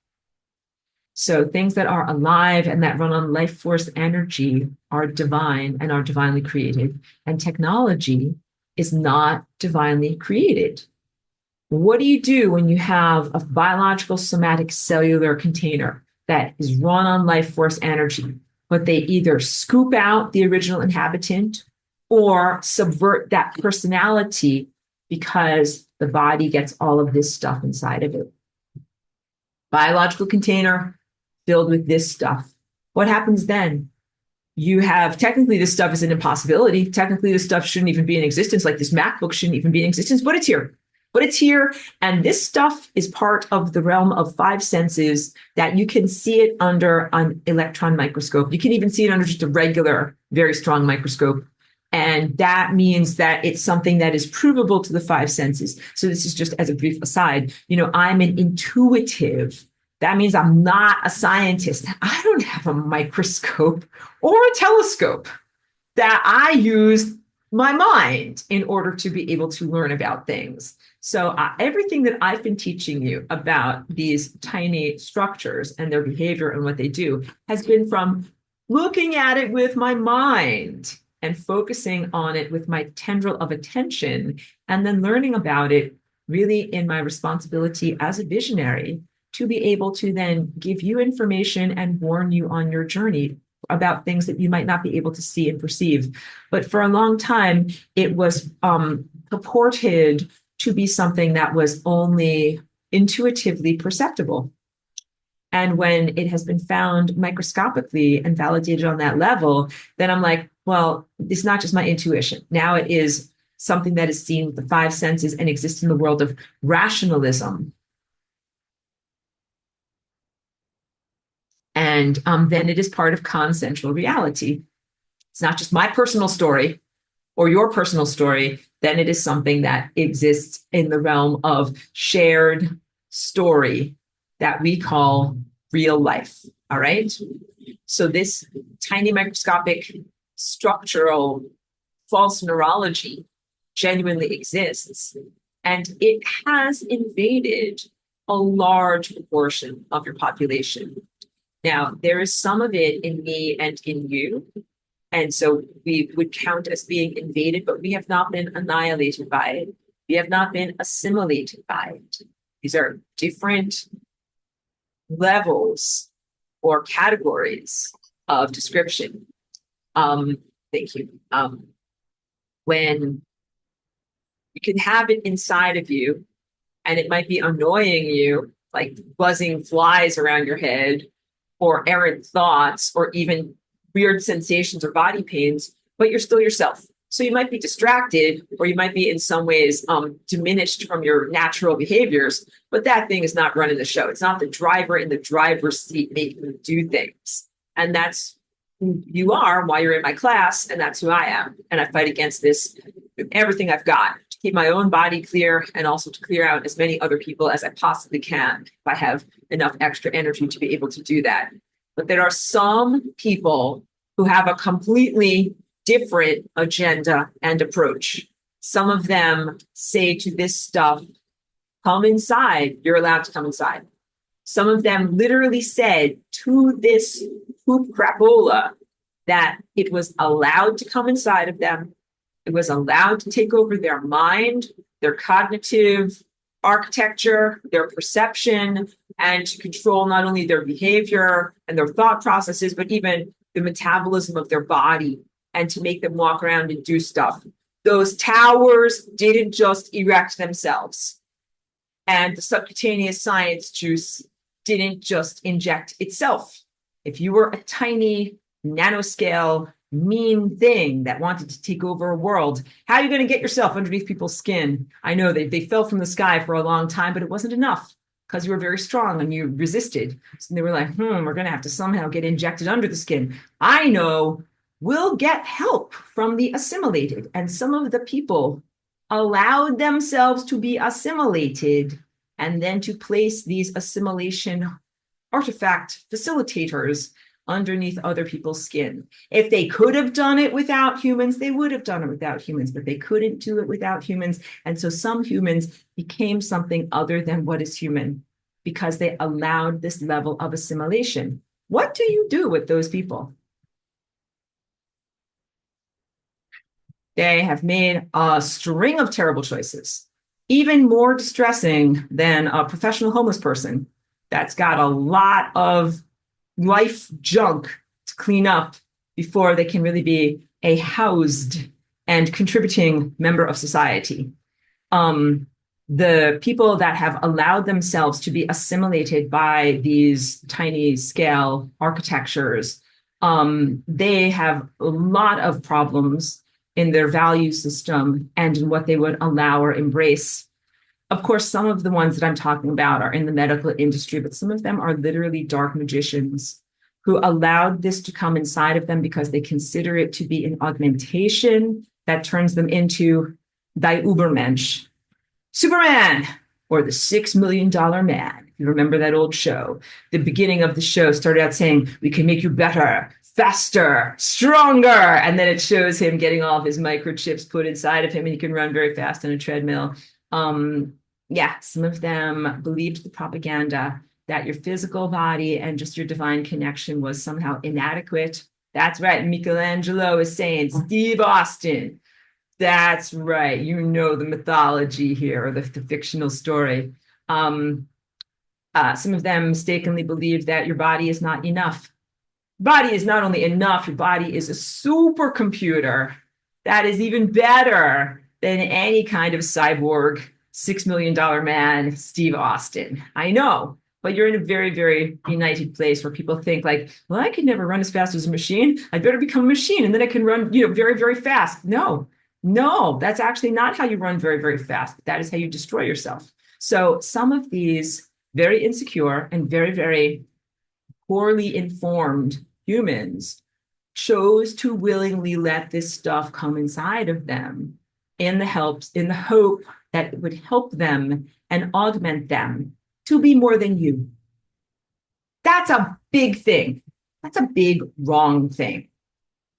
So things that are alive and that run on life force energy are divine and are divinely created. And technology is not divinely created. What do you do when you have a biological somatic cellular container that is run on life force energy, but they either scoop out the original inhabitant or subvert that personality because the body gets all of this stuff inside of it? Biological container filled with this stuff. What happens then? You have, technically, this stuff is an impossibility. Technically, this stuff shouldn't even be in existence. Like this MacBook shouldn't even be in existence, but it's here. And this stuff is part of the realm of five senses that you can see it under an electron microscope. You can even see it under just a regular, very strong microscope. And that means that it's something that is provable to the five senses. So this is just as a brief aside. I'm an intuitive. That means I'm not a scientist. I don't have a microscope or a telescope. That I use my mind in order to be able to learn about things. So everything that I've been teaching you about these tiny structures and their behavior and what they do has been from looking at it with my mind and focusing on it with my tendril of attention, and then learning about it really in my responsibility as a visionary to be able to then give you information and warn you on your journey about things that you might not be able to see and perceive. But for a long time, it was purported to be something that was only intuitively perceptible. And when it has been found microscopically and validated on that level, then I'm like, well, it's not just my intuition. Now it is something that is seen with the five senses and exists in the world of rationalism. And then it is part of consensual reality. It's not just my personal story or your personal story. Then it is something that exists in the realm of shared story that we call real life. All right. So this tiny microscopic structural false neurology genuinely exists, and it has invaded a large proportion of your population. Now, there is some of it in me and in you. And so we would count as being invaded, but we have not been annihilated by it. We have not been assimilated by it. These are different levels or categories of description. Thank you. When you can have it inside of you, and it might be annoying you, like buzzing flies around your head, or errant thoughts, or even weird sensations or body pains, but you're still yourself. So you might be distracted, or you might be in some ways diminished from your natural behaviors, but that thing is not running the show. It's not the driver in the driver's seat making you do things. And that's who you are while you're in my class, and that's who I am. And I fight against this with everything I've got to keep my own body clear and also to clear out as many other people as I possibly can if I have enough extra energy to be able to do that. But there are some people who have a completely different agenda and approach. Some of them say to this stuff, come inside, you're allowed to come inside. Some of them literally said to this poop crapola that it was allowed to come inside of them. It was allowed to take over their mind, their cognitive architecture, their perception, and to control not only their behavior and their thought processes, but even the metabolism of their body, and to make them walk around and do stuff. Those towers didn't just erect themselves. And the subcutaneous science juice didn't just inject itself. If you were a tiny, nanoscale, mean thing that wanted to take over a world, how are you going to get yourself underneath people's skin? I know they fell from the sky for a long time, but it wasn't enough because you were very strong and you resisted. So they were like, we're going to have to somehow get injected under the skin. I know we'll get help from the assimilated. And some of the people allowed themselves to be assimilated and then to place these assimilation artifact facilitators underneath other people's skin. If they could have done it without humans, they would have done it without humans, but they couldn't do it without humans. And so some humans became something other than what is human because they allowed this level of assimilation. What do you do with those people? They have made a string of terrible choices, even more distressing than a professional homeless person that's got a lot of life junk to clean up before they can really be a housed and contributing member of society. The people that have allowed themselves to be assimilated by these tiny scale architectures, they have a lot of problems in their value system and in what they would allow or embrace. Of course, some of the ones that I'm talking about are in the medical industry, but some of them are literally dark magicians who allowed this to come inside of them because they consider it to be an augmentation that turns them into die Übermensch, Superman, or the $6 million man. If you remember that old show, the beginning of the show started out saying, we can make you better, faster, stronger. And then it shows him getting all of his microchips put inside of him and he can run very fast on a treadmill. Some of them believed the propaganda that your physical body and just your divine connection was somehow inadequate. That's right. Michelangelo is saying, Steve Austin. That's right. You know the mythology here, or the fictional story. Some of them mistakenly believed that your body is not enough. Body is not only enough, your body is a supercomputer that is even better than any kind of cyborg $6 million man, Steve Austin. I know, but you're in a very, very united place where people think like, well, I could never run as fast as a machine. I'd better become a machine and then I can run, very, very fast. No, that's actually not how you run very, very fast. That is how you destroy yourself. So some of these very insecure and very, very poorly informed humans chose to willingly let this stuff come inside of them in the hope that it would help them and augment them to be more than you. That's a big thing. That's a big wrong thing.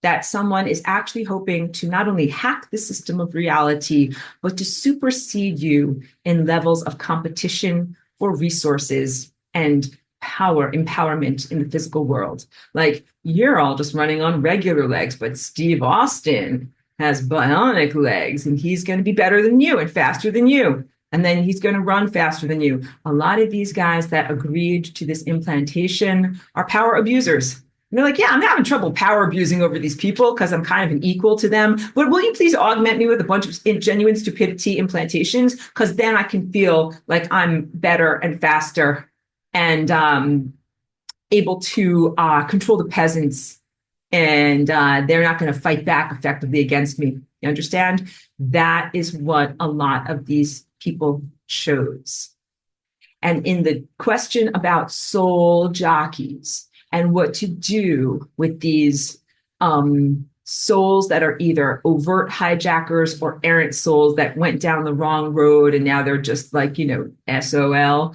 That someone is actually hoping to not only hack the system of reality, but to supersede you in levels of competition for resources and empowerment in the physical world. Like, you're all just running on regular legs, but Steve Austin has bionic legs and he's going to be better than you and faster than you. And then he's going to run faster than you. A lot of these guys that agreed to this implantation are power abusers. And they're like, yeah, I'm having trouble power abusing over these people because I'm kind of an equal to them. But will you please augment me with a bunch of genuine stupidity implantations? Because then I can feel like I'm better and faster and able to control the peasants. And they're not going to fight back effectively against me. You understand? That is what a lot of these people chose. And in the question about soul jockeys and what to do with these souls that are either overt hijackers or errant souls that went down the wrong road and now they're just like, SOL,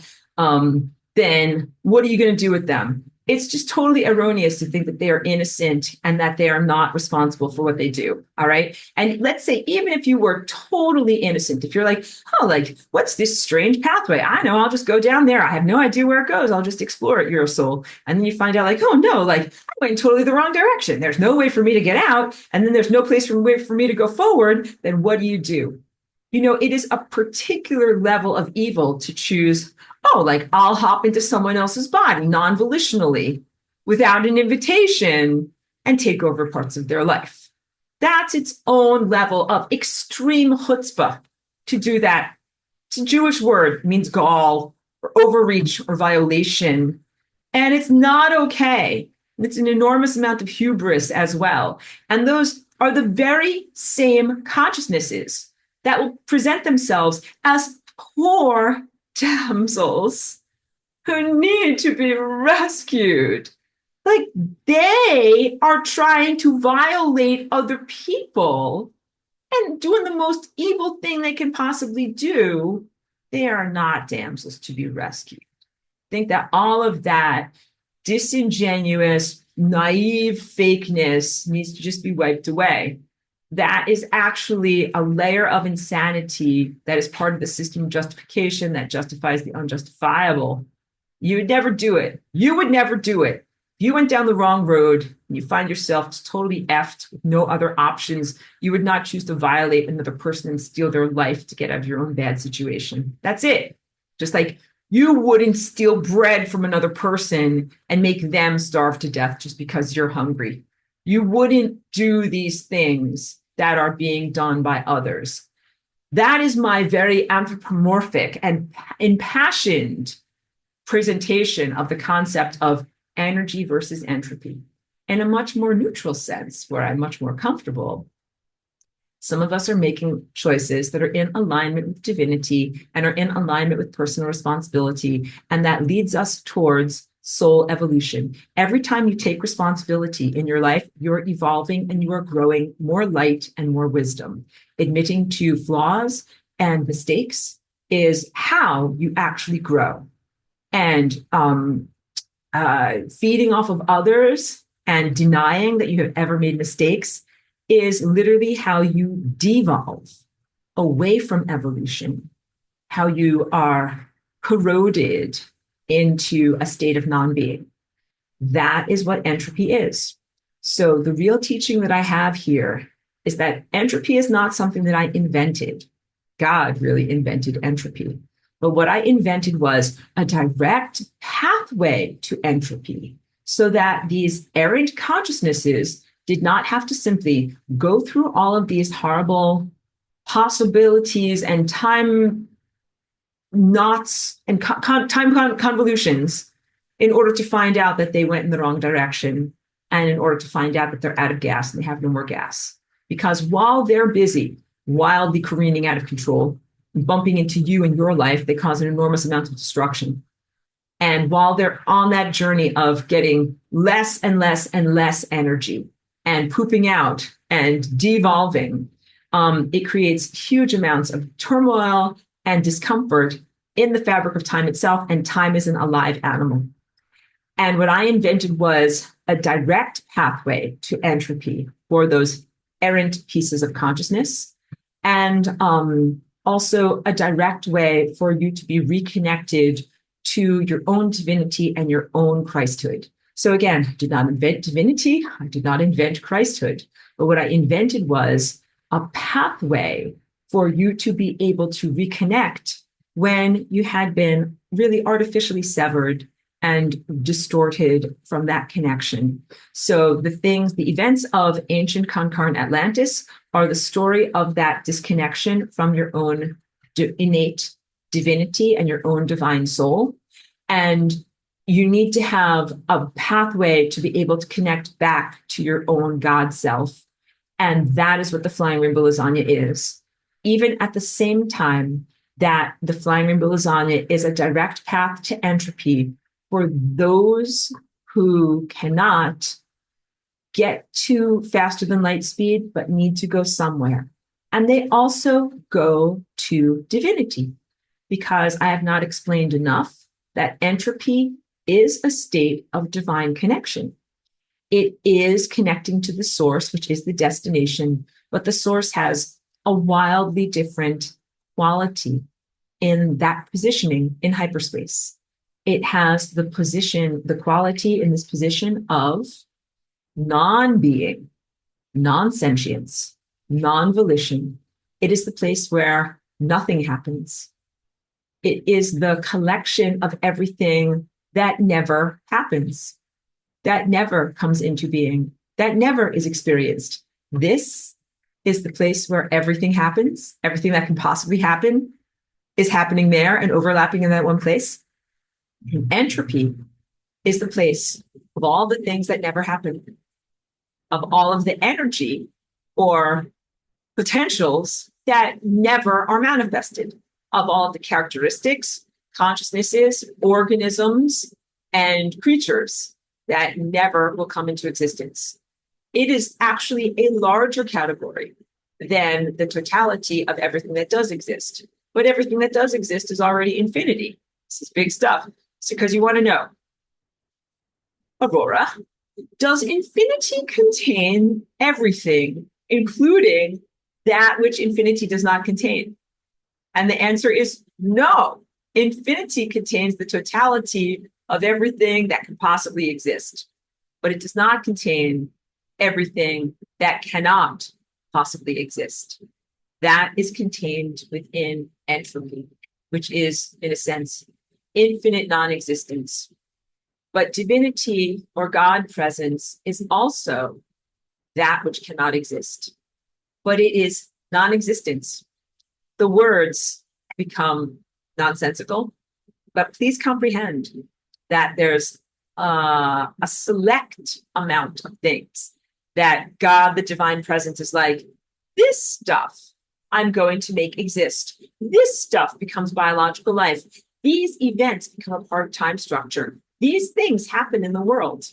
then what are you going to do with them? It's just totally erroneous to think that they are innocent and that they are not responsible for what they do. All right. And let's say, even if you were totally innocent, if you're like, oh, like, what's this strange pathway? I know, I'll just go down there. I have no idea where it goes. I'll just explore it. You're a soul. And then you find out, like, oh, no, like, I went in totally the wrong direction. There's no way for me to get out. And then there's no place for me to go forward. Then what do? It is a particular level of evil to choose, oh, like, I'll hop into someone else's body non-volitionally without an invitation and take over parts of their life. That's its own level of extreme chutzpah to do that. It's a Jewish word, it means gall or overreach or violation. And it's not okay. It's an enormous amount of hubris as well. And those are the very same consciousnesses that will present themselves as poor damsels who need to be rescued. Like, they are trying to violate other people and doing the most evil thing they can possibly do. They are not damsels to be rescued. I think that all of that disingenuous, naive fakeness needs to just be wiped away. That is actually a layer of insanity that is part of the system of justification that justifies the unjustifiable. You would never do it. You would never do it. If you went down the wrong road and you find yourself totally effed with no other options, you would not choose to violate another person and steal their life to get out of your own bad situation. That's it. Just like you wouldn't steal bread from another person and make them starve to death just because you're hungry. You wouldn't do these things that are being done by others. That is my very anthropomorphic and impassioned presentation of the concept of energy versus entropy in a much more neutral sense, where I'm much more comfortable. Some of us are making choices that are in alignment with divinity and are in alignment with personal responsibility, and that leads us towards soul evolution. Every time you take responsibility in your life, you're evolving and you are growing more light and more wisdom. Admitting to flaws and mistakes is how you actually grow. And feeding off of others and denying that you have ever made mistakes is literally how you devolve away from evolution, how you are corroded into a state of non-being. That is what entropy is. So the real teaching that I have here is that entropy is not something that I invented. God really invented entropy. But what I invented was a direct pathway to entropy so that these errant consciousnesses did not have to simply go through all of these horrible possibilities and time knots and time convolutions in order to find out that they went in the wrong direction, and in order to find out that they're out of gas and they have no more gas. Because while they're busy, wildly careening out of control, bumping into you in your life, they cause an enormous amount of destruction. And while they're on that journey of getting less and less and less energy and pooping out and devolving, it creates huge amounts of turmoil and discomfort in the fabric of time itself, and time is an alive animal. And what I invented was a direct pathway to entropy for those errant pieces of consciousness, and also a direct way for you to be reconnected to your own divinity and your own Christhood. So again, I did not invent divinity, I did not invent Christhood, but what I invented was a pathway for you to be able to reconnect when you had been really artificially severed and distorted from that connection. So the events of ancient Concarn Atlantis are the story of that disconnection from your own innate divinity and your own divine soul. And you need to have a pathway to be able to connect back to your own God self. And that is what the Flying Rainbow Lasagna is. Even at the same time that the Flying Rainbow Lasagna is a direct path to entropy for those who cannot get to faster than light speed, but need to go somewhere. And they also go to divinity, because I have not explained enough that entropy is a state of divine connection. It is connecting to the source, which is the destination, but the source has a wildly different quality in that positioning in hyperspace. It has the position, the quality in this position of non-being, non-sentience, non-volition. It is the place where nothing happens. It is the collection of everything that never happens, that never comes into being, that never is experienced. This is the place where everything happens. Everything that can possibly happen is happening there and overlapping in that one place. And entropy is the place of all the things that never happen, of all of the energy or potentials that never are manifested, of all of the characteristics, consciousnesses, organisms, and creatures that never will come into existence. It is actually a larger category than the totality of everything that does exist. But everything that does exist is already infinity. This is big stuff. So because you want to know, Aurora, does infinity contain everything, including that which infinity does not contain? And the answer is no. Infinity contains the totality of everything that can possibly exist, but it does not contain everything that cannot possibly exist. That is contained within entropy, which is, in a sense, infinite non-existence. But divinity or God presence is also that which cannot exist, but it is non-existence. The words become nonsensical, but please comprehend that there's a select amount of things that God, the divine presence, is like, this stuff I'm going to make exist. This stuff becomes biological life. These events become a part of time structure. These things happen in the world.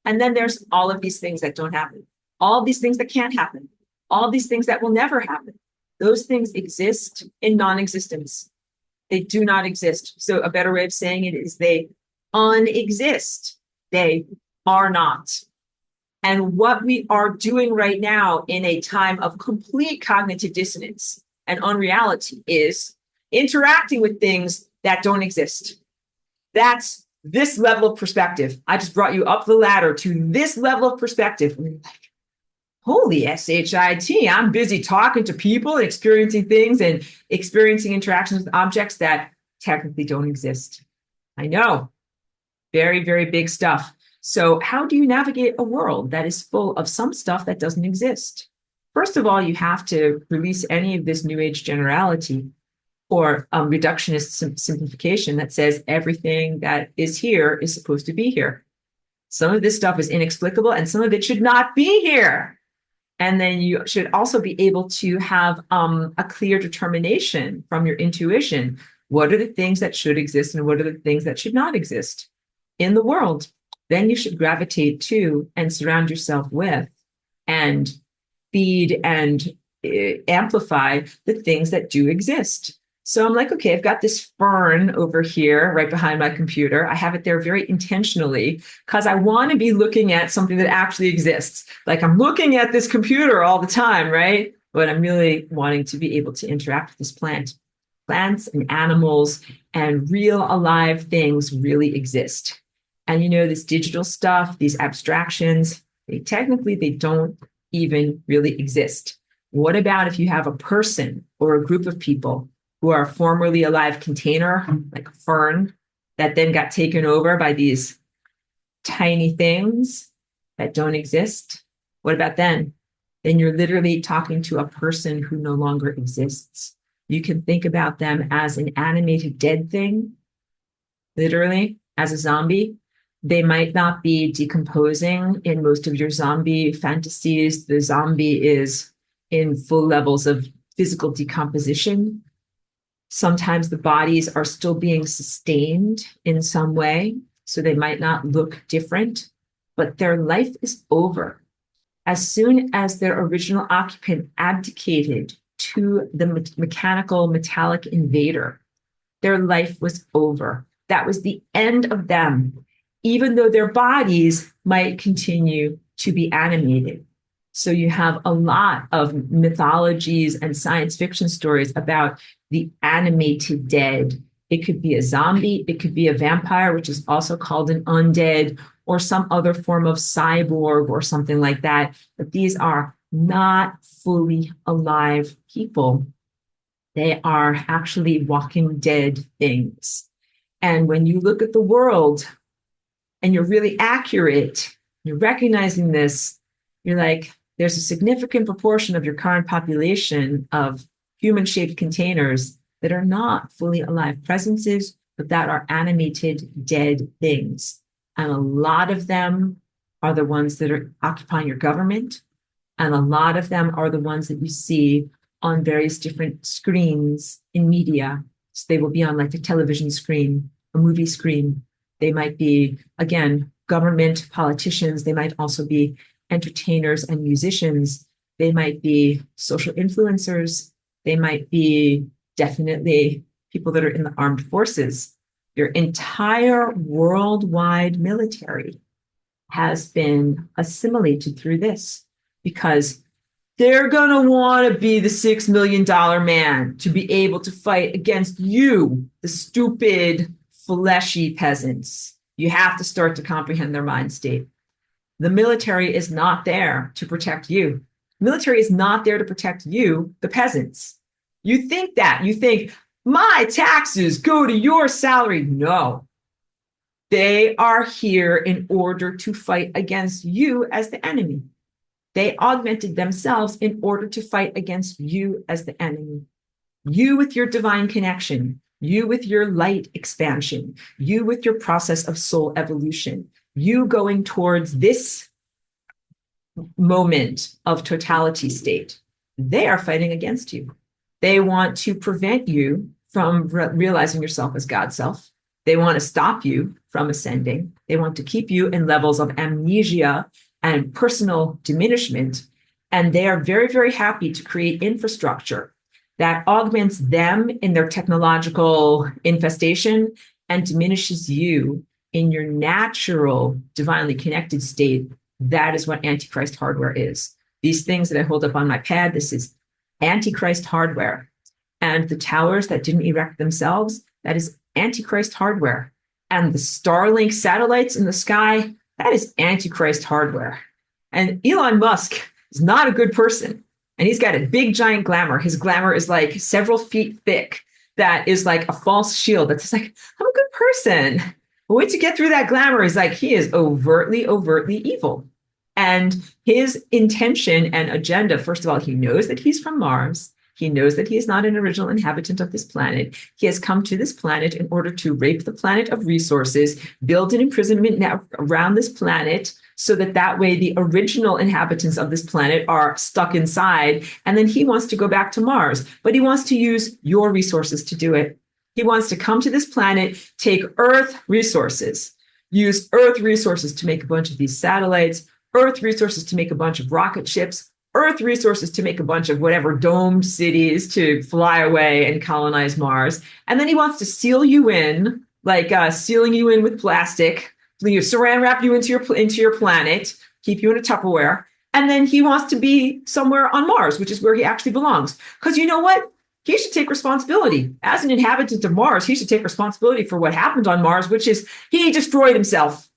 And then there's all of these things that don't happen, all these things that can't happen, all these things that will never happen. Those things exist in non-existence. They do not exist. So a better way of saying it is they unexist. They are not. And what we are doing right now in a time of complete cognitive dissonance and unreality is interacting with things that don't exist. That's this level of perspective. I just brought you up the ladder to this level of perspective. And you're like, holy shit, I'm busy talking to people and experiencing things and experiencing interactions with objects that technically don't exist. I know. Very, very big stuff. So how do you navigate a world that is full of some stuff that doesn't exist? First of all, you have to release any of this New Age generality or reductionist simplification that says everything that is here is supposed to be here. Some of this stuff is inexplicable and some of it should not be here. And then you should also be able to have a clear determination from your intuition. What are the things that should exist and what are the things that should not exist in the world? Then you should gravitate to and surround yourself with and feed and amplify the things that do exist. So I'm like, okay, I've got this fern over here right behind my computer. I have it there very intentionally because I want to be looking at something that actually exists. Like I'm looking at this computer all the time, right? But I'm really wanting to be able to interact with this plant. Plants and animals and real alive things really exist. And you know, this digital stuff, these abstractions, they don't even really exist. What about if you have a person or a group of people who are a formerly alive container, like a fern, that then got taken over by these tiny things that don't exist? What about then? Then you're literally talking to a person who no longer exists. You can think about them as an animated dead thing, literally, as a zombie. They might not be decomposing in most of your zombie fantasies. The zombie is in full levels of physical decomposition. Sometimes the bodies are still being sustained in some way. so they might not look different, but their life is over. As soon as their original occupant abdicated to the mechanical metallic invader, their life was over. That was the end of them, even though their bodies might continue to be animated. So you have a lot of mythologies and science fiction stories about the animated dead. It could be a zombie, it could be a vampire, which is also called an undead, or some other form of cyborg or something like that. But these are not fully alive people. They are actually walking dead things. And when you look at the world and you're really accurate, you're recognizing this, you're like, there's a significant proportion of your current population of human-shaped containers that are not fully alive presences, but that are animated dead things. And a lot of them are the ones that are occupying your government. And a lot of them are the ones that you see on various different screens in media. So they will be on like a television screen, a movie screen. They might be, again, government politicians. They might also be entertainers and musicians. They might be social influencers. They might be definitely people that are in the armed forces. Your entire worldwide military has been assimilated through this because they're going to want to be the $6 million man to be able to fight against you, the stupid, fleshy peasants. You have to start to comprehend their mind state. The military is not there to protect you. The military is not there to protect you, the peasants. You think that. You think, my taxes go to your salary. No. They are here in order to fight against you as the enemy. They augmented themselves in order to fight against you as the enemy. You with your divine connection, you with your light expansion, you with your process of soul evolution, you going towards this moment of totality state. They are fighting against you. They want to prevent you from realizing yourself as God self. They want to stop you from ascending. They want to keep you in levels of amnesia and personal diminishment. And they are very, very happy to create infrastructure that augments them in their technological infestation and diminishes you in your natural, divinely connected state. That is what Antichrist hardware is. These things that I hold up on my pad, this is Antichrist hardware. And the towers that didn't erect themselves, that is Antichrist hardware. And the Starlink satellites in the sky, that is Antichrist hardware. And Elon Musk is not a good person. And he's got a big, giant glamour. His glamour is like several feet thick. That is like a false shield. That's just like, I'm a good person. But once you get through that glamour, he's like, he is overtly, overtly evil. And his intention and agenda, first of all, he knows that he's from Mars. He knows that he is not an original inhabitant of this planet. He has come to this planet in order to rape the planet of resources, build an imprisonment network around this planet so that that way the original inhabitants of this planet are stuck inside. And then he wants to go back to Mars, but he wants to use your resources to do it. He wants to come to this planet, take Earth resources, use Earth resources to make a bunch of these satellites, Earth resources to make a bunch of rocket ships, Earth resources to make a bunch of whatever domed cities to fly away and colonize Mars. And then he wants to seal you in, like sealing you in with plastic, saran wrap you into your planet, keep you in a Tupperware. And then he wants to be somewhere on Mars, which is where he actually belongs. Because you know what? He should take responsibility. As an inhabitant of Mars, he should take responsibility for what happened on Mars, which is he destroyed himself.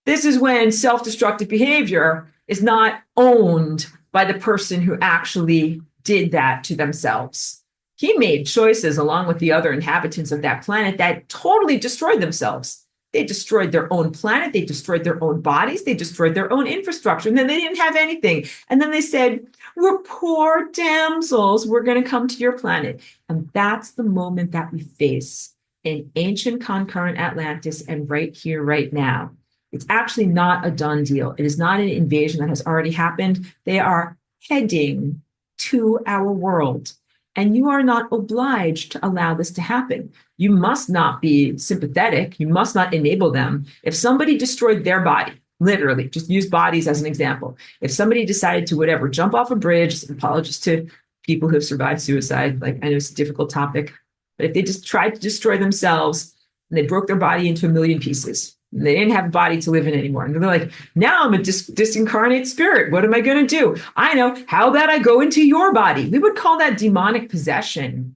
This is when self-destructive behavior is not owned by the person who actually did that to themselves. He made choices along with the other inhabitants of that planet that totally destroyed themselves. They destroyed their own planet. They destroyed their own bodies. They destroyed their own infrastructure. And then they didn't have anything. And then they said, we're poor damsels. We're going to come to your planet. And that's the moment that we face in ancient concurrent Atlantis and right here, right now. It's actually not a done deal. It is not an invasion that has already happened. They are heading to our world. And you are not obliged to allow this to happen. You must not be sympathetic. You must not enable them. If somebody destroyed their body, literally, just use bodies as an example. If somebody decided to, whatever, jump off a bridge, apologies to people who have survived suicide, like I know it's a difficult topic, but if they just tried to destroy themselves and they broke their body into a million pieces, and they didn't have a body to live in anymore. And they're like, now I'm a disincarnate spirit. What am I going to do? I know. How about I go into your body? We would call that demonic possession.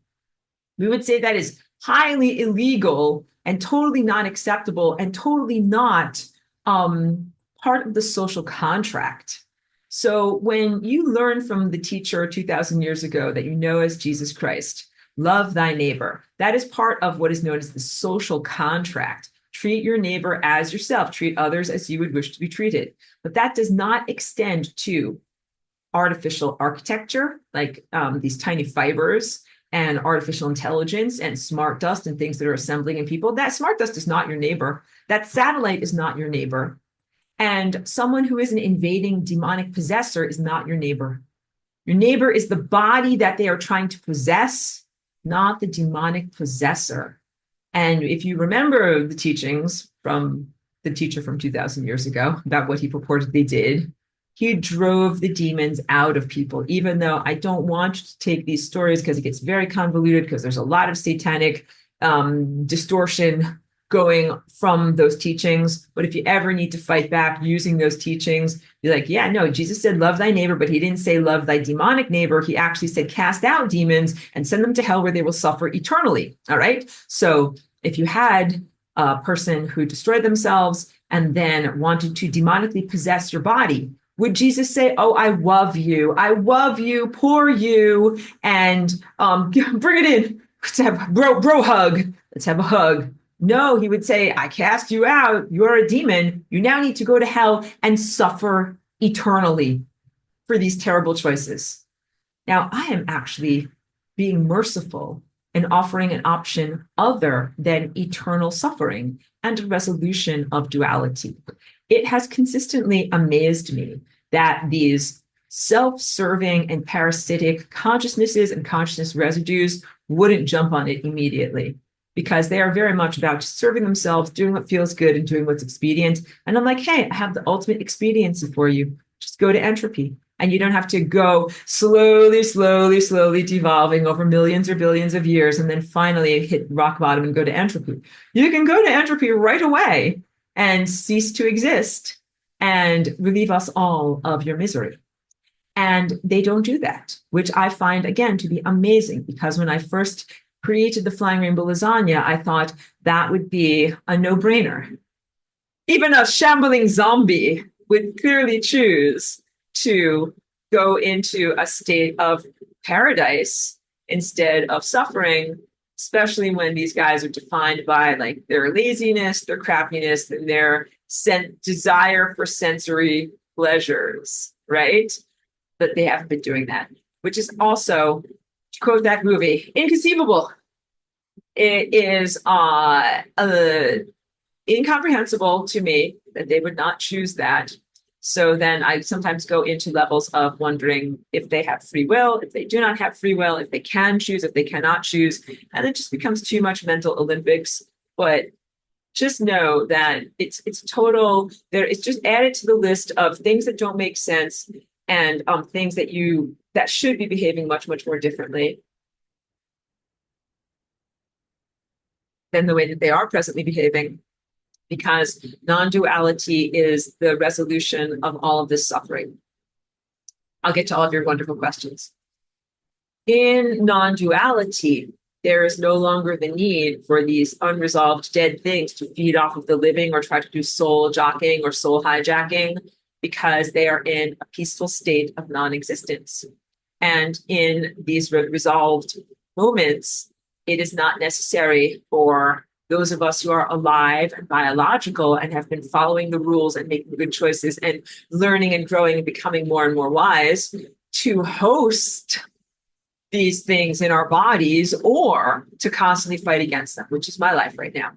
We would say that is highly illegal and totally not acceptable and totally not part of the social contract. So when you learn from the teacher 2,000 years ago that you know as Jesus Christ, love thy neighbor, that is part of what is known as the social contract. Treat your neighbor as yourself. Treat others as you would wish to be treated. But that does not extend to artificial architecture, like these tiny fibers and artificial intelligence and smart dust and things that are assembling in people. That smart dust is not your neighbor. That satellite is not your neighbor. And someone who is an invading demonic possessor is not your neighbor. Your neighbor is the body that they are trying to possess, not the demonic possessor. And if you remember the teachings from the teacher from 2,000 years ago about what he purportedly did, he drove the demons out of people, even though I don't want to take these stories because it gets very convoluted because there's a lot of satanic distortion going from those teachings. But if you ever need to fight back using those teachings, be like, yeah, no, Jesus said, love thy neighbor, but he didn't say love thy demonic neighbor. He actually said, cast out demons and send them to hell where they will suffer eternally. All right. So if you had a person who destroyed themselves and then wanted to demonically possess your body, would Jesus say, oh, I love you, poor you, and bring it in. Let's have bro hug. Let's have a hug. No, he would say, I cast you out. You're a demon. You now need to go to hell and suffer eternally for these terrible choices. Now, I am actually being merciful and offering an option other than eternal suffering and a resolution of duality. It has consistently amazed me that these self-serving and parasitic consciousnesses and consciousness residues wouldn't jump on it immediately, because they are very much about serving themselves, doing what feels good and doing what's expedient. And I'm like, hey, I have the ultimate expediency for you. Just go to entropy. And you don't have to go slowly devolving over millions or billions of years and then finally hit rock bottom and go to entropy. You can go to entropy right away and cease to exist and relieve us all of your misery. And they don't do that, which I find, again, to be amazing, because when I first created the Flying Rainbow Lasagna, I thought that would be a no-brainer. Even a shambling zombie would clearly choose to go into a state of paradise instead of suffering, especially when these guys are defined by like their laziness, their crappiness, and their desire for sensory pleasures, right? But they haven't been doing that, which is also, to quote that movie, inconceivable. It is incomprehensible to me that they would not choose that. So then I sometimes go into levels of wondering if they have free will, if they do not have free will, if they can choose, if they cannot choose. And it just becomes too much mental Olympics. But just know that it's total, it's just added to the list of things that don't make sense and things that should be behaving much more differently than the way that they are presently behaving, because non-duality is the resolution of all of this suffering. I'll get to all of your wonderful questions. In non-duality, there is no longer the need for these unresolved dead things to feed off of the living or try to do soul jocking or soul hijacking, because they are in a peaceful state of non-existence. And in these resolved moments, it is not necessary for those of us who are alive and biological and have been following the rules and making good choices and learning and growing and becoming more and more wise to host these things in our bodies, or to constantly fight against them, which is my life right now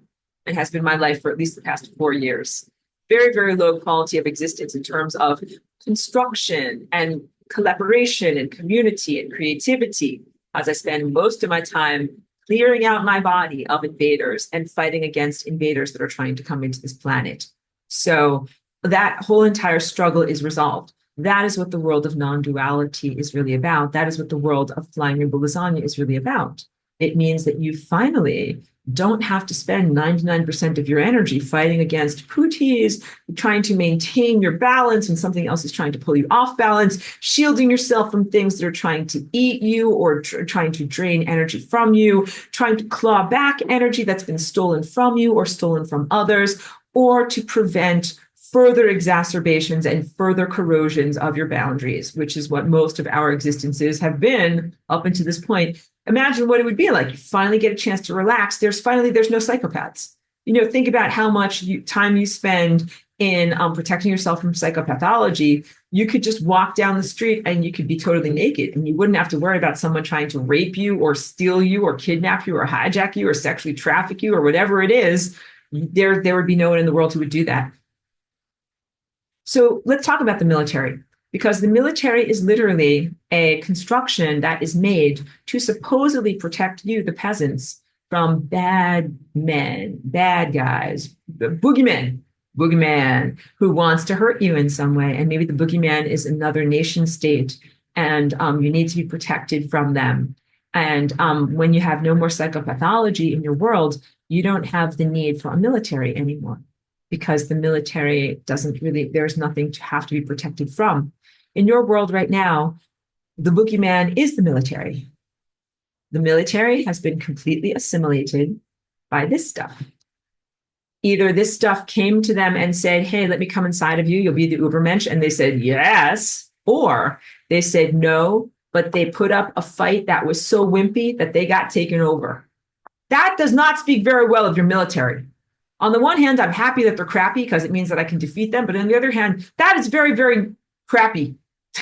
and has been my life for at least the past 4 years. Very low quality of existence in terms of construction and collaboration and community and creativity. as I spend most of my time clearing out my body of invaders and fighting against invaders that are trying to come into this planet. So that whole entire struggle is resolved. That is what the world of non-duality is really about. That is what the world of flying rainbow lasagna is really about. It means that you finally don't have to spend 99% of your energy fighting against putis, trying to maintain your balance when something else is trying to pull you off balance, shielding yourself from things that are trying to eat you or trying to drain energy from you, trying to claw back energy that's been stolen from you or stolen from others, or to prevent further exacerbations and further corrosions of your boundaries, which is what most of our existences have been up until this point. Imagine what it would be like. You finally get a chance to relax. There's no psychopaths. Think about how much time you spend in protecting yourself from psychopathology. You could just walk down the street and you could be totally naked and you wouldn't have to worry about someone trying to rape you or steal you or kidnap you or hijack you or sexually traffic you or whatever it is. There would be no one in the world who would do that. So let's talk about the military, because the military is literally a construction that is made to supposedly protect you, the peasants, from bad men, bad guys, the boogeyman who wants to hurt you in some way. And maybe the boogeyman is another nation state, and you need to be protected from them. And when you have no more psychopathology in your world, you don't have the need for a military anymore, because the military there's nothing to have to be protected from. In your world right now, the boogeyman is the military. The military has been completely assimilated by this stuff. Either this stuff came to them and said, hey, let me come inside of you, you'll be the Ubermensch, and they said, yes, or they said no, but they put up a fight that was so wimpy that they got taken over. That does not speak very well of your military. On the one hand, I'm happy that they're crappy because it means that I can defeat them. But on the other hand, that is very, very crappy.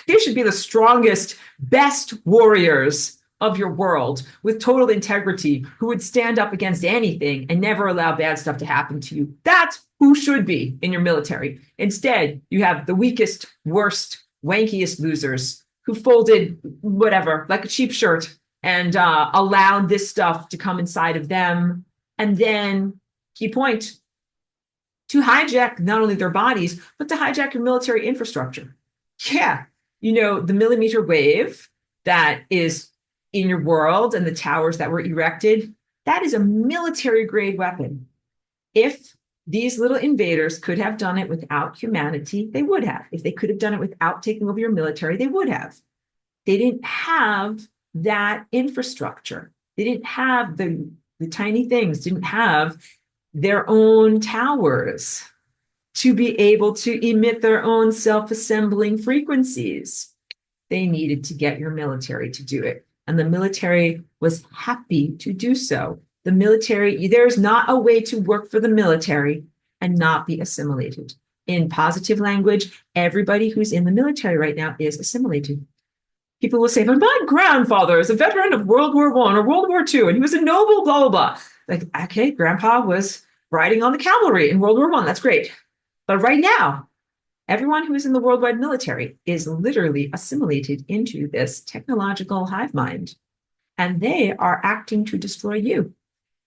They should be the strongest, best warriors of your world with total integrity who would stand up against anything and never allow bad stuff to happen to you. That's who should be in your military. Instead, you have the weakest, worst, wankiest losers who folded whatever, like a cheap shirt, and allowed this stuff to come inside of them. And then, key point, to hijack not only their bodies, but to hijack your military infrastructure. Yeah, the millimeter wave that is in your world and the towers that were erected, that is a military grade weapon. If these little invaders could have done it without humanity, they would have. If they could have done it without taking over your military, they would have. They didn't have that infrastructure. They didn't have the tiny things, didn't have their own towers to be able to emit their own self-assembling frequencies. They needed to get your military to do it. And the military was happy to do so. The military, there's not a way to work for the military and not be assimilated. In positive language, everybody who's in the military right now is assimilated. People will say, but my grandfather is a veteran of World War I or World War II, and he was a noble, blah, blah, blah. Like, okay, grandpa was riding on the cavalry in World War I. That's great. But right now, everyone who is in the worldwide military is literally assimilated into this technological hive mind. And they are acting to destroy you.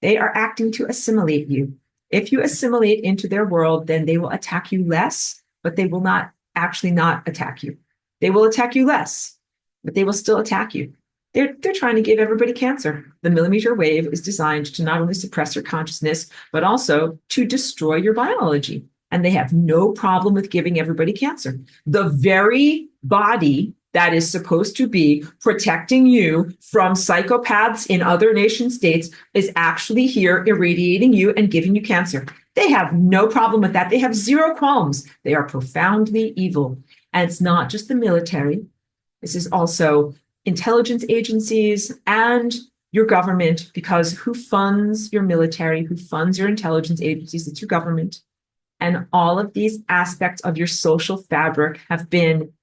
They are acting to assimilate you. If you assimilate into their world, then they will attack you less, but they will not attack you. They will attack you less, but they will still attack you. They're trying to give everybody cancer. The millimeter wave is designed to not only suppress your consciousness, but also to destroy your biology. And they have no problem with giving everybody cancer. The very body that is supposed to be protecting you from psychopaths in other nation states is actually here irradiating you and giving you cancer. They have no problem with that. They have zero qualms. They are profoundly evil. And it's not just the military. This is also intelligence agencies and your government, because who funds your military, who funds your intelligence agencies? It's your government. And all of these aspects of your social fabric have been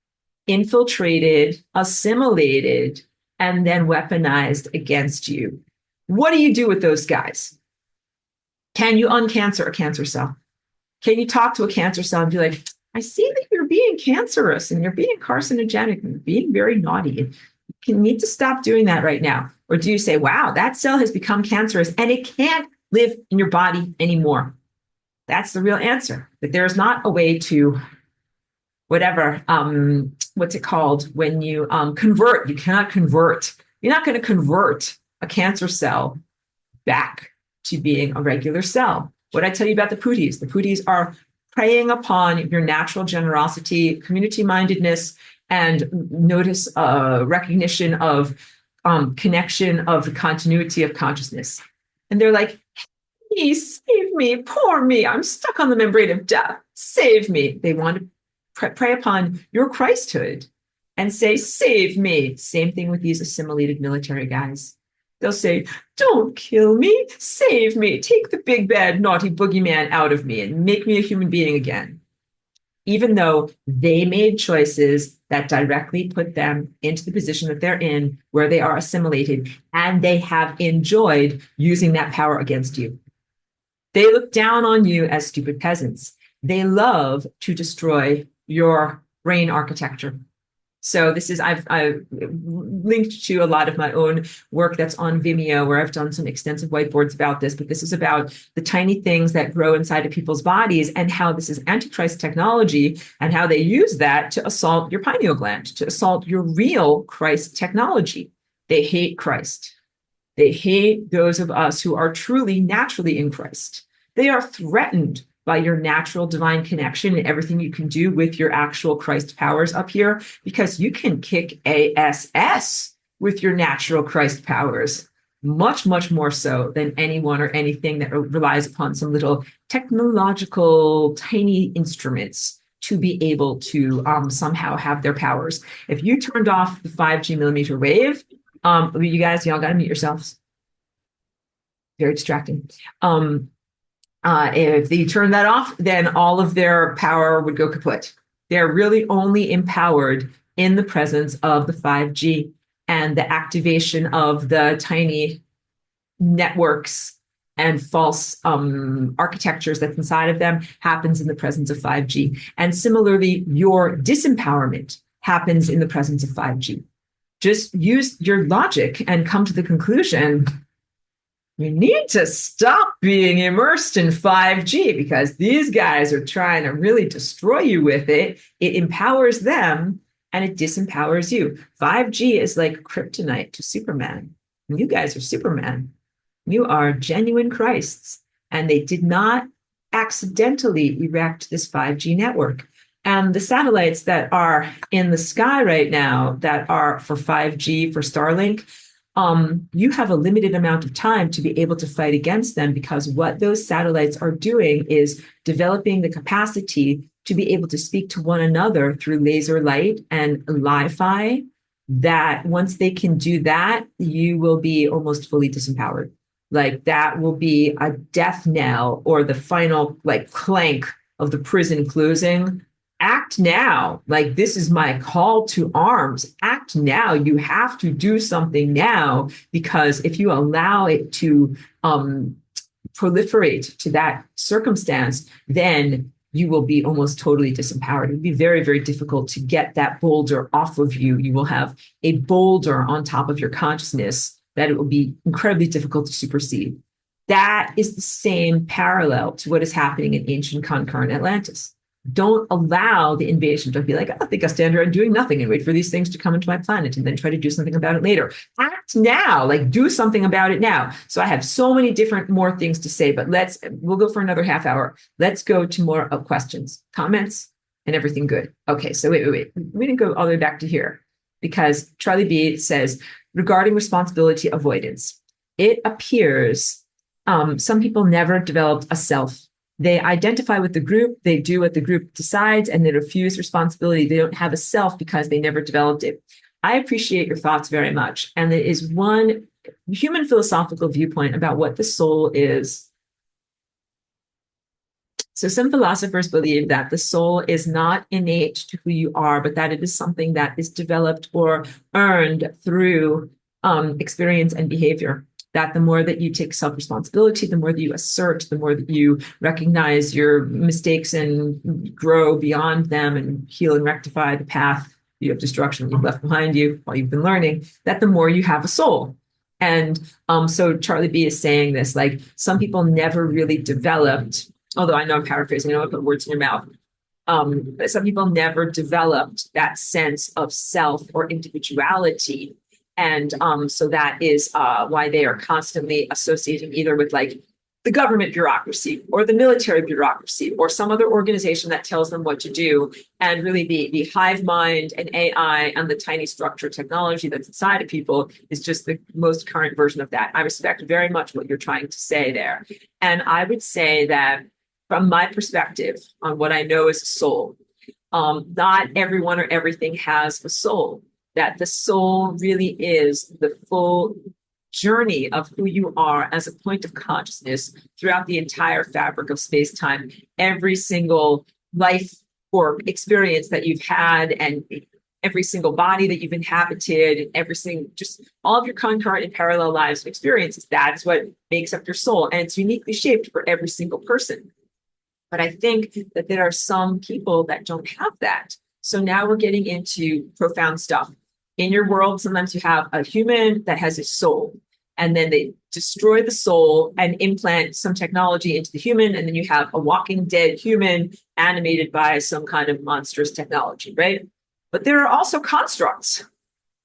infiltrated, assimilated, and then weaponized against you. What do you do with those guys? Can you uncancer a cancer cell? Can you talk to a cancer cell and be like, I see that you're being cancerous and you're being carcinogenic and you're being very naughty. And need to stop doing that right now? Or do you say, wow, that cell has become cancerous and it can't live in your body anymore? That's the real answer. That there's not a way to whatever, what's it called? When you convert, you cannot convert. You're not going to convert a cancer cell back to being a regular cell. What I tell you about the Pooties are preying upon your natural generosity, community mindedness, and notice recognition of connection of the continuity of consciousness. And they're like, please save me, poor me, I'm stuck on the membrane of death, save me. They want to prey upon your Christhood and say, save me. Same thing with these assimilated military guys. They'll say, don't kill me, save me, take the big bad naughty boogeyman out of me and make me a human being again. Even though they made choices that directly put them into the position that they're in, where they are assimilated, and they have enjoyed using that power against you. They look down on you as stupid peasants. They love to destroy your brain architecture. So this is, I've linked to a lot of my own work that's on Vimeo, where I've done some extensive whiteboards about this, but this is about the tiny things that grow inside of people's bodies and how this is Antichrist technology and how they use that to assault your pineal gland, to assault your real Christ technology. They hate Christ. They hate those of us who are truly naturally in Christ. They are threatened by your natural divine connection and everything you can do with your actual Christ powers up here, because you can kick ASS with your natural Christ powers, much, much more so than anyone or anything that relies upon some little technological tiny instruments to be able to somehow have their powers. If you turned off the 5G millimeter wave, you guys, y'all got to mute yourselves. Very distracting. If they turn that off, then all of their power would go kaput. They're really only empowered in the presence of the 5G, and the activation of the tiny networks and false architectures that's inside of them happens in the presence of 5G. And similarly, your disempowerment happens in the presence of 5G. Just use your logic and come to the conclusion, you need to stop being immersed in 5G because these guys are trying to really destroy you with it. It empowers them and it disempowers you. 5G is like kryptonite to Superman. And you guys are Superman. You are genuine Christs. And they did not accidentally erect this 5G network. And the satellites that are in the sky right now that are for 5G, for Starlink, you have a limited amount of time to be able to fight against them, because what those satellites are doing is developing the capacity to be able to speak to one another through laser light and Li-Fi, that once they can do that, you will be almost fully disempowered. Like that will be a death knell or the final like clank of the prison closing. Act now. Like, this is my call to arms. Act now. You have to do something now, because if you allow it to proliferate to that circumstance, then you will be almost totally disempowered. It would be very, very difficult to get that boulder off of you. You will have a boulder on top of your consciousness that it will be incredibly difficult to supersede. That is the same parallel to what is happening in ancient concurrent Atlantis. Don't allow the invasion. Don't be like, I think I'll stand here and doing nothing and wait for these things to come into my planet and then try to do something about it later. Act now, like do something about it now. So I have so many different more things to say, but we'll go for another half hour. Let's go to more of questions, comments, and everything good. Okay, so wait. We didn't go all the way back to here, because Charlie B says, regarding responsibility avoidance, it appears some people never developed a self. They identify with the group, they do what the group decides, and they refuse responsibility. They don't have a self because they never developed it. I appreciate your thoughts very much. And there is one human philosophical viewpoint about what the soul is. So some philosophers believe that the soul is not innate to who you are, but that it is something that is developed or earned through experience and behavior. That the more that you take self-responsibility, the more that you assert, the more that you recognize your mistakes and grow beyond them and heal and rectify the path you have destruction you've left behind you while you've been learning, that the more you have a soul. And so Charlie B is saying this, like some people never really developed, although I know I'm paraphrasing, I don't want to put words in your mouth. But some people never developed that sense of self or individuality. And so that is why they are constantly associating either with like the government bureaucracy or the military bureaucracy or some other organization that tells them what to do. And really the hive mind and AI and the tiny structure technology that's inside of people is just the most current version of that. I respect very much what you're trying to say there. And I would say that from my perspective on what I know as a soul, not everyone or everything has a soul, that the soul really is the full journey of who you are as a point of consciousness throughout the entire fabric of space-time. Every single life or experience that you've had and every single body that you've inhabited, every single, just all of your concurrent and parallel lives and experiences, that's what makes up your soul. And it's uniquely shaped for every single person. But I think that there are some people that don't have that. So now we're getting into profound stuff. In your world, sometimes you have a human that has a soul, and then they destroy the soul and implant some technology into the human, and then you have a walking dead human animated by some kind of monstrous technology, right? But there are also constructs.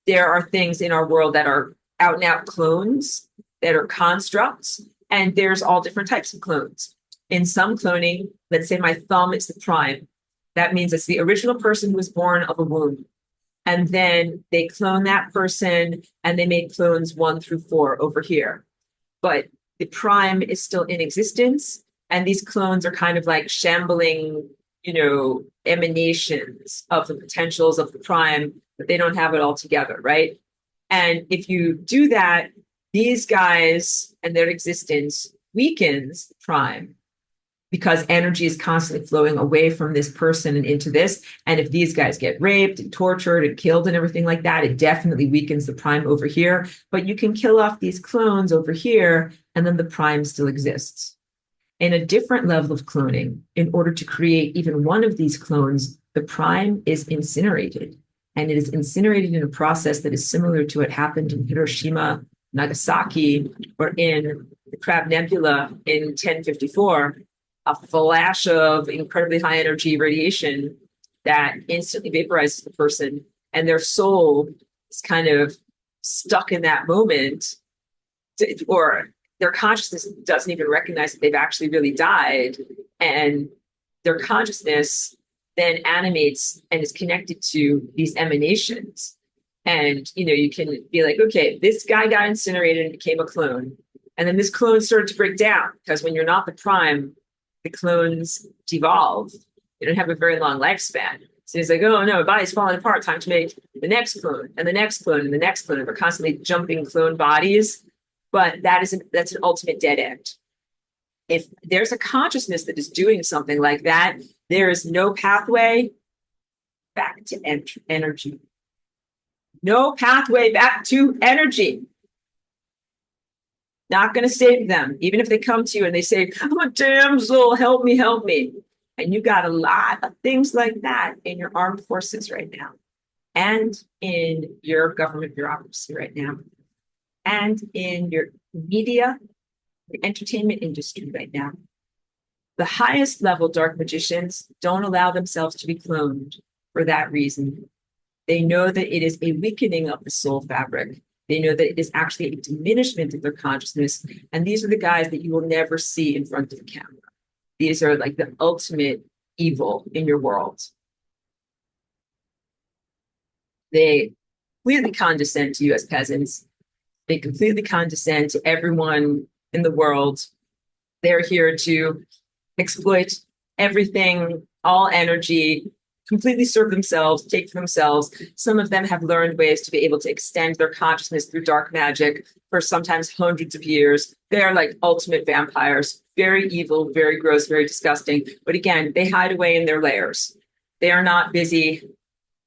There are things in our world that are out and out clones, that are constructs, and there's all different types of clones. In some cloning, let's say my thumb is the prime. That means it's the original person who was born of a womb. And then they clone that person and they make clones 1 through 4 over here. But the prime is still in existence. And these clones are kind of like shambling, emanations of the potentials of the prime, but they don't have it all together, right? And if you do that, these guys and their existence weakens the prime, because energy is constantly flowing away from this person and into this. And if these guys get raped and tortured and killed and everything like that, it definitely weakens the prime over here. But you can kill off these clones over here, and then the prime still exists. In a different level of cloning, in order to create even one of these clones, the prime is incinerated. And it is incinerated in a process that is similar to what happened in Hiroshima, Nagasaki, or in the Crab Nebula in 1054. A flash of incredibly high energy radiation that instantly vaporizes the person, and their soul is kind of stuck in that moment, or their consciousness doesn't even recognize that they've actually really died, and their consciousness then animates and is connected to these emanations. And you can be like, okay, this guy got incinerated and became a clone, and then this clone started to break down, because when you're not the prime, the clones devolve. They don't have a very long lifespan. So he's like, oh no, my body's falling apart. Time to make the next clone and the next clone and the next clone. And we're constantly jumping clone bodies. But that's an ultimate dead end. If there's a consciousness that is doing something like that, there is no pathway back to energy. No pathway back to energy. Not going to save them, even if they come to you and they say, I'm a damsel, help me, help me. And you got a lot of things like that in your armed forces right now, and in your government bureaucracy right now, and in your media, the entertainment industry right now. The highest level dark magicians don't allow themselves to be cloned for that reason. They know that it is a weakening of the soul fabric. They know that it is actually a diminishment of their consciousness. And these are the guys that you will never see in front of the camera. These are like the ultimate evil in your world. They completely condescend to you as peasants. They completely condescend to everyone in the world. They're here to exploit everything, all energy, completely serve themselves, take for themselves. Some of them have learned ways to be able to extend their consciousness through dark magic for sometimes hundreds of years. They're like ultimate vampires, very evil, very gross, very disgusting. But again, they hide away in their lairs. They are not busy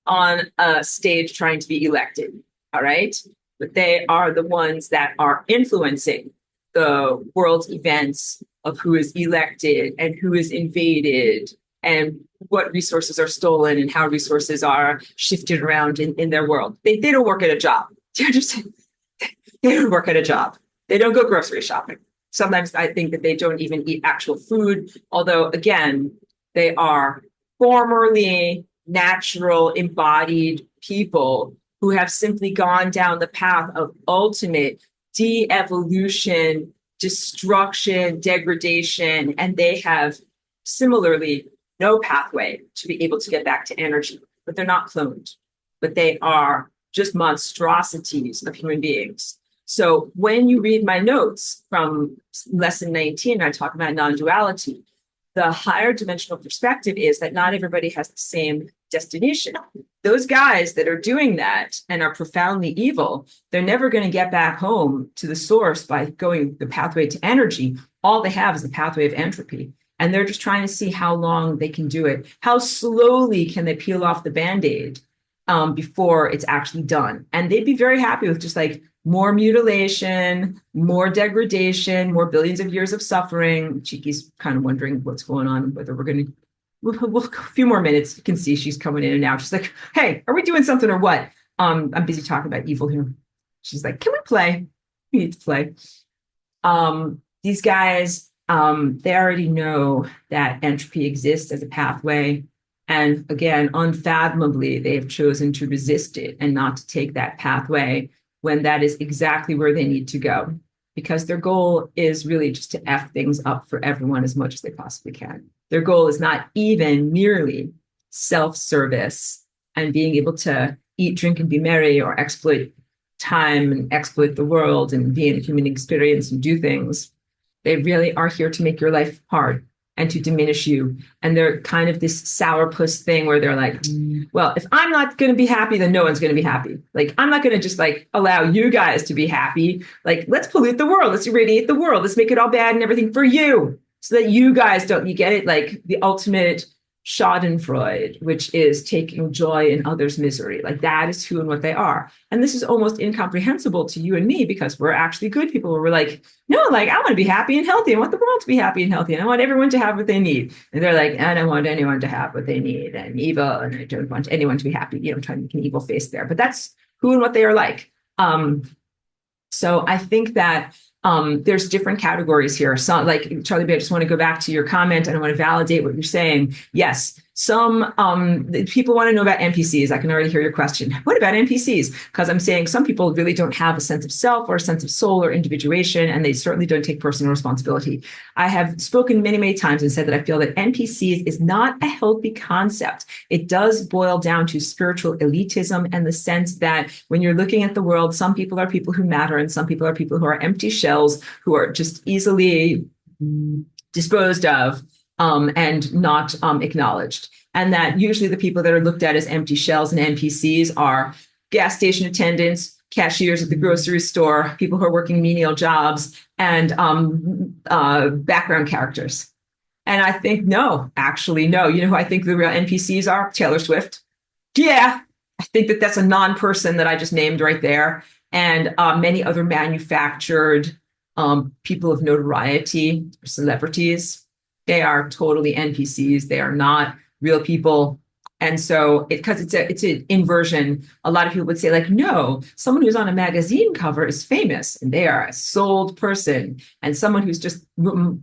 on a stage trying to be elected, all right? But they are the ones that are influencing the world's events of who is elected and who is invaded and what resources are stolen and how resources are shifted around in their world. They don't work at a job. They don't work at a job. They don't go grocery shopping. Sometimes I think that they don't even eat actual food, although, again, they are formerly natural embodied people who have simply gone down the path of ultimate de-evolution, destruction, degradation, and they have similarly no pathway to be able to get back to energy. But they're not cloned, but they are just monstrosities of human beings. So when you read my notes from lesson 19, I talk about non-duality. The higher dimensional perspective is that not everybody has the same destination. Those guys that are doing that and are profoundly evil, they're never going to get back home to the source by going the pathway to energy. All they have is the pathway of entropy. And they're just trying to see how long they can do it. How slowly can they peel off the Band-Aid before it's actually done? And they'd be very happy with just like more mutilation, more degradation, more billions of years of suffering. Chiki's kind of wondering what's going on, whether we're going to, we'll, a few more minutes. You can see she's coming in and out. She's like, hey, are we doing something or what? I'm busy talking about evil here. She's like, can we play? We need to play. These guys, they already know that entropy exists as a pathway. And again, unfathomably, they have chosen to resist it and not to take that pathway when that is exactly where they need to go, because their goal is really just to F things up for everyone as much as they possibly can. Their goal is not even merely self-service and being able to eat, drink, and be merry, or exploit time and exploit the world and be in a human experience and do things. They really are here to make your life hard and to diminish you. And they're kind of this sourpuss thing where they're like, well, if I'm not going to be happy, then no one's going to be happy. Like, I'm not going to just like allow you guys to be happy. Like, let's pollute the world. Let's irradiate the world. Let's make it all bad and everything for you so that you guys don't, you get it? Like the ultimate Schadenfreude, which is taking joy in others' misery. Like that is who and what they are. And this is almost incomprehensible to you and me because we're actually good people where we're like, no, like I want to be happy and healthy. I want the world to be happy and healthy. And I want everyone to have what they need. And they're like, I don't want anyone to have what they need. And evil. And I don't want anyone to be happy. You know, I'm trying to make an evil face there. But that's who and what they are like. So I think that there's different categories here. So like Charlie B, I just want to go back to your comment and I want to validate what you're saying. Yes, some people want to know about NPCs. I can already hear your question. What about NPCs? Because I'm saying some people really don't have a sense of self or a sense of soul or individuation, and they certainly don't take personal responsibility. I have spoken many, many times and said that I feel that NPCs is not a healthy concept. It does boil down to spiritual elitism and the sense that when you're looking at the world, some people are people who matter and some people are people who are empty shells who are just easily disposed of and not acknowledged. And that usually the people that are looked at as empty shells and NPCs are gas station attendants, cashiers at the grocery store, people who are working menial jobs, and background characters. And I think, no, actually, no. You know who I think the real NPCs are? Taylor Swift. Yeah, I think that that's a non-person that I just named right there. And many other manufactured people of notoriety, celebrities. They are totally NPCs. They are not real people. And so because it's an inversion, a lot of people would say like, no, someone who's on a magazine cover is famous and they are a souled person. And someone who's just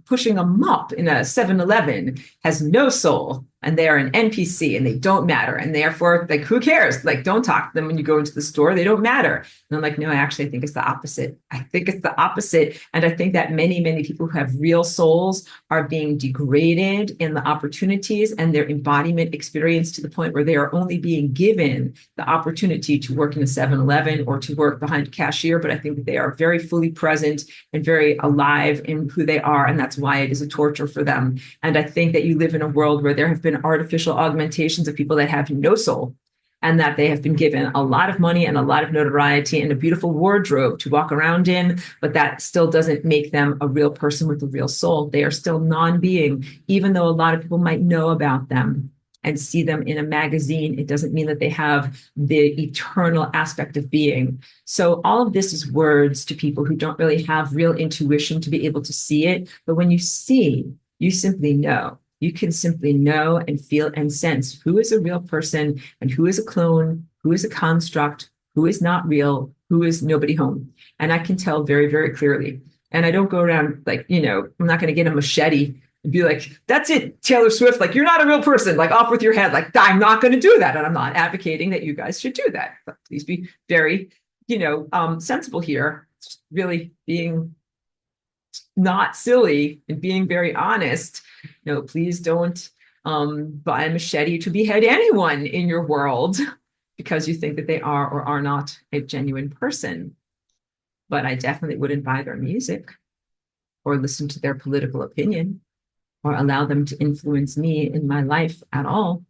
pushing a mop in a 7-Eleven has no soul and they are an NPC and they don't matter. And therefore, like, who cares? Like, don't talk to them when you go into the store. They don't matter. And I'm like, no, I think it's the opposite. I think it's the opposite. And I think that many, many people who have real souls are being degraded in the opportunities and their embodiment experience to the point where they are only being given the opportunity to work in a 7-Eleven or to work behind a cashier. But I think that they are very fully present and very alive in who they are. And that's why it is a torture for them. And I think that you live in a world where there have been artificial augmentations of people that have no soul and that they have been given a lot of money and a lot of notoriety and a beautiful wardrobe to walk around in, but that still doesn't make them a real person with a real soul. They are still non-being, even though a lot of people might know about them and see them in a magazine. It doesn't mean that they have the eternal aspect of being. So all of this is words to people who don't really have real intuition to be able to see it. But when you see, you simply know. You can simply know and feel and sense who is a real person and who is a clone, who is a construct, who is not real, who is nobody home. And I can tell very, very clearly. And I don't go around like, I'm not going to get a machete and be like, that's it, Taylor Swift, like, you're not a real person, like, off with your head. Like, I'm not going to do that. And I'm not advocating that you guys should do that. But please be very, sensible here. Just really being not silly and being very honest. Please don't buy a machete to behead anyone in your world because you think that they are or are not a genuine person. But I definitely wouldn't buy their music or listen to their political opinion or allow them to influence me in my life at all.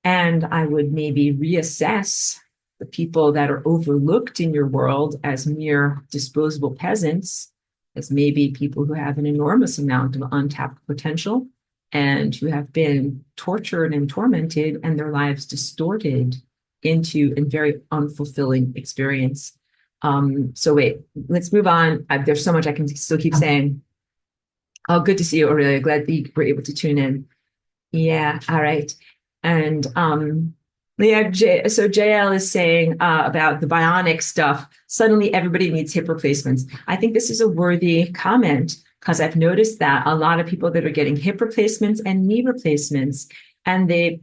And I would maybe reassess the people that are overlooked in your world as mere disposable peasants, as maybe people who have an enormous amount of untapped potential and who have been tortured and tormented and their lives distorted into a very unfulfilling experience. So wait, let's move on. There's so much I can still keep saying. Oh, good to see you, Aurelia. Glad that you were able to tune in. Yeah, all right. And yeah, so JL is saying about the bionic stuff. Suddenly everybody needs hip replacements. I think this is a worthy comment because I've noticed that a lot of people that are getting hip replacements and knee replacements, and they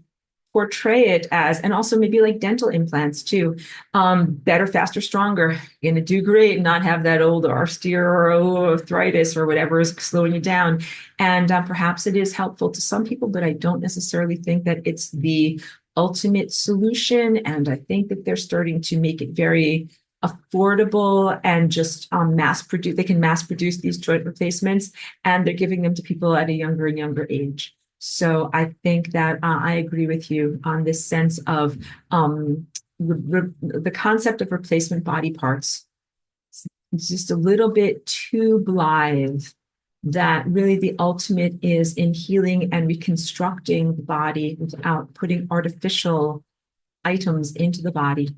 portray it as, and also maybe like dental implants too, better, faster, stronger. You're going to do great and not have that old osteoarthritis or whatever is slowing you down. And perhaps it is helpful to some people, but I don't necessarily think that it's the ultimate solution. And I think that they're starting to make it very affordable and just mass produce. They can mass produce these joint replacements, and they're giving them to people at a younger and younger age. So I think that I agree with you on this sense of the concept of replacement body parts. It's just a little bit too blithe that really the ultimate is in healing and reconstructing the body without putting artificial items into the body.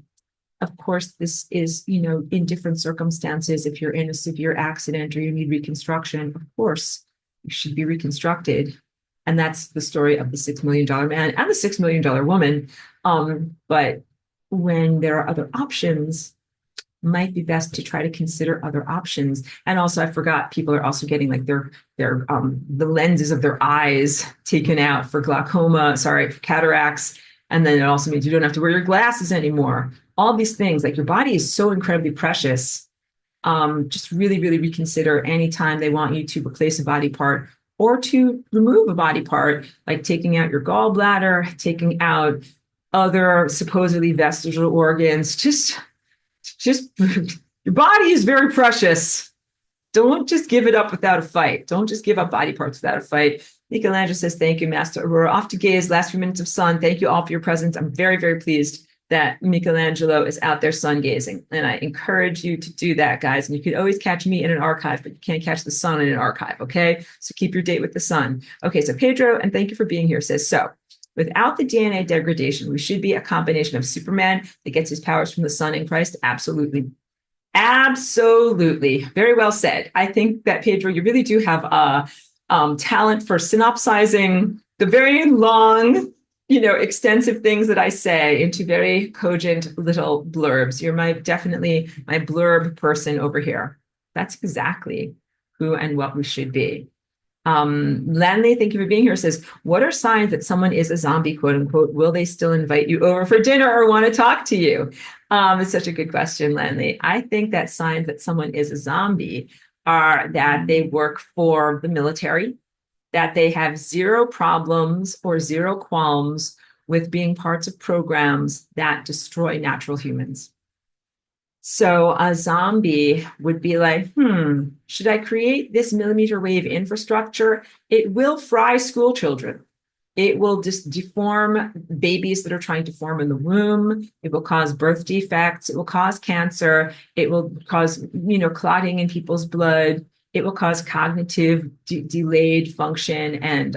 Of course, this is, in different circumstances. If you're in a severe accident or you need reconstruction, of course, you should be reconstructed. And that's the story of the $6 million man and the $6 million woman. But when there are other options, might be best to try to consider other options. And also, I forgot, people are also getting like their the lenses of their eyes taken out for for cataracts. And then it also means you don't have to wear your glasses anymore. All these things, like your body is so incredibly precious. Just really, really reconsider anytime they want you to replace a body part or to remove a body part, like taking out your gallbladder, taking out other supposedly vestigial organs. Just your body is very precious. Don't just give it up without a fight. Don't just give up body parts without a fight. Michelangelo says, thank you, Master Aurora. Off to gaze, last few minutes of sun. Thank you all for your presence. I'm very, very pleased that Michelangelo is out there sun gazing. And I encourage you to do that, guys. And you can always catch me in an archive, but you can't catch the sun in an archive, okay? So keep your date with the sun. Okay, so Pedro, and thank you for being here, says, so without the DNA degradation, we should be a combination of Superman that gets his powers from the sun and Christ. Absolutely. Absolutely. Very well said. I think that, Pedro, you really do have a talent for synopsizing the very long, extensive things that I say into very cogent little blurbs. You're definitely my blurb person over here. That's exactly who and what we should be. Lanley, thank you for being here, says, what are signs that someone is a zombie, quote unquote? Will they still invite you over for dinner or want to talk to you? It's such a good question, Lanley. I think that signs that someone is a zombie are that they work for the military, that they have zero problems or zero qualms with being parts of programs that destroy natural humans. So a zombie would be like, should I create this millimeter wave infrastructure? It will fry school children. It will just deform babies that are trying to form in the womb. It will cause birth defects. It will cause cancer. It will cause, clotting in people's blood. It will cause cognitive delayed function and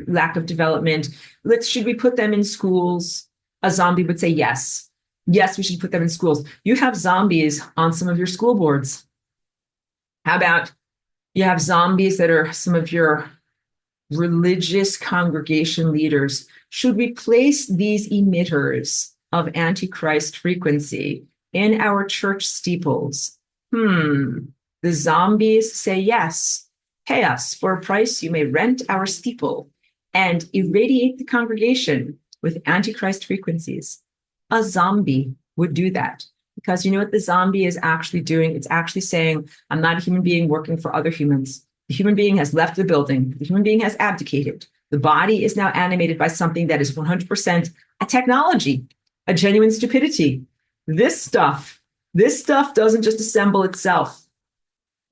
lack of development. Should we put them in schools? A zombie would say yes. Yes, we should put them in schools. You have zombies on some of your school boards. How about, You have zombies that are some of your religious congregation leaders. Should we place these emitters of Antichrist frequency in our church steeples? The zombies say yes. Pay us for a price. You may rent our steeple and irradiate the congregation with Antichrist frequencies. A zombie would do that because you know what the zombie is actually doing? It's actually saying, I'm not a human being working for other humans. The human being has left the building. The human being has abdicated. The body is now animated by something that is 100% a technology, a genuine stupidity. This stuff doesn't just assemble itself.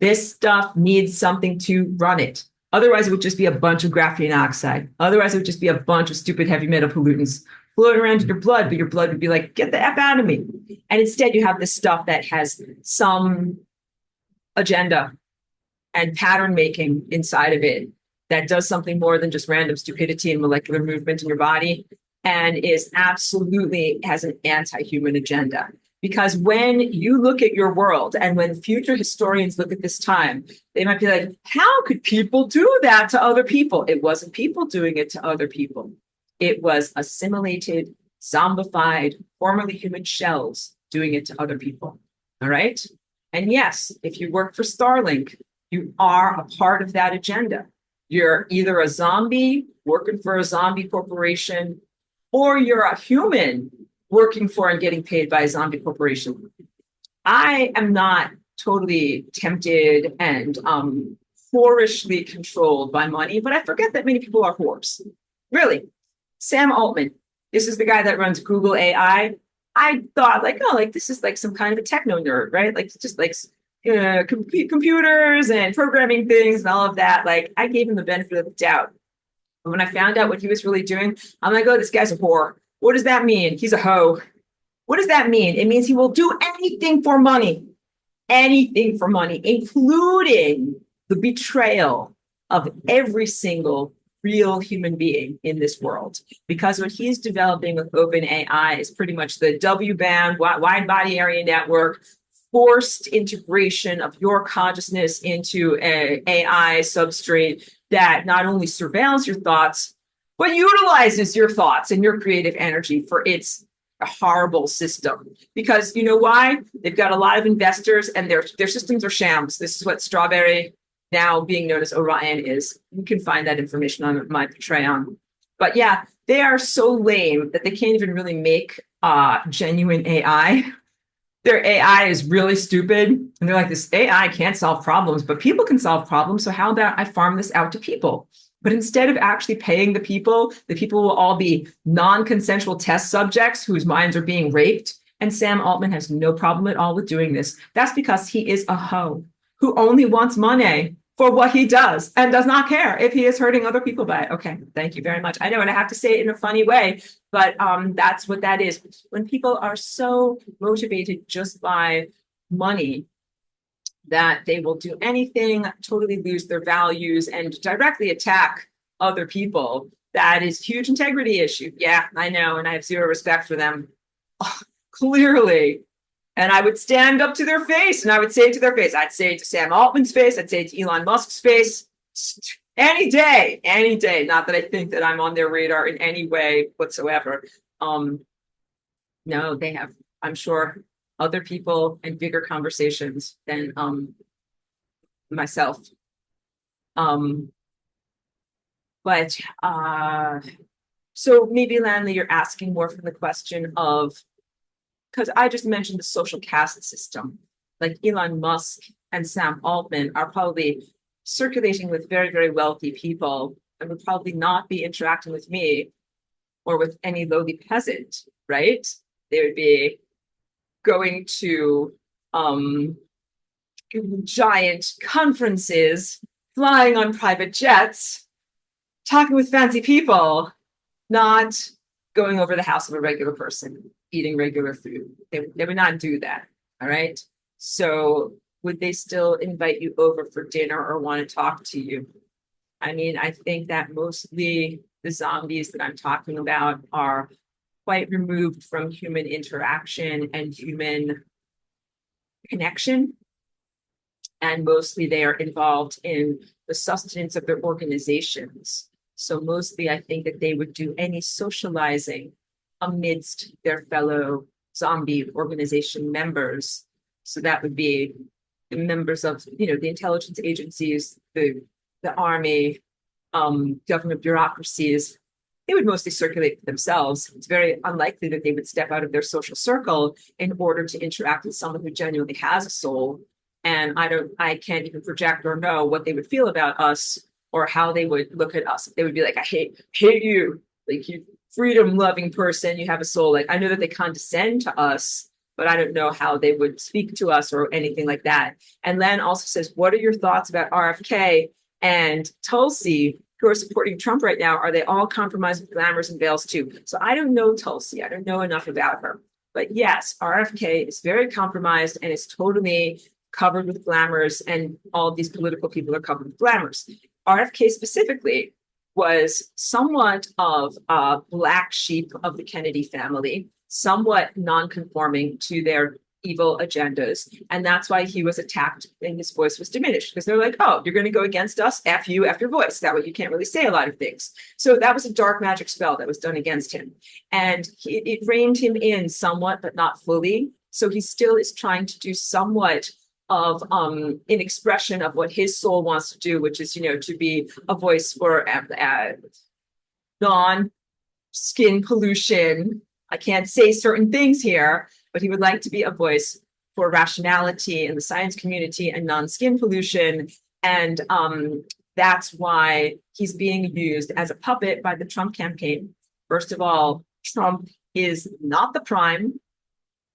This stuff needs something to run it. Otherwise, it would just be a bunch of graphene oxide. Otherwise, it would just be a bunch of stupid heavy metal pollutants floating around in your blood, but your blood would be like, get the F out of me. And instead, you have this stuff that has some agenda and pattern making inside of it that does something more than just random stupidity and molecular movement in your body and is absolutely has an anti-human agenda. Because when you look at your world and when future historians look at this time, they might be like, how could people do that to other people? It wasn't people doing it to other people. It was assimilated, zombified, formerly human shells doing it to other people. All right? And yes, if you work for Starlink, you are a part of that agenda. You're either a zombie working for a zombie corporation, or you're a human working for and getting paid by a zombie corporation. I am not totally tempted and whorishly controlled by money, but I forget that many people are whores. Really. Sam Altman, this is the guy that runs Google AI. I thought like, oh, like this is like some kind of a techno nerd, right? Like just like computers and programming things and all of that. Like I gave him the benefit of the doubt. And when I found out what he was really doing, I'm like, oh, this guy's a whore. What does that mean? He's a hoe. What does that mean? It means he will do anything for money, including the betrayal of every single real human being in this world. Because what he's developing with OpenAI is pretty much the W-band, wide body area network, forced integration of your consciousness into an AI substrate that not only surveils your thoughts, but utilizes your thoughts and your creative energy for its horrible system. Because you know why? They've got a lot of investors and their systems are shams. This is what Strawberry, now being known as Orion, is. You can find that information on my Patreon. But yeah, they are so lame that they can't even really make genuine AI. Their AI is really stupid. And they're like, this AI can't solve problems, but people can solve problems. So how about I farm this out to people? But instead of actually paying the people will all be non-consensual test subjects whose minds are being raped. And Sam Altman has no problem at all with doing this. That's because he is a hoe who only wants money for what he does and does not care if he is hurting other people by it. Okay, thank you very much. I know, and I have to say it in a funny way, but that's what that is. When people are so motivated just by money that they will do anything, totally lose their values, and directly attack other people, that is a huge integrity issue. Yeah, I know, and I have zero respect for them. Oh, clearly. And I would stand up to their face and I would say it to their face. I'd say it to Sam Altman's face. I'd say it to Elon Musk's face. Any day, any day. Not that I think that I'm on their radar in any way whatsoever. No, they have, I'm sure, other people and bigger conversations than myself. But so maybe, Lanley, you're asking more from the question of, because I just mentioned the social caste system, like Elon Musk and Sam Altman are probably circulating with very, very wealthy people and would probably not be interacting with me or with any lowly peasant, right? They would be going to giant conferences, flying on private jets, talking with fancy people, not going over the house of a regular person, eating regular food. They would not do that. All right. So would they still invite you over for dinner or want to talk to you? I mean, I think that mostly the zombies that I'm talking about are quite removed from human interaction and human connection. and mostly they are involved in the sustenance of their organizations. So mostly I think that they would do any socializing amidst their fellow zombie organization members. So that would be the members of, the intelligence agencies, the army, government bureaucracies. They would mostly circulate themselves. It's very unlikely that they would step out of their social circle in order to interact with someone who genuinely has a soul. And I can't even project or know what they would feel about us or how they would look at us. They would be like, I hate you, like you freedom loving person, you have a soul. Like I know that they condescend to us, but I don't know how they would speak to us or anything like that. And Len also says, what are your thoughts about RFK and Tulsi, who are supporting Trump right now? Are they all compromised with glamours and veils too? So I don't know Tulsi. I don't know enough about her. But yes, RFK is very compromised and is totally covered with glamours, and all of these political people are covered with glamours. RFK specifically was somewhat of a black sheep of the Kennedy family, somewhat non-conforming to their evil agendas. And that's why he was attacked and his voice was diminished, because they're like, oh, you're going to go against us? F you, F your voice. That way you can't really say a lot of things. So that was a dark magic spell that was done against him. And it reined him in somewhat, but not fully. So he still is trying to do somewhat of an expression of what his soul wants to do, which is, to be a voice for non-skin pollution. I can't say certain things here, but he would like to be a voice for rationality in the science community and non-skin pollution. And that's why he's being used as a puppet by the Trump campaign. First of all, Trump is not the prime.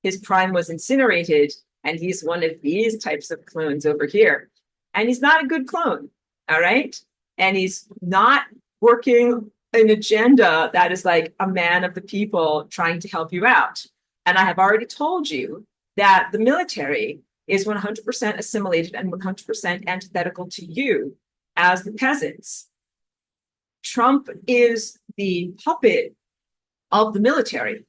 His prime was incinerated, and he's one of these types of clones over here. And he's not a good clone, all right? And he's not working an agenda that is like a man of the people trying to help you out. And I have already told you that the military is 100% assimilated and 100% antithetical to you as the peasants. Trump is the puppet of the military.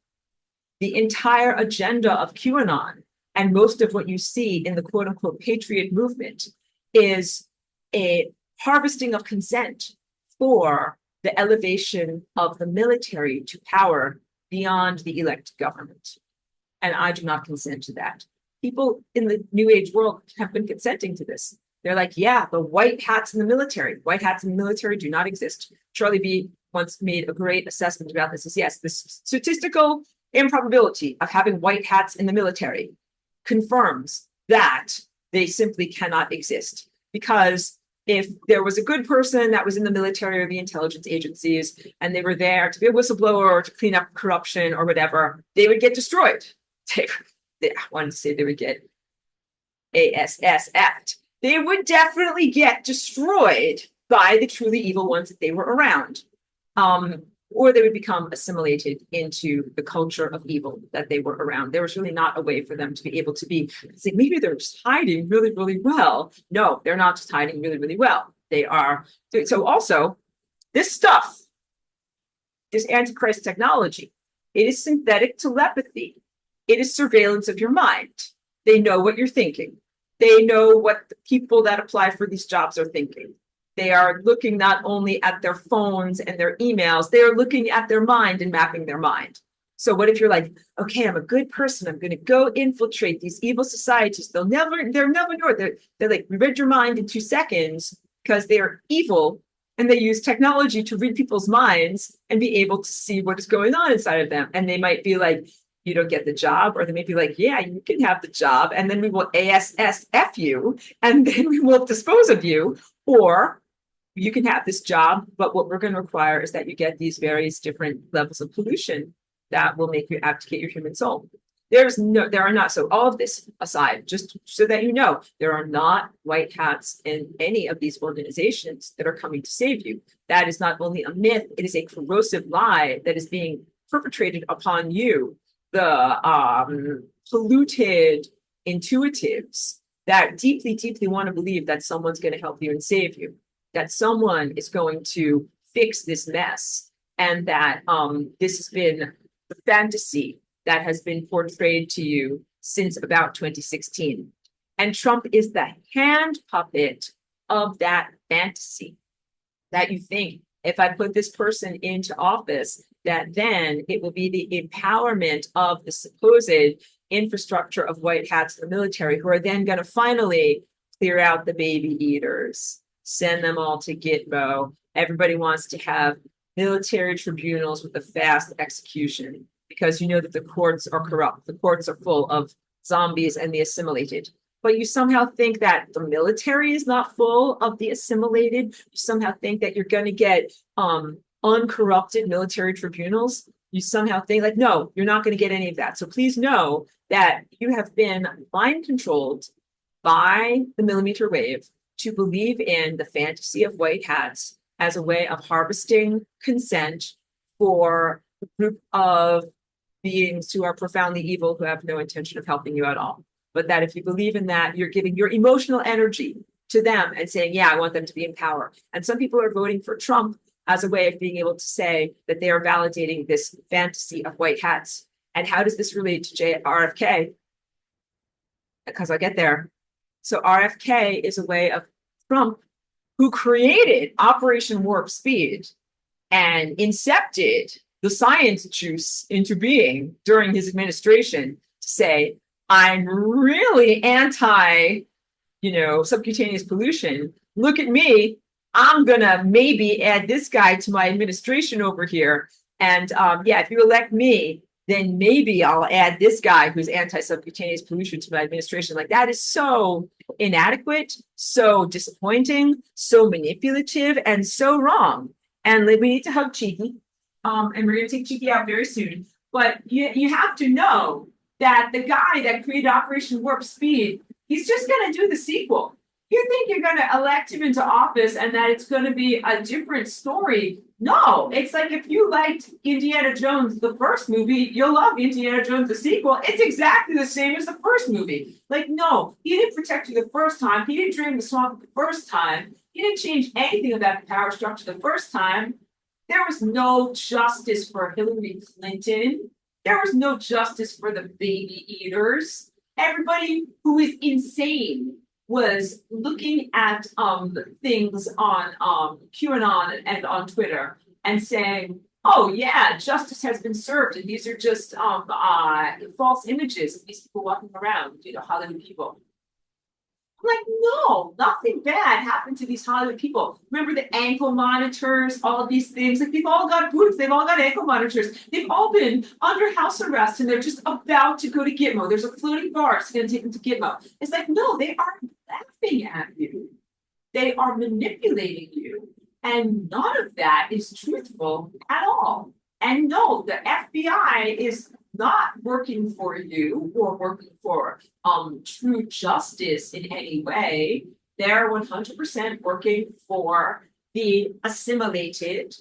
The entire agenda of QAnon and most of what you see in the quote unquote patriot movement is a harvesting of consent for the elevation of the military to power beyond the elected government. And I do not consent to that. People in the New Age world have been consenting to this. They're like, yeah, the white hats in the military. White hats in the military do not exist. Charlie B once made a great assessment about this. Is yes, this statistical improbability of having white hats in the military confirms that they simply cannot exist. Because if there was a good person that was in the military or the intelligence agencies and they were there to be a whistleblower or to clean up corruption or whatever, they would get destroyed. I wanted to say they would get ASSF'd. They would definitely get destroyed by the truly evil ones that they were around. Or they would become assimilated into the culture of evil that they were around. There was really not a way for them to be able to be, like, maybe they're just hiding really, really well. No, they're not just hiding really, really well. They are. So also, this stuff, this Antichrist technology, it is synthetic telepathy. It is surveillance of your mind. They know what you're thinking. They know what the people that apply for these jobs are thinking. They are looking not only at their phones and their emails, they are looking at their mind and mapping their mind. So what if you're like, okay, I'm a good person. I'm going to go infiltrate these evil societies. They'll never know. They're like, we read your mind in 2 seconds because they are evil and they use technology to read people's minds and be able to see what is going on inside of them. And they might be like, you don't get the job, or they may be like, yeah, you can have the job. And then we will ASSF you, and then we will dispose of you. Or you can have this job, but what we're going to require is that you get these various different levels of pollution that will make you abdicate your human soul. There are not. So all of this aside, just so that you know, there are not white hats in any of these organizations that are coming to save you. That is not only a myth, it is a corrosive lie that is being perpetrated upon you. The polluted intuitives that deeply, deeply want to believe that someone's going to help you and save you, that someone is going to fix this mess, and that this has been the fantasy that has been portrayed to you since about 2016. And Trump is the hand puppet of that fantasy that you think if I put this person into office, that then it will be the empowerment of the supposed infrastructure of white hats in the military who are then going to finally clear out the baby eaters, send them all to Gitmo. Everybody wants to have military tribunals with a fast execution because you know that the courts are corrupt. The courts are full of zombies and the assimilated. But you somehow think that the military is not full of the assimilated. You somehow think that you're going to get uncorrupted military tribunals. You somehow think like, no, you're not going to get any of that. So please know that you have been mind controlled by the millimeter wave to believe in the fantasy of white hats as a way of harvesting consent for a group of beings who are profoundly evil, who have no intention of helping you at all. But that if you believe in that, you're giving your emotional energy to them and saying, yeah, I want them to be in power. And some people are voting for Trump as a way of being able to say that they are validating this fantasy of white hats. And how does this relate to RFK? Because I'll get there. So RFK is a way of Trump, who created Operation Warp Speed and incepted the science juice into being during his administration to say, I'm really anti, subcutaneous pollution. Look at me. I'm going to maybe add this guy to my administration over here. And if you elect me, then maybe I'll add this guy who's anti-subcutaneous pollution to my administration. Like that is so inadequate, so disappointing, so manipulative, and so wrong. And we need to hug Cheeky. And we're going to take Cheeky out very soon. But you have to know that the guy that created Operation Warp Speed, he's just going to do the sequel. You think you're going to elect him into office and that it's going to be a different story. No, it's like if you liked Indiana Jones, the first movie, you'll love Indiana Jones, the sequel. It's exactly the same as the first movie. Like, no, he didn't protect you the first time. He didn't drain the swamp the first time. He didn't change anything about the power structure the first time. There was no justice for Hillary Clinton. There was no justice for the baby eaters. Everybody who is insane was looking at things on QAnon and on Twitter and saying, oh, yeah, justice has been served. And these are just false images of these people walking around, Hollywood people. I'm like, no, nothing bad happened to these Hollywood people. Remember the ankle monitors, all of these things. Like they've all got boots, they've all got ankle monitors. They've all been under house arrest and they're just about to go to Gitmo. There's a floating bar, it's going to take them to Gitmo. It's like, no, they are laughing at you. They are manipulating you. And none of that is truthful at all. And no, the FBI is not working for you or working for true justice in any way. They're 100% working for the assimilated,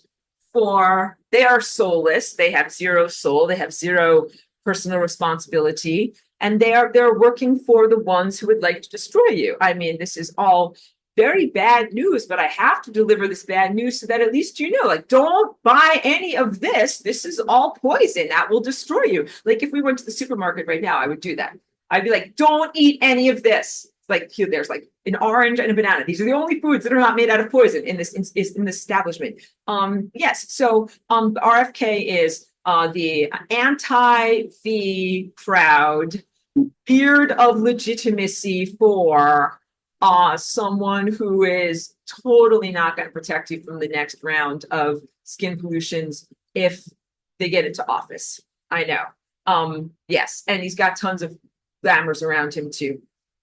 they are soulless, they have zero soul, they have zero personal responsibility, and they're working for the ones who would like to destroy you. I mean, this is all very bad news, but I have to deliver this bad news so that at least don't buy any of this. This is all poison that will destroy you. Like if we went to the supermarket right now, I would do that. I'd be like, don't eat any of this. Like here, there's like an orange and a banana. These are the only foods that are not made out of poison in this establishment. Yes. So RFK is the anti-V crowd beard of legitimacy for someone who is totally not going to protect you from the next round of skin pollutions if they get into office. I know. Yes. And he's got tons of glamours around him too.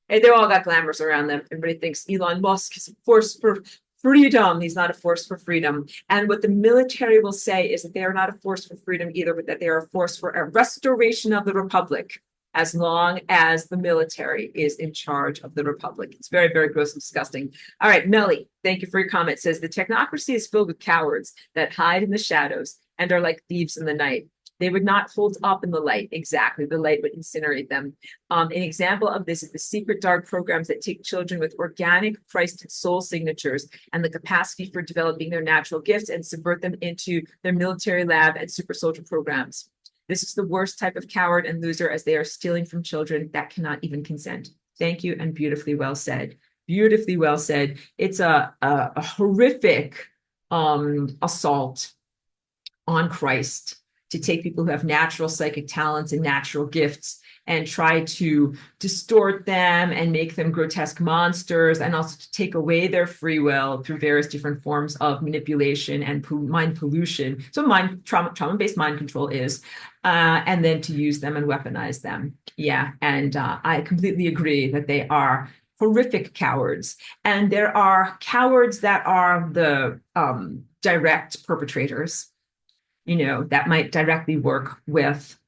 And they all got glamours around them. Everybody thinks Elon Musk is a force for freedom. He's not a force for freedom. And what the military will say is that they are not a force for freedom either, but that they are a force for a restoration of the republic, as long as the military is in charge of the republic. It's very, very gross and disgusting. All right, Melly, thank you for your comment. It says the technocracy is filled with cowards that hide in the shadows and are like thieves in the night. They would not hold up in the light. Exactly. The light would incinerate them. An example of this is the secret dark programs that take children with organic Christ and soul signatures and the capacity for developing their natural gifts and subvert them into their military lab and super soldier programs. This is the worst type of coward and loser, as they are stealing from children that cannot even consent. Thank you, and beautifully well said. Beautifully well said. It's a horrific assault on Christ to take people who have natural psychic talents and natural gifts and try to distort them and make them grotesque monsters, and also to take away their free will through various different forms of manipulation and mind pollution. So trauma-based mind control is, and then to use them and weaponize them. Yeah, and I completely agree that they are horrific cowards. And there are cowards that are the direct perpetrators, that might directly work with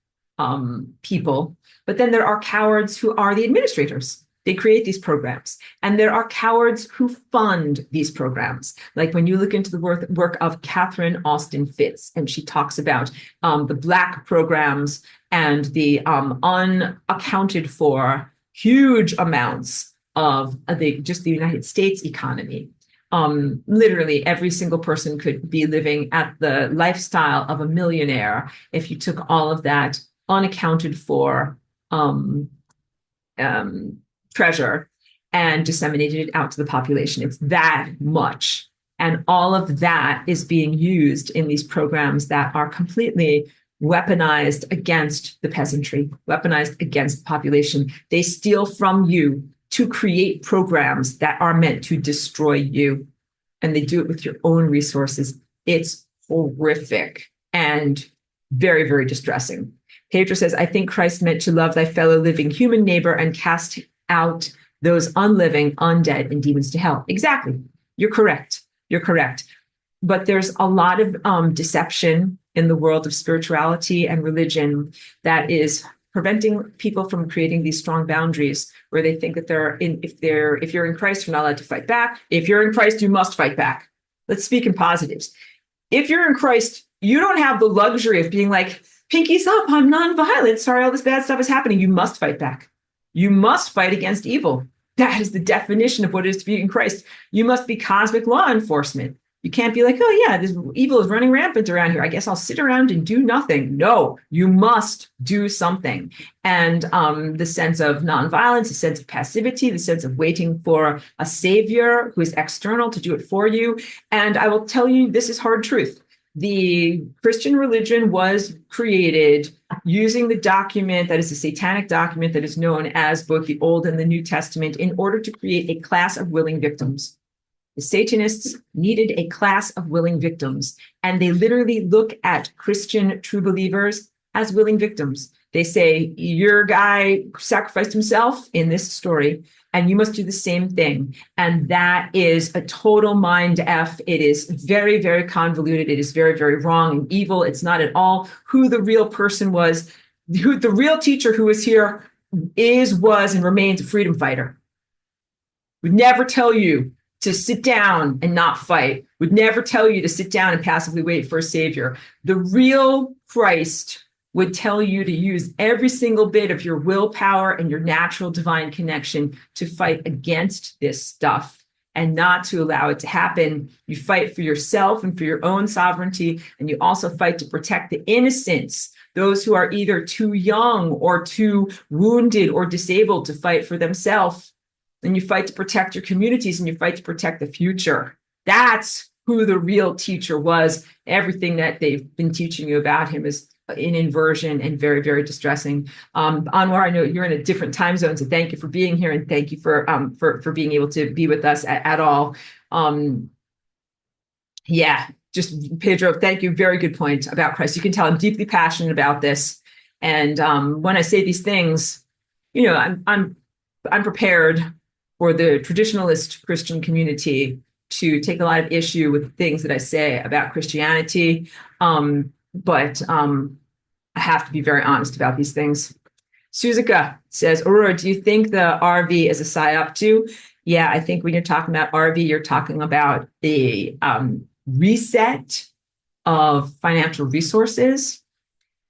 people. But then there are cowards who are the administrators. They create these programs. And there are cowards who fund these programs. Like when you look into the work of Catherine Austin Fitts, and she talks about the Black programs and the unaccounted for huge amounts of just the United States economy. Literally every single person could be living at the lifestyle of a millionaire if you took all of that unaccounted for treasure and disseminated it out to the population. It's that much. And all of that is being used in these programs that are completely weaponized against the peasantry, weaponized against the population. They steal from you to create programs that are meant to destroy you. And they do it with your own resources. It's horrific and very, very distressing. Pedro says, I think Christ meant to love thy fellow living human neighbor and cast out those unliving, undead, and demons to hell. Exactly. You're correct. You're correct. But there's a lot of deception in the world of spirituality and religion that is preventing people from creating these strong boundaries where they think that if you're in Christ, you're not allowed to fight back. If you're in Christ, you must fight back. Let's speak in positives. If you're in Christ, you don't have the luxury of being like, pinkies up, I'm nonviolent. Sorry, all this bad stuff is happening. You must fight back. You must fight against evil. That is the definition of what it is to be in Christ. You must be cosmic law enforcement. You can't be like, oh yeah, this evil is running rampant around here. I guess I'll sit around and do nothing. No, you must do something. And the sense of nonviolence, the sense of passivity, the sense of waiting for a savior who is external to do it for you. And I will tell you, this is hard truth. The Christian religion was created using the document that is a satanic document that is known as both the Old and the New Testament in order to create a class of willing victims. The Satanists needed a class of willing victims, and they literally look at Christian true believers as willing victims. They say, your guy sacrificed himself in this story, and you must do the same thing. And that is a total mind F. It is very, very convoluted. It is very, very wrong and evil. It's not at all who the real person was. Who the real teacher who was here was, and remains a freedom fighter. Would never tell you to sit down and not fight, would never tell you to sit down and passively wait for a savior. The real Christ would tell you to use every single bit of your willpower and your natural divine connection to fight against this stuff and not to allow it to happen. You fight for yourself and for your own sovereignty, and you also fight to protect the innocents, those who are either too young or too wounded or disabled to fight for themselves. And you fight to protect your communities, and you fight to protect the future. That's who the real teacher was. Everything that they've been teaching you about him is in inversion and very, very distressing. Anwar, I know you're in a different time zone, so thank you for being here, and thank you for being able to be with us at all. Just Pedro, thank you. Very good point about Christ. You can tell I'm deeply passionate about this, and when I say these things, I'm prepared for the traditionalist Christian community to take a lot of issue with things that I say about Christianity. But I have to be very honest about these things. Suzuka says, Aurora, do you think the RV is a psyop too? Yeah, I think when you're talking about RV, you're talking about the reset of financial resources.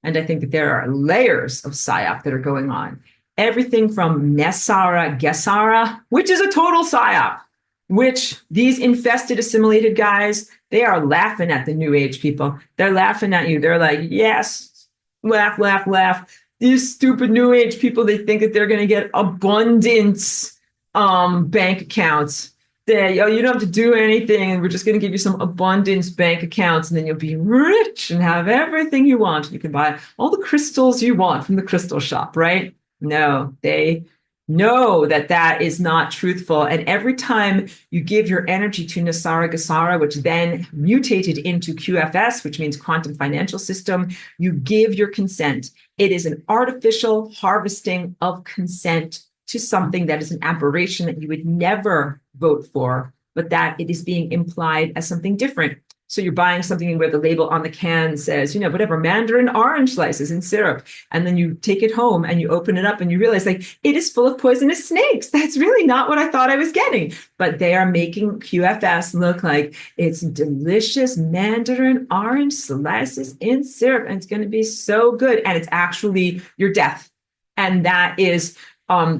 And I think that there are layers of psyop that are going on. Everything from Messara Gesara, which is a total psyop, which these infested assimilated guys, they are laughing at the new age people. They're laughing at you. They're like, yes, laugh, laugh, laugh. these stupid new age people, they think that they're going to get abundance bank accounts. That, oh, you don't have to do anything, and we're just going to give you some abundance bank accounts, and then you'll be rich and have everything you want. You can buy all the crystals you want from the crystal shop, right? No, they know that that is not truthful. And every time you give your energy to Nasara Gasara, which then mutated into QFS, which means quantum financial system, you give your consent. It is an artificial harvesting of consent to something that is an aberration that you would never vote for, but that it is being implied as something different. So you're buying something where the label on the can says, you know, whatever, mandarin orange slices in syrup. And then you take it home and you open it up and you realize, like, it is full of poisonous snakes. That's really not what I thought I was getting. But they are making QFS look like it's delicious mandarin orange slices in syrup. And it's going to be so good. And it's actually your death. And that is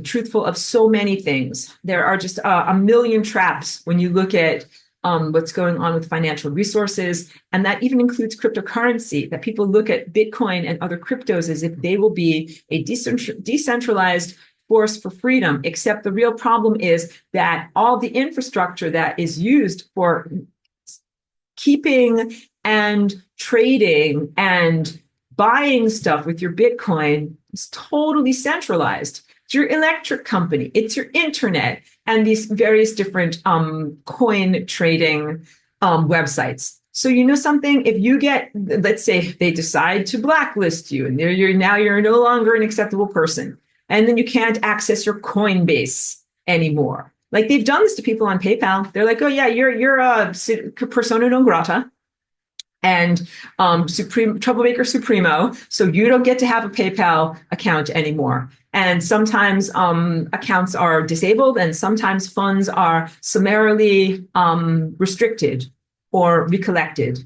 truthful of so many things. There are just a million traps when you look at what's going on with financial resources. And that even includes cryptocurrency, that people look at Bitcoin and other cryptos as if they will be a decentralized force for freedom. Except the real problem is that all the infrastructure that is used for keeping and trading and buying stuff with your Bitcoin is totally centralized. It's your electric company, it's your internet, and these various different coin trading websites. So you know something, if you get, let's say they decide to blacklist you and you're no longer an acceptable person, and then you can't access your Coinbase anymore. Like they've done this to people on PayPal. They're like, oh yeah, you're a persona non grata and troublemaker supremo, so you don't get to have a PayPal account anymore. And sometimes accounts are disabled, and sometimes funds are summarily restricted or recollected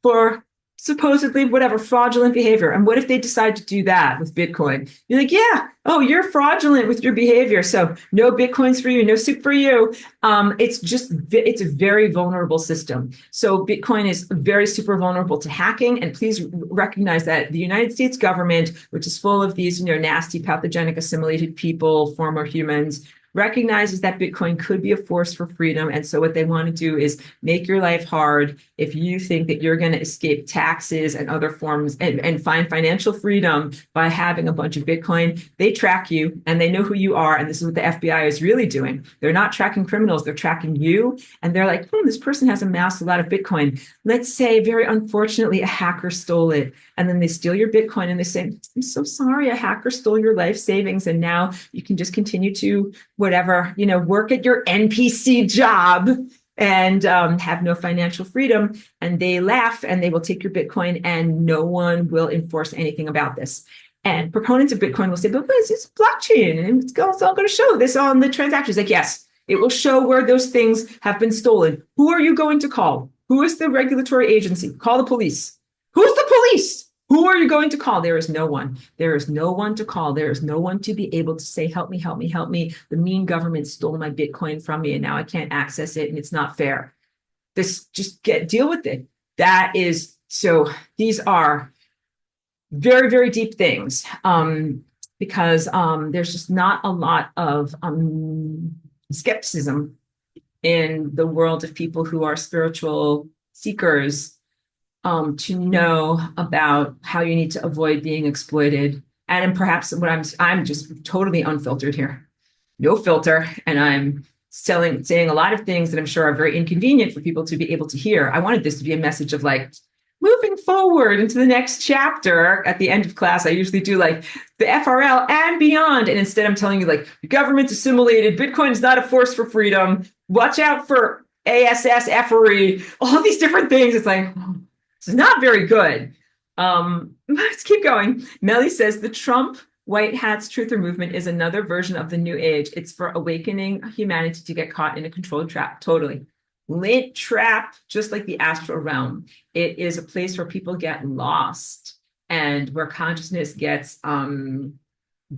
for supposedly whatever fraudulent behavior. And what if they decide to do that with Bitcoin? You're like, yeah, oh, you're fraudulent with your behavior, so no Bitcoins for you, no soup for you. It's a very vulnerable system. So Bitcoin is very super vulnerable to hacking. And please recognize that the United States government, which is full of these, nasty pathogenic assimilated people, former humans, recognizes that Bitcoin could be a force for freedom. And so what they want to do is make your life hard. If you think that you're going to escape taxes and other forms and find financial freedom by having a bunch of Bitcoin, they track you and they know who you are. And this is what the FBI is really doing. They're not tracking criminals, they're tracking you. And they're like, this person has amassed a lot of Bitcoin. Let's say, very unfortunately, a hacker stole it. And then they steal your Bitcoin and they say, I'm so sorry, a hacker stole your life savings. And now you can just continue to whatever, work at your NPC job and have no financial freedom. And they laugh and they will take your Bitcoin and no one will enforce anything about this. And proponents of Bitcoin will say, but it's blockchain and it's all going to show this on the transactions. Like, yes, it will show where those things have been stolen. Who are you going to call? Who is the regulatory agency? Call the police. Who's the police? Who are you going to call? There is no one. There is no one to call. There is no one to be able to say, help me, help me, help me. The mean government stole my Bitcoin from me and now I can't access it and it's not fair. Deal with it. That is, so these are very, very deep things because there's just not a lot of skepticism in the world of people who are spiritual seekers to know about how you need to avoid being exploited. And perhaps what I'm just totally unfiltered here, no filter. And I'm saying a lot of things that I'm sure are very inconvenient for people to be able to hear. I wanted this to be a message of like, moving forward into the next chapter at the end of class, I usually do like the FRL and beyond. And instead I'm telling you like, the government's assimilated, Bitcoin is not a force for freedom. Watch out for ASS, FRE, all these different things. It's like, this is not very good. Let's keep going. Melly says the Trump White Hats Truther movement is another version of the New Age. It's for awakening humanity to get caught in a controlled trap. Totally. Lint trap, just like the astral realm. It is a place where people get lost and where consciousness gets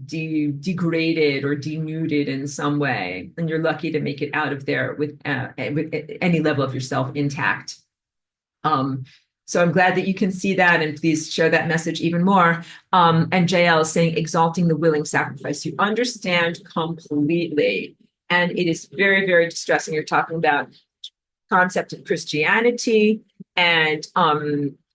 degraded or denuded in some way. And you're lucky to make it out of there with any level of yourself intact. So I'm glad that you can see that, and please share that message even more. And JL is saying, exalting the willing sacrifice. You understand completely. And it is very, very distressing. You're talking about concept of Christianity, and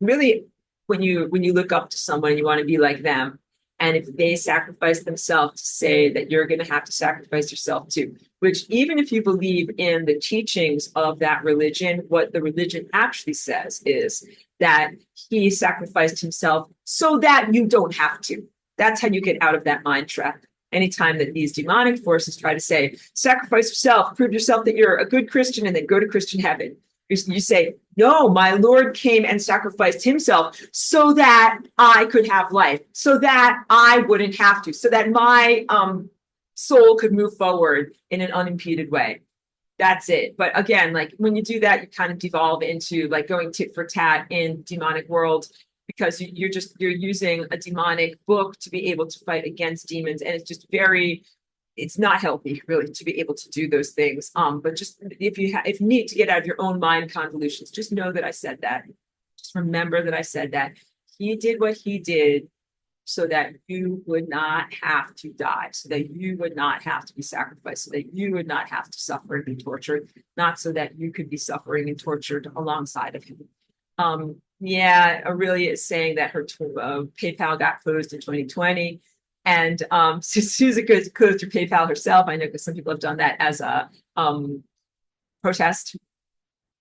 really, when you look up to someone, you want to be like them. And if they sacrifice themselves to say that you're going to have to sacrifice yourself too, which even if you believe in the teachings of that religion, what the religion actually says is that he sacrificed himself so that you don't have to. That's how you get out of that mind trap. Anytime that these demonic forces try to say, sacrifice yourself, prove yourself that you're a good Christian, and then go to Christian heaven, you say, no, my Lord came and sacrificed himself so that I could have life, so that I wouldn't have to, so that my soul could move forward in an unimpeded way. That's it. But again, like when you do that, you kind of devolve into like going tit for tat in demonic world, because you're using a demonic book to be able to fight against demons. And it's just it's not healthy really to be able to do those things. But just if you need to get out of your own mind convolutions, just know that I said that. Just remember that I said that. He did what he did so that you would not have to die, so that you would not have to be sacrificed, so that you would not have to suffer and be tortured, not so that you could be suffering and tortured alongside of him. Yeah, Aurelia is saying that her PayPal got closed in 2020. And Susan closed her PayPal herself. I know because some people have done that as a protest.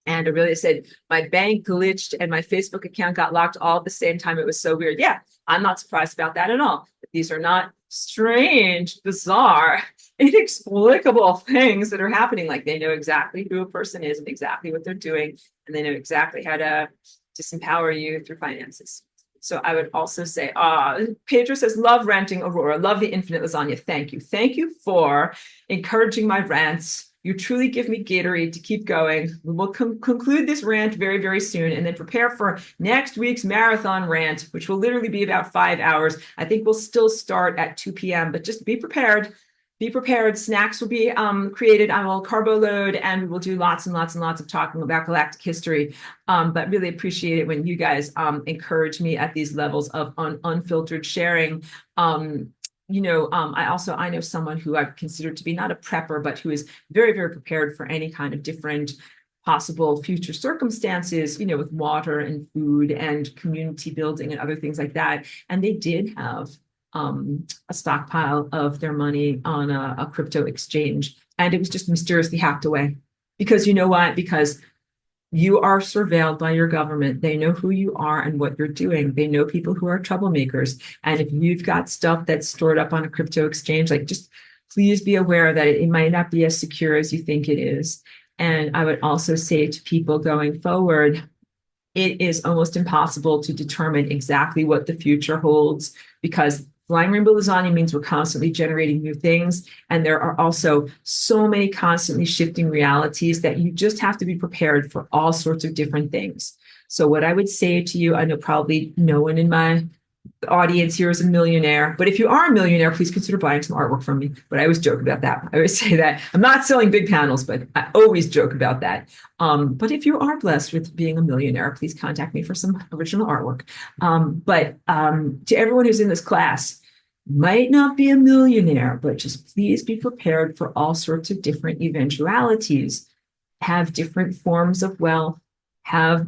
And Aurelia said, my bank glitched and my Facebook account got locked all at the same time. It was so weird. Yeah, I'm not surprised about that at all. These are not strange, bizarre, inexplicable things that are happening. Like they know exactly who a person is and exactly what they're doing. And they know exactly how to disempower you through finances. So I would also say, Pedro says, love ranting, Aurora, love the infinite lasagna. Thank you. Thank you for encouraging my rants. You truly give me Gatorade to keep going. We'll conclude this rant very, very soon and then prepare for next week's marathon rant, which will literally be about 5 hours. I think we'll still start at 2 p.m., but just be prepared. Be prepared. Snacks will be created. I will carbo load, and we will do lots and lots and lots of talking about galactic history. But really appreciate it when you guys encourage me at these levels of unfiltered sharing. I know someone who I've considered to be not a prepper, but who is very, very prepared for any kind of different possible future circumstances, with water and food and community building and other things like that. And they did have a stockpile of their money on a crypto exchange, and it was just mysteriously hacked away. Because you know what? Because you are surveilled by your government. They know who you are and what you're doing. They know people who are troublemakers. And if you've got stuff that's stored up on a crypto exchange, like just please be aware that it might not be as secure as you think it is. And I would also say to people going forward, it is almost impossible to determine exactly what the future holds, because flying rainbow lasagna means we're constantly generating new things. And there are also so many constantly shifting realities that you just have to be prepared for all sorts of different things. So what I would say to you, I know probably no one in my audience here is a millionaire, but if you are a millionaire, please consider buying some artwork from me. But I always joke about that. I always say that I'm not selling big panels, but I always joke about that. But if you are blessed with being a millionaire, please contact me for some original artwork. But to everyone who's in this class, might not be a millionaire, but just please be prepared for all sorts of different eventualities. Have different forms of wealth, have,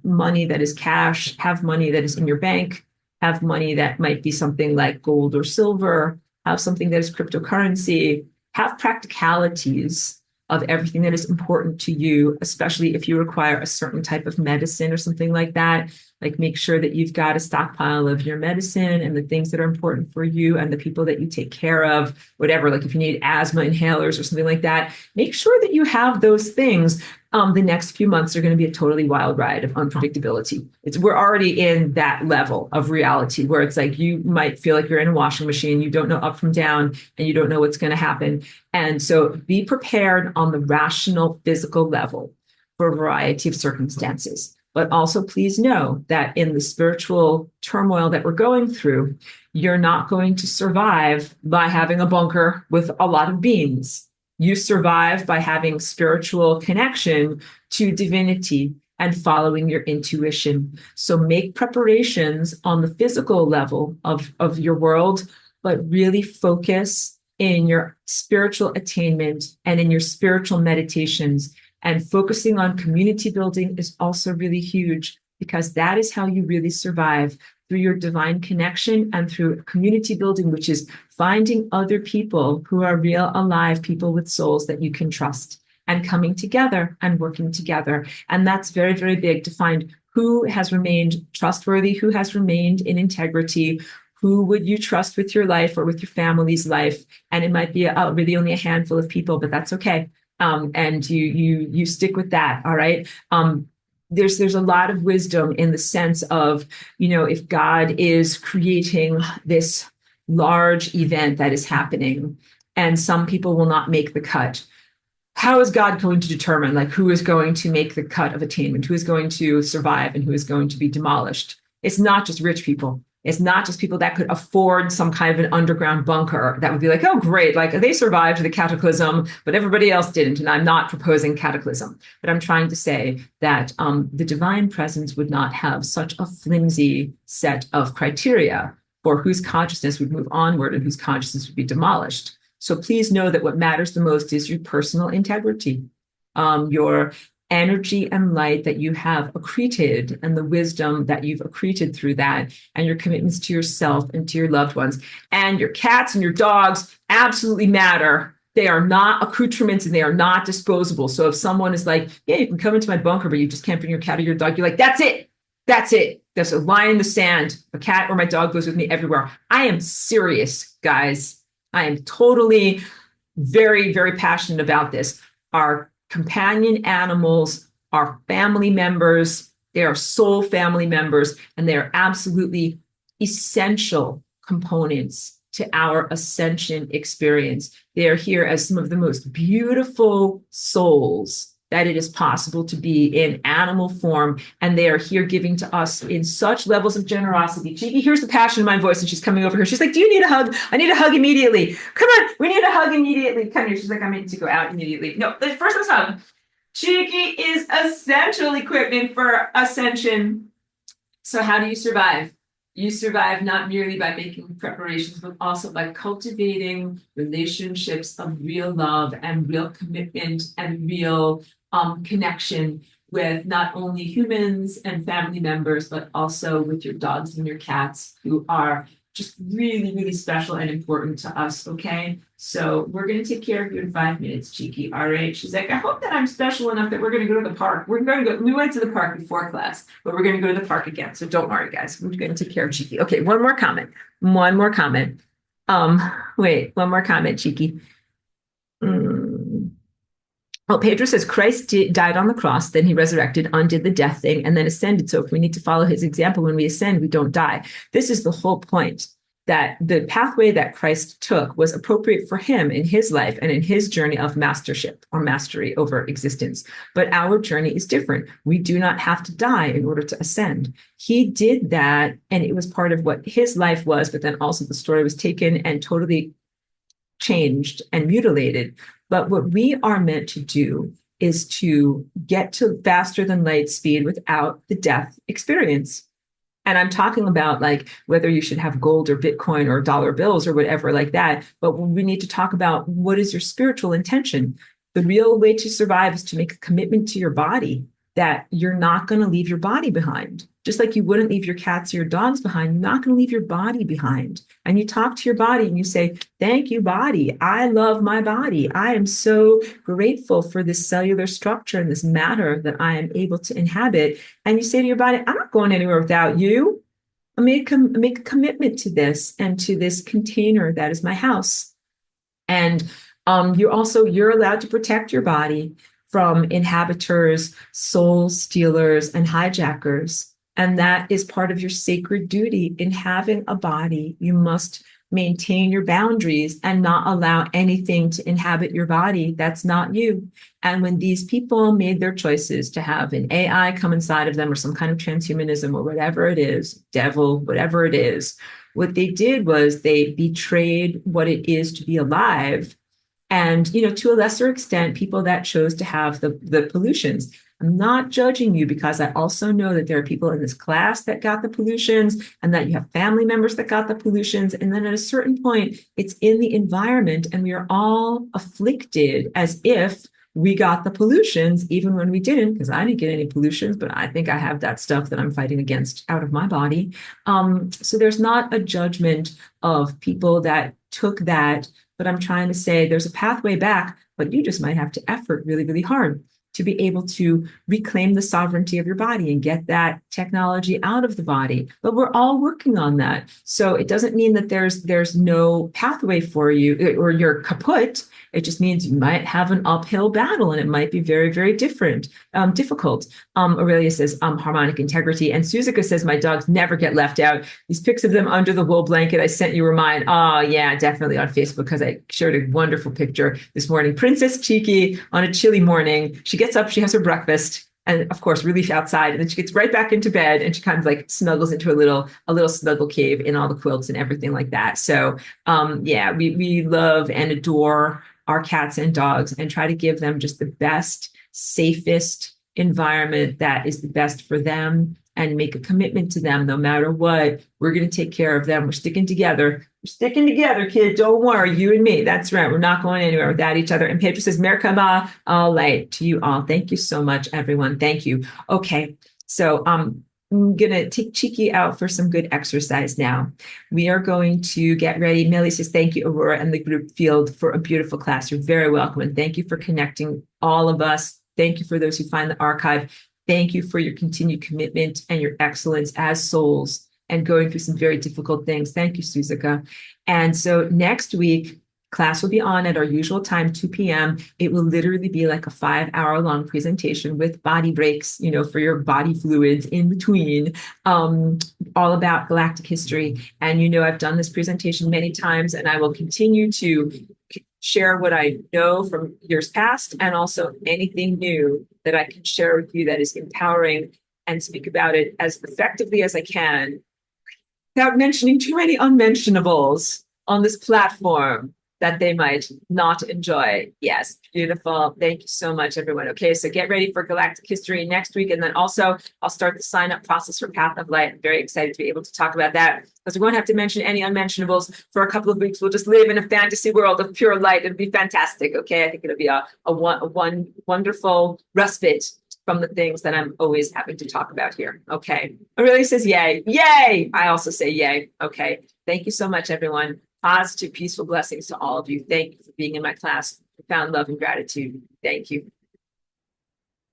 money that is cash, have money that is in your bank, have money that might be something like gold or silver, have something that is cryptocurrency, have practicalities of everything that is important to you, especially if you require a certain type of medicine or something like that. Like make sure that you've got a stockpile of your medicine and the things that are important for you and the people that you take care of, whatever, like if you need asthma inhalers or something like that, make sure that you have those things. The next few months are going to be a totally wild ride of unpredictability. We're already in that level of reality where it's like you might feel like you're in a washing machine, you don't know up from down, and you don't know what's going to happen. And so be prepared on the rational physical level for a variety of circumstances. But also please know that in the spiritual turmoil that we're going through, you're not going to survive by having a bunker with a lot of beans. You survive by having spiritual connection to divinity and following your intuition. So make preparations on the physical level of your world, but really focus in your spiritual attainment and in your spiritual meditations. And focusing on community building is also really huge, because that is how you really survive, through your divine connection and through community building, which is finding other people who are real, alive people with souls that you can trust, and coming together and working together. And that's very, very big, to find who has remained trustworthy, who has remained in integrity, who would you trust with your life or with your family's life. And it might be really only a handful of people, but that's okay. And you stick with that. All right. There's a lot of wisdom in the sense of, if God is creating this large event that is happening and some people will not make the cut, how is God going to determine who is going to make the cut of attainment, who is going to survive and who is going to be demolished? It's not just rich people. It's not just people that could afford some kind of an underground bunker that would be like, oh, great, they survived the cataclysm, but everybody else didn't. And I'm not proposing cataclysm, but I'm trying to say that the divine presence would not have such a flimsy set of criteria for whose consciousness would move onward and whose consciousness would be demolished. So please know that what matters the most is your personal integrity, your energy and light that you have accreted, and the wisdom that you've accreted through that, and your commitments to yourself and to your loved ones. And your cats and your dogs absolutely matter. They are not accoutrements and they are not disposable. So if someone is like, yeah, you can come into my bunker, but you just can't bring your cat or your dog, you're like, that's it. That's it. There's a line in the sand. A cat or my dog goes with me everywhere. I am serious, guys. I am totally very, very passionate about this. Our companion animals are family members. They are soul family members, and they are absolutely essential components to our ascension experience. They are here as some of the most beautiful souls that it is possible to be in animal form, and they are here giving to us in such levels of generosity. Cheeky hears the passion in my voice, and she's coming over here. She's like, do you need a hug? I need a hug immediately. Come on, we need a hug immediately. Come here. She's like, I'm in to go out immediately. No, first let's hug. Cheeky is essential equipment for ascension. So how do you survive? You survive not merely by making preparations, but also by cultivating relationships of real love and real commitment and real connection with not only humans and family members, but also with your dogs and your cats, who are just really, really special and important to us, okay? So we're going to take care of you in 5 minutes, Cheeky, all right? She's like, I hope that I'm special enough that we're going to go to the park. We went to the park before class, but we're going to go to the park again. So don't worry, guys. We're going to take care of Cheeky. Okay, one more comment. One more comment, Cheeky. Well, Pedro says Christ died on the cross, then he resurrected, undid the death thing, and then ascended. So if we need to follow his example when we ascend, we don't die. This is the whole point, that the pathway that Christ took was appropriate for him in his life and in his journey of mastership or mastery over existence. But our journey is different. We do not have to die in order to ascend. He did that, and it was part of what his life was, but then also the story was taken and totally changed and mutilated. But what we are meant to do is to get to faster than light speed without the death experience. And I'm talking about whether you should have gold or Bitcoin or dollar bills or whatever like that. But we need to talk about, what is your spiritual intention? The real way to survive is to make a commitment to your body that you're not going to leave your body behind. Just like you wouldn't leave your cats or your dogs behind, you're not going to leave your body behind. And you talk to your body and you say, thank you, body. I love my body. I am so grateful for this cellular structure and this matter that I am able to inhabit. And you say to your body, I'm not going anywhere without you. I make a commitment to this and to this container that is my house. And you're allowed to protect your body from inhabitors, soul stealers, and hijackers. And that is part of your sacred duty in having a body. You must maintain your boundaries and not allow anything to inhabit your body that's not you. And when these people made their choices to have an AI come inside of them, or some kind of transhumanism or whatever it is, devil, whatever it is, what they did was they betrayed what it is to be alive. And, to a lesser extent, people that chose to have the pollutions. I'm not judging you because I also know that there are people in this class that got the pollutions and that you have family members that got the pollutions. And then at a certain point, it's in the environment and we are all afflicted as if we got the pollutions, even when we didn't, because I didn't get any pollutions, but I think I have that stuff that I'm fighting against out of my body. So there's not a judgment of people that took that, but I'm trying to say there's a pathway back, but you just might have to effort really, really hard to be able to reclaim the sovereignty of your body and get that technology out of the body. But we're all working on that. So it doesn't mean that there's no pathway for you or you're kaput. It just means you might have an uphill battle and it might be very, very difficult. Aurelia says harmonic integrity. And Suzuka says, my dogs never get left out. These pics of them under the wool blanket I sent you were mine. Oh, yeah, definitely on Facebook because I shared a wonderful picture this morning. Princess Cheeky on a chilly morning. She gets up, she has her breakfast, and of course, relief outside, and then she gets right back into bed and she kind of like snuggles into a little snuggle cave in all the quilts and everything like that. So yeah, we love and adore our cats and dogs and try to give them just the best, safest environment that is the best for them and make a commitment to them no matter what. We're going to take care of them. We're sticking together. We're sticking together, kid. Don't worry. You and me. That's right. We're not going anywhere without each other. And Pedro says, Merkaba, all right to you all. Thank you so much, everyone. Thank you. Okay. So I'm going to take Cheeky out for some good exercise now. We are going to get ready. Millie says, thank you, Aurora and the group field for a beautiful class. You're very welcome. And thank you for connecting all of us. Thank you for those who find the archive. Thank you for your continued commitment and your excellence as souls and going through some very difficult things. Thank you, Suzuka. And so next week, class will be on at our usual time, 2 p.m. It will literally be like a 5-hour-long presentation with body breaks, for your body fluids in between, all about galactic history. And, I've done this presentation many times, and I will continue to share what I know from years past and also anything new that I can share with you that is empowering and speak about it as effectively as I can without mentioning too many unmentionables on this platform that they might not enjoy. Yes, beautiful. Thank you so much, everyone. Okay, so get ready for Galactic History next week. And then also, I'll start the sign-up process for Path of Light. I'm very excited to be able to talk about that because we won't have to mention any unmentionables for a couple of weeks. We'll just live in a fantasy world of pure light. It'll be fantastic, okay? I think it'll be a wonderful respite from the things that I'm always having to talk about here. Okay. Aurelia says, yay. Yay. I also say yay. Okay. Thank you so much, everyone. Positive, peaceful blessings to all of you. Thank you for being in my class. Profound love and gratitude. Thank you.